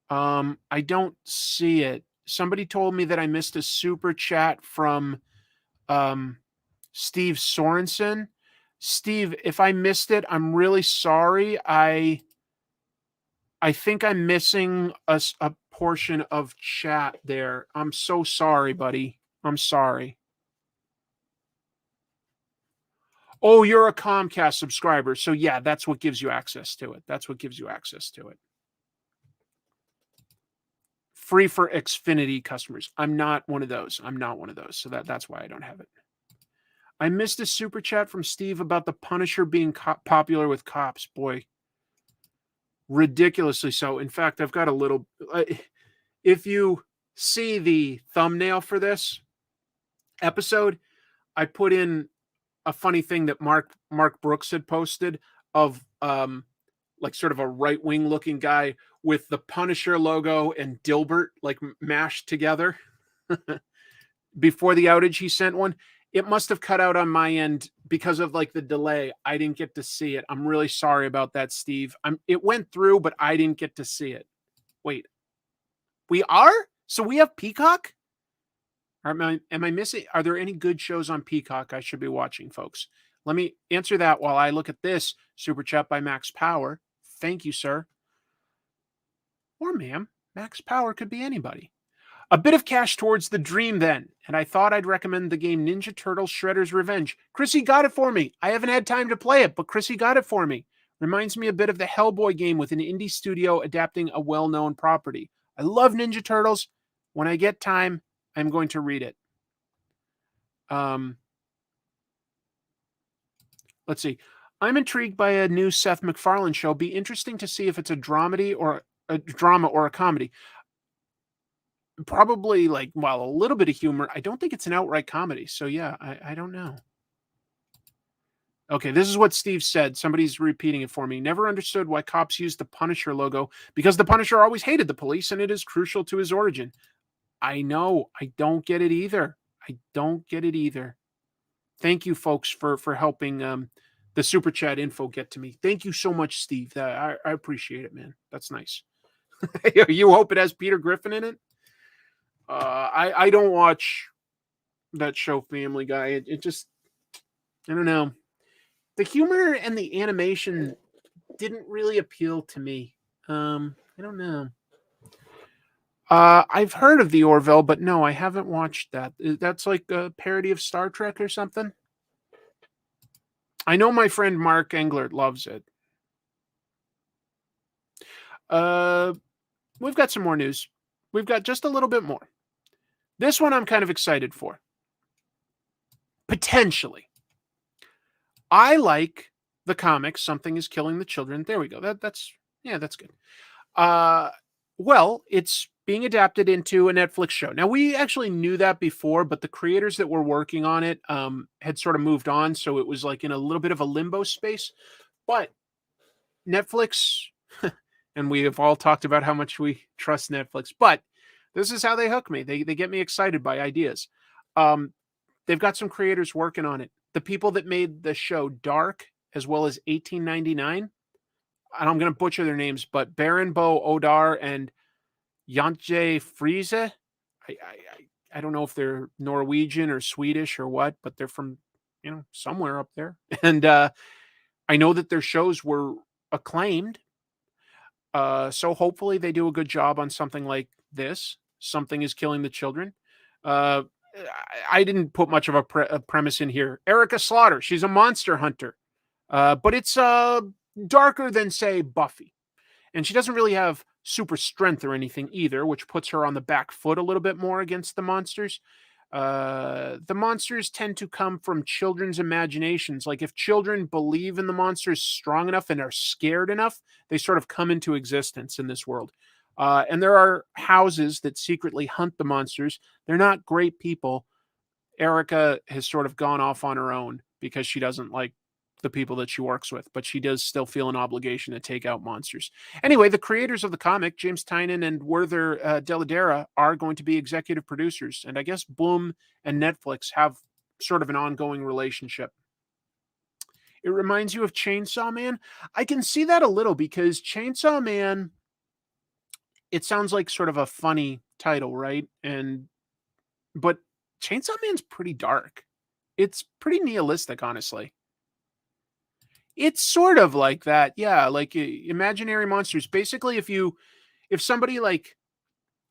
I don't see it. Somebody told me that I missed a super chat from Steve Sorensen. Steve, if I missed it, I'm really sorry. I think I'm missing a portion of chat there. I'm so sorry, buddy. I'm sorry. Oh, you're a Comcast subscriber. So yeah, that's what gives you access to it. That's what gives you access to it. Free for Xfinity customers. I'm not one of those. So that's why I don't have it. I missed a super chat from Steve about the Punisher being popular with cops. Boy, ridiculously so. In fact, I've got a little... if you see the thumbnail for this episode, I put in a funny thing that Mark Brooks had posted of like sort of a right-wing looking guy with the Punisher logo and Dilbert like mashed together. before the outage, he sent one. It must have cut out on my end because of like the delay. I didn't get to see it. I'm really sorry about that, Steve. It went through, but I didn't get to see it. Wait, we are? So we have Peacock? Am I missing? Are there any good shows on Peacock I should be watching, folks? Let me answer that while I look at this super chat by Max Power. Thank you, sir. Or ma'am. Max Power could be anybody. A bit of cash towards the dream then, and I thought I'd recommend the game Ninja Turtles Shredder's Revenge. Chrissy got it for me. I haven't had time to play it, but Chrissy got it for me. Reminds me a bit of the Hellboy game with an indie studio adapting a well-known property. I love Ninja Turtles. When I get time, I'm going to read it. Let's see. I'm intrigued by a new Seth MacFarlane show. Be interesting to see if it's a dramedy or a drama or a comedy. Probably like, well, a little bit of humor. I don't think it's an outright comedy. So yeah, I don't know. Okay, this is what Steve said. Somebody's repeating it for me. Never understood why cops use the Punisher logo because the Punisher always hated the police and it is crucial to his origin. I know. I don't get it either. I don't get it either. Thank you, folks, for helping the super chat info get to me. Thank you so much, Steve. I appreciate it, man. That's nice. You hope it has Peter Griffin in it? I don't watch that show Family Guy. It just, I don't know. The humor and the animation didn't really appeal to me. I don't know. I've heard of the Orville, but no, I haven't watched that. That's like a parody of Star Trek or something. I know my friend Mark Englert loves it. We've got some more news. We've got just a little bit more. This one I'm kind of excited for. Potentially. I like the comic Something is Killing the Children. There we go. That's good. Well, it's being adapted into a Netflix show. Now, we actually knew that before, but the creators that were working on it had sort of moved on, so it was like in a little bit of a limbo space. But Netflix, and we have all talked about how much we trust Netflix, but this is how they hook me. They get me excited by ideas. They've got some creators working on it. The people that made the show Dark, as well as 1899, and I'm going to butcher their names, but Baron Bo Odar and Jantje Friese. I don't know if they're Norwegian or Swedish or what, but they're from, somewhere up there. And I know that their shows were acclaimed. So hopefully they do a good job on something like this. Something is Killing the Children. I didn't put much of a premise in here. Erica Slaughter, she's a monster hunter. But it's darker than, say, Buffy. And she doesn't really have super strength or anything either, which puts her on the back foot a little bit more against the monsters. The monsters tend to come from children's imaginations. Like if children believe in the monsters strong enough and are scared enough, they sort of come into existence in this world. And there are houses that secretly hunt the monsters. They're not great people. Erica has sort of gone off on her own because she doesn't like the people that she works with, but she does still feel an obligation to take out monsters. Anyway, the creators of the comic, James Tynion and Werther Deladera, are going to be executive producers. And I guess Bloom and Netflix have sort of an ongoing relationship. It reminds you of Chainsaw Man. I can see that a little because Chainsaw Man, it sounds like sort of a funny title, right? But Chainsaw Man's pretty dark. It's pretty nihilistic, honestly. It's sort of like that. Yeah, like imaginary monsters. Basically, if somebody like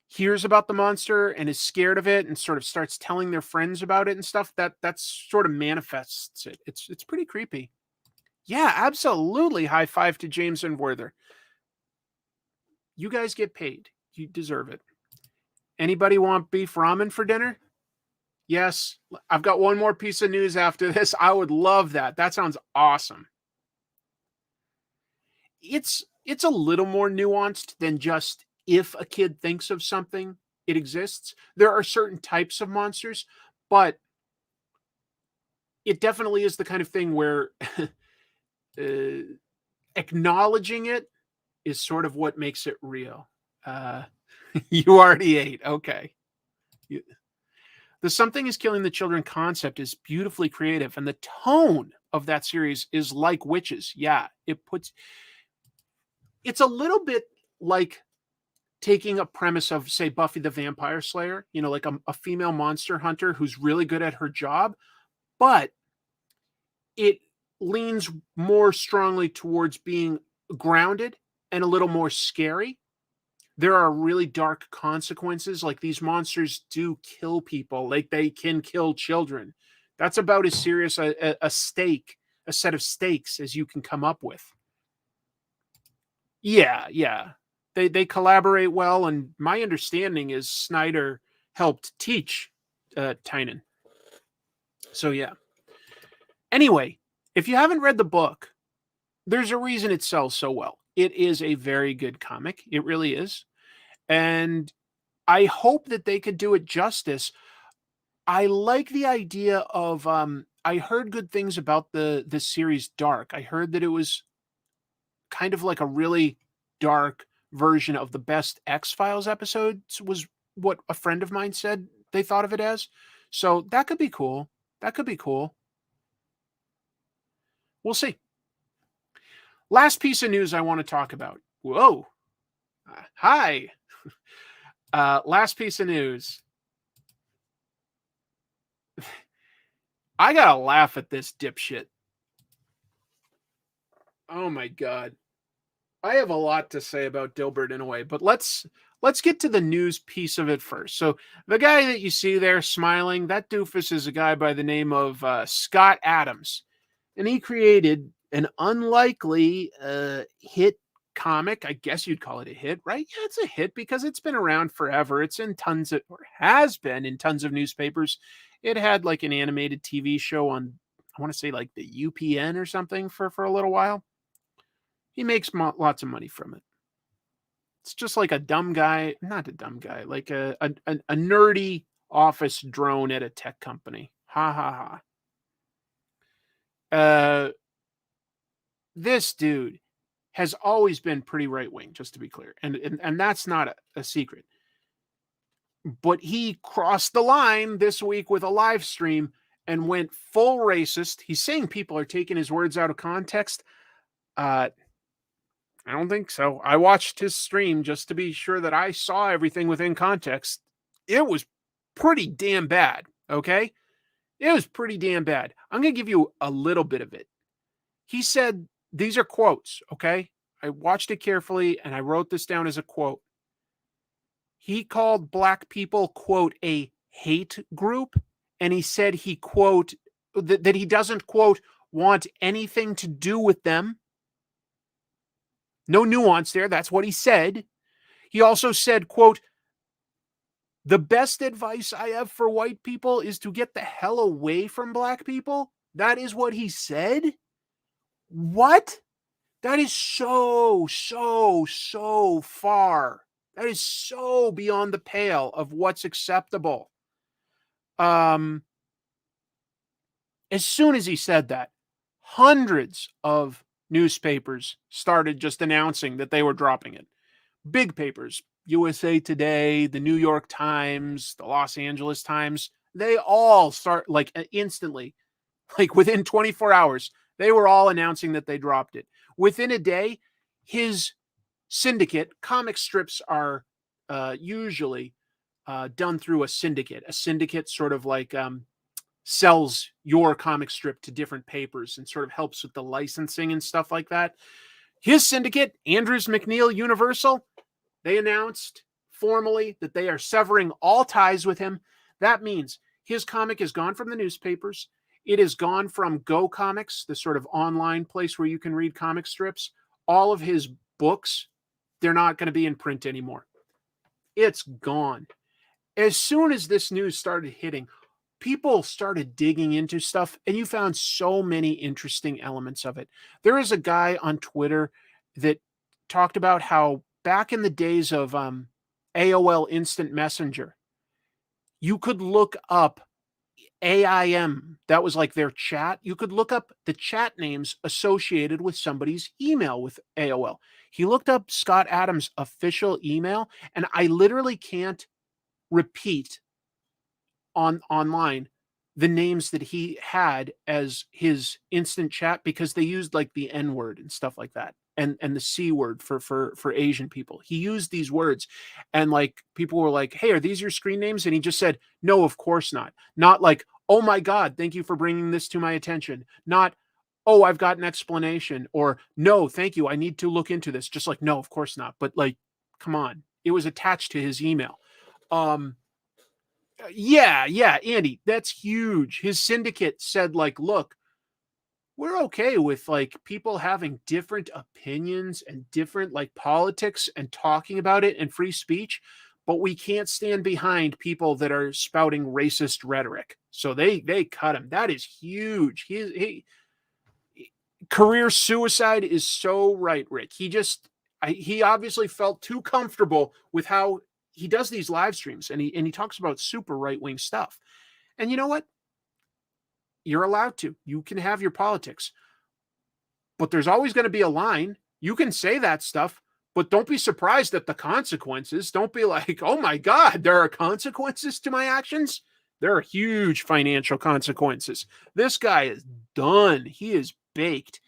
hears about the monster and is scared of it and sort of starts telling their friends about it and stuff, that's sort of manifests it. It's pretty creepy. Yeah, absolutely. High five to James and Werther. You guys get paid. You deserve it. Anybody want beef ramen for dinner? Yes. I've got one more piece of news after this. I would love that. That sounds awesome. It's a little more nuanced than just if a kid thinks of something, it exists. There are certain types of monsters, but it definitely is the kind of thing where acknowledging it is sort of what makes it real. You already ate. Okay. The The Something is Killing the Children concept is beautifully creative, and the tone of that series is like Witches. Yeah, it's a little bit like taking a premise of, say, Buffy the Vampire Slayer, like a female monster hunter who's really good at her job, but it leans more strongly towards being grounded and a little more scary. There are really dark consequences. Like, these monsters do kill people. Like, they can kill children. That's about as serious a set of stakes as you can come up with. Yeah. They collaborate well, and my understanding is Snyder helped teach Tynan. So yeah. Anyway, if you haven't read the book, there's a reason it sells so well. It is a very good comic. It really is. And I hope that they could do it justice. I like the idea of I heard good things about the series Dark. I heard that it was kind of like a really dark version of the best X-Files episodes, was what a friend of mine said they thought of it as. So that could be cool. We'll see. Last piece of news I want to talk about. Whoa. Hi. Last piece of news. I gotta laugh at this dipshit. Oh my God. I have a lot to say about Dilbert in a way, but let's get to the news piece of it first. So the guy that you see there smiling, that doofus is a guy by the name of Scott Adams. And he created an unlikely hit comic. I guess you'd call it a hit, right? Yeah, it's a hit because it's been around forever. It's in has been in tons of newspapers. It had like an animated TV show on, I want to say like the UPN or something for a little while. He makes lots of money from it. It's just like a dumb guy, not a dumb guy, like a nerdy office drone at a tech company. Ha ha ha. This dude has always been pretty right-wing, just to be clear. And that's not a secret. But he crossed the line this week with a live stream and went full racist. He's saying people are taking his words out of context. I don't think so. I watched his stream just to be sure that I saw everything within context. It was pretty damn bad, okay? It was pretty damn bad. I'm going to give you a little bit of it. He said, these are quotes, okay? I watched it carefully and I wrote this down as a quote. He called black people, quote, a hate group. And he said he, quote, that he doesn't, quote, want anything to do with them. No nuance there. That's what he said. He also said, quote, the best advice I have for white people is to get the hell away from black people. That is what he said. What? That is so far. That is so beyond the pale of what's acceptable. As soon as he said that, hundreds of newspapers started just announcing that they were dropping it. Big papers, USA Today, the New York Times, the Los Angeles Times, they all start like instantly, like within 24 hours, they were all announcing that they dropped it. Within a day, his syndicate, comic strips are usually done through a syndicate. A syndicate sort of like sells your comic strip to different papers and sort of helps with the licensing and stuff like that. His syndicate, Andrews McNeil Universal, they announced formally that they are severing all ties with him. That means his comic is gone from the newspapers. It is gone from Go Comics, the sort of online place where you can read comic strips. All of his books, they're not going to be in print anymore. It's gone. As soon as this news started hitting, people started digging into stuff, and you found so many interesting elements of it. There is a guy on Twitter that talked about how back in the days of AOL Instant Messenger, you could look up AIM. That was like their chat. You could look up the chat names associated with somebody's email with AOL. He looked up Scott Adams' official email, and I literally can't repeat online the names that he had as his instant chat because they used like the N word and stuff like that. And the C word for Asian people. He used these words and like people were like, "Hey, are these your screen names?" And he just said, "No, of course not." Not like, "Oh my God, thank you for bringing this to my attention." Not, "Oh, I've got an explanation," or "No, thank you, I need to look into this." Just like, "No, of course not." But like, come on. It was attached to his email. Um, yeah, Andy, that's huge. His syndicate said, like, look, we're okay with like people having different opinions and different like politics and talking about it and free speech, but we can't stand behind people that are spouting racist rhetoric. So they cut him. That is huge. Career suicide is so right, Rick. He obviously felt too comfortable with how he does these live streams and he talks about super right wing stuff. And you know what? You're allowed to. You can have your politics, but there's always going to be a line. You can say that stuff, but don't be surprised at the consequences. Don't be like, oh my God, there are consequences to my actions. There are huge financial consequences. This guy is done. He is baked.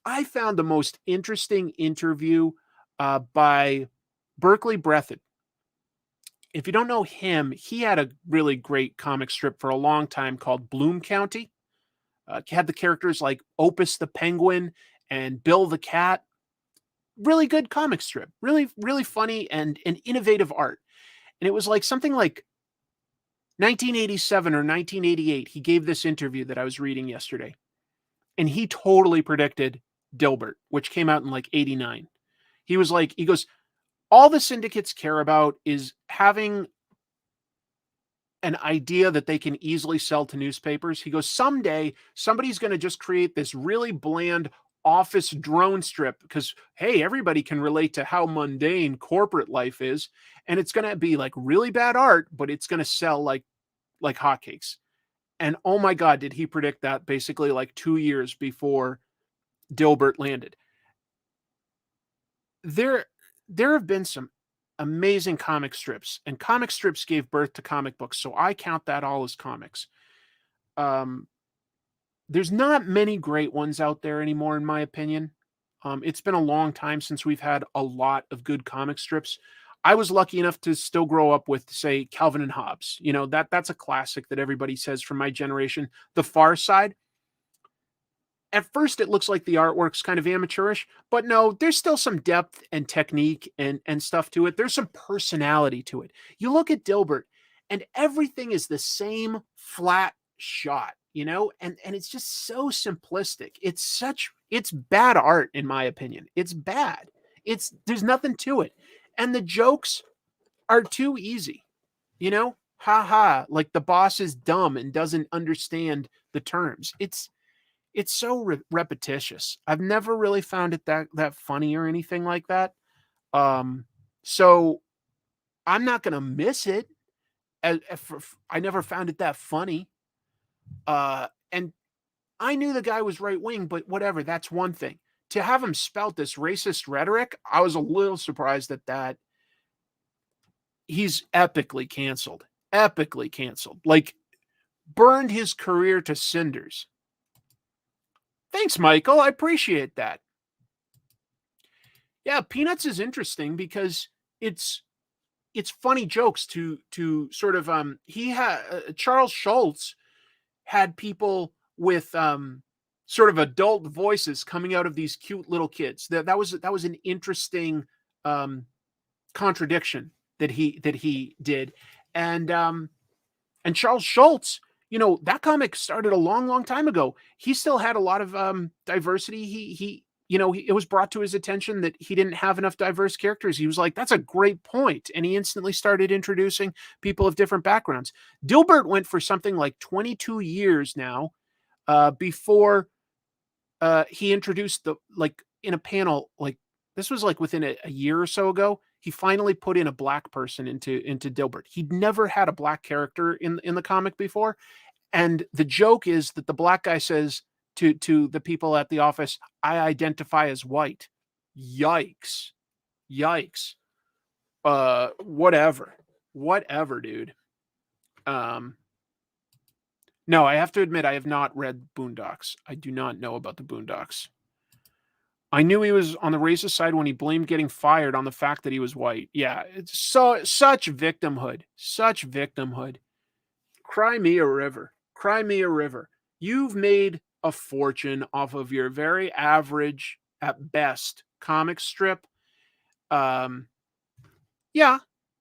I found the most interesting interview by Berkeley Breathitt. If you don't know him, he had a really great comic strip for a long time called Bloom County. Had the characters like Opus the Penguin and Bill the Cat. Really good comic strip. Really, really funny and innovative art. And it was like something like 1987 or 1988. He gave this interview that I was reading yesterday. And he totally predicted Dilbert, which came out in like 89. He was like, he goes, all the syndicates care about is having an idea that they can easily sell to newspapers. He goes, someday somebody's going to just create this really bland office drone strip because, hey, everybody can relate to how mundane corporate life is. And it's going to be like really bad art, but it's going to sell like hotcakes. And oh my God, did he predict that basically like 2 years before Dilbert landed? There have been some amazing comic strips, and comic strips gave birth to comic books, so I count that all as comics. There's not many great ones out there anymore, in my opinion. It's been a long time since we've had a lot of good comic strips. I was lucky enough to still grow up with, say, Calvin and Hobbes. You know, that's a classic that everybody says from my generation. The Far Side. At first, it looks like the artwork's kind of amateurish, but no, there's still some depth and technique and stuff to it. There's some personality to it. You look at Dilbert, and everything is the same flat shot, you know, and it's just so simplistic. It's bad art, in my opinion. It's bad. There's nothing to it, and the jokes are too easy, you know. Ha ha! Like the boss is dumb and doesn't understand the terms. It's so repetitious. I've never really found it that funny or anything like that. So I'm not gonna miss it. I never found it that funny. And I knew the guy was right wing, but whatever. That's one thing. To have him spout this racist rhetoric, I was a little surprised at that. He's epically canceled. Epically canceled. Like burned his career to cinders. Thanks, Michael. I appreciate that. Yeah, Peanuts is interesting because it's funny jokes to sort of he had Charles Schultz had people with sort of adult voices coming out of these cute little kids. That was an interesting contradiction that he did. And Charles Schultz, you know, that comic started a long time ago. He still had a lot of diversity. He you know, it was brought to his attention that he didn't have enough diverse characters. He was like, that's a great point. And he instantly started introducing people of different backgrounds. Dilbert went for something like 22 years now before he introduced like in a panel, like this was like within a year or so ago, he finally put in a black person into Dilbert. He'd never had a black character in the comic before. And the joke is that the black guy says to the people at the office, I identify as white. Yikes. Whatever, dude. No, I have to admit, I have not read Boondocks. I do not know about the Boondocks. I knew he was on the racist side when he blamed getting fired on the fact that he was white. Yeah, it's such victimhood. Such victimhood. Cry me a river. Cry me a river. You've made a fortune off of your very average, at best, comic strip. Yeah,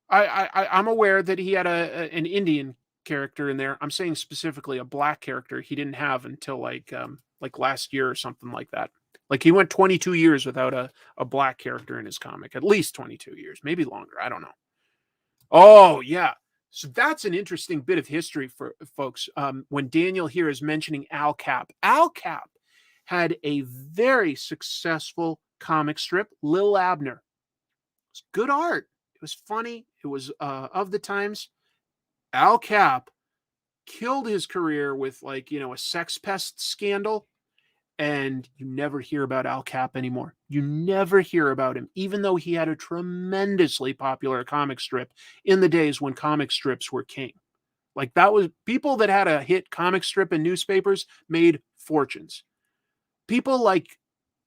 I'm aware that he had an Indian character in there. I'm saying specifically a black character he didn't have until like last year or something like that. Like he went 22 years without a black character in his comic, at least 22 years, maybe longer. I don't know. Oh yeah. So that's an interesting bit of history for folks. When Daniel here is mentioning Al Cap had a very successful comic strip, Lil Abner. It's good art. It was funny. It was of the times. Al Cap killed his career with a sex pest scandal, and you never hear about Al Cap anymore. You never hear about him, even though he had a tremendously popular comic strip in the days when comic strips were king. Like that was people that had a hit comic strip in newspapers made fortunes. People like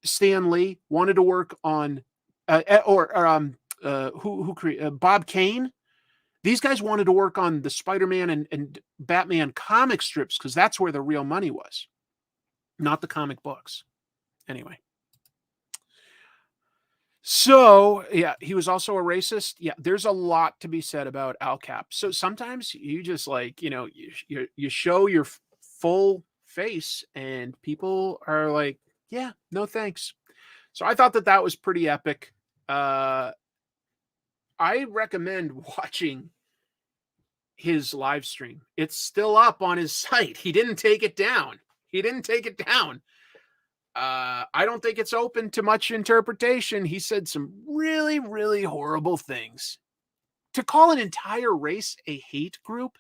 Stan Lee wanted to work on who created Bob Kane. These guys wanted to work on the Spider-Man and Batman comic strips because that's where the real money was, not the comic books. Anyway. So, yeah, he was also a racist. Yeah, there's a lot to be said about Al Cap. So sometimes you just you show your full face and people are like, yeah, no thanks. So I thought that was pretty epic. I recommend watching his live stream. It's still up on his site. He didn't take it down. I don't think it's open to much interpretation. He said some really, really horrible things. To call an entire race a hate group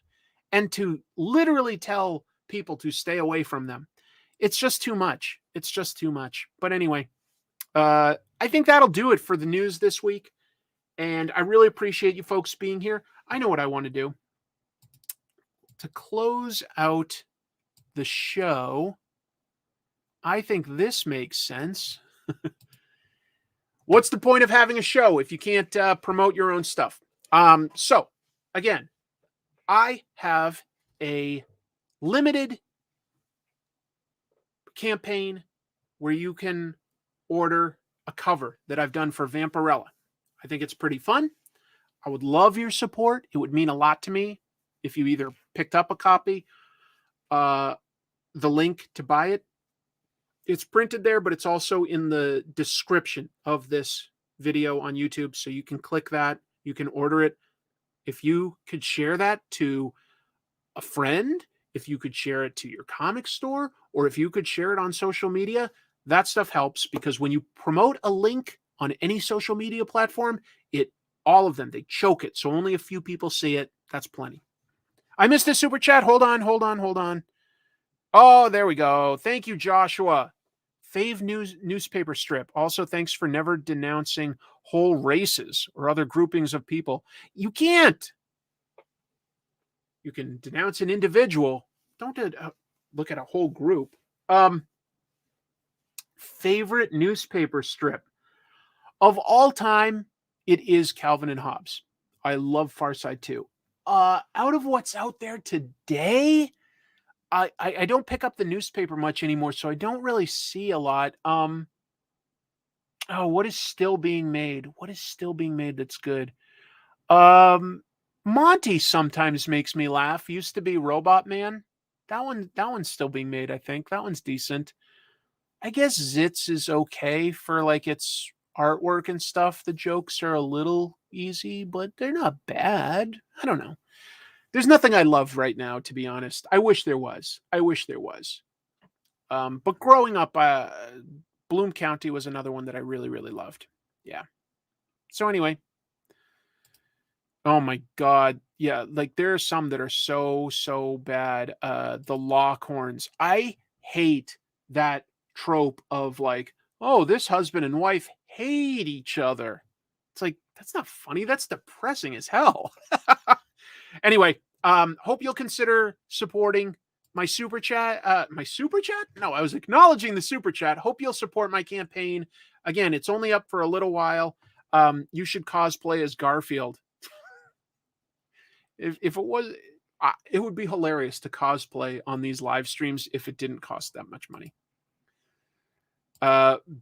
and to literally tell people to stay away from them, it's just too much. But anyway, I think that'll do it for the news this week. And I really appreciate you folks being here. I know what I want to do. To close out the show, I think this makes sense. What's the point of having a show if you can't promote your own stuff? So, again, I have a limited campaign where you can order a cover that I've done for Vampirella. I think it's pretty fun. I would love your support. It would mean a lot to me if you either picked up a copy, the link to buy it. It's printed there, but it's also in the description of this video on YouTube. So you can click that. You can order it. If you could share that to a friend, if you could share it to your comic store, or if you could share it on social media, that stuff helps because when you promote a link on any social media platform, all of them, they choke it. So only a few people see it. That's plenty. I missed a super chat. Hold on. Oh, there we go. Thank you, Joshua. Fave newspaper strip. Also, thanks for never denouncing whole races or other groupings of people. You can't. You can denounce an individual. Don't look at a whole group. Favorite newspaper strip of all time, it is Calvin and Hobbes. I love Far Side too. Out of what's out there today, I don't pick up the newspaper much anymore, so I don't really see a lot. What is still being made? That's good? Monty sometimes makes me laugh. Used to be Robot Man. That one's still being made, I think. That one's decent. I guess Zitz is okay for its artwork and stuff. The jokes are a little easy, but they're not bad. I don't know. There's nothing I love right now, to be honest. I wish there was. But growing up, Bloom County was another one that I really, really loved. Yeah. So anyway. Oh my God. Yeah. There are some that are so bad. The Lockhorns. I hate that trope of this husband and wife hate each other. It's that's not funny. That's depressing as hell. Anyway, hope you'll consider supporting my super chat. My super chat? No, I was acknowledging the super chat. Hope you'll support my campaign. Again, it's only up for a little while. You should cosplay as Garfield. If it was, it would be hilarious to cosplay on these live streams if it didn't cost that much money.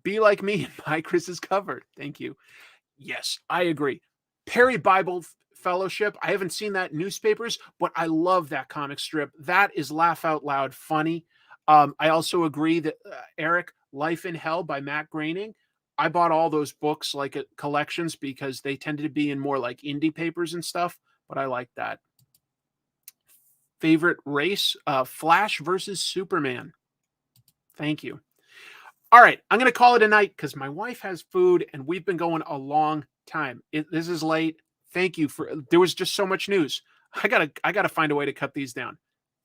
Be like me and buy Chris's cover. Thank you. Yes, I agree. Perry Bible Fellowship. I haven't seen that in newspapers, but I love that comic strip. That is laugh out loud funny. I also agree that Eric, Life in Hell by Matt Groening. I bought all those books like collections because they tended to be in more like indie papers and stuff, but I like that. Favorite race, Flash versus Superman. Thank you. All right, I'm going to call it a night because my wife has food and we've been going a long time. This is late. Thank you there was just so much news. I gotta find a way to cut these down.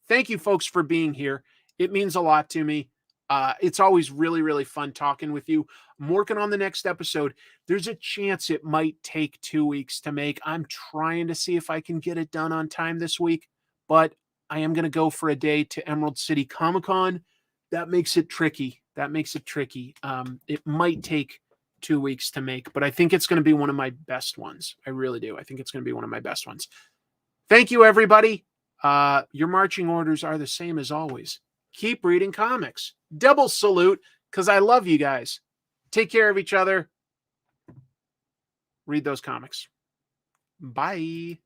Thank you folks for being here. It means a lot to me. It's always really, really fun talking with you. I'm working on the next episode. There's a chance it might take 2 weeks to make. I'm trying to see if I can get it done on time this week, but I am going to go for a day to Emerald City Comic-Con. That makes it tricky. It might take 2 weeks to make, but I think it's going to be one of my best ones. I really do. I think it's going to be one of my best ones. Thank you, everybody. Your marching orders are the same as always. Keep reading comics. Double salute, because I love you guys. Take care of each other. Read those comics. Bye.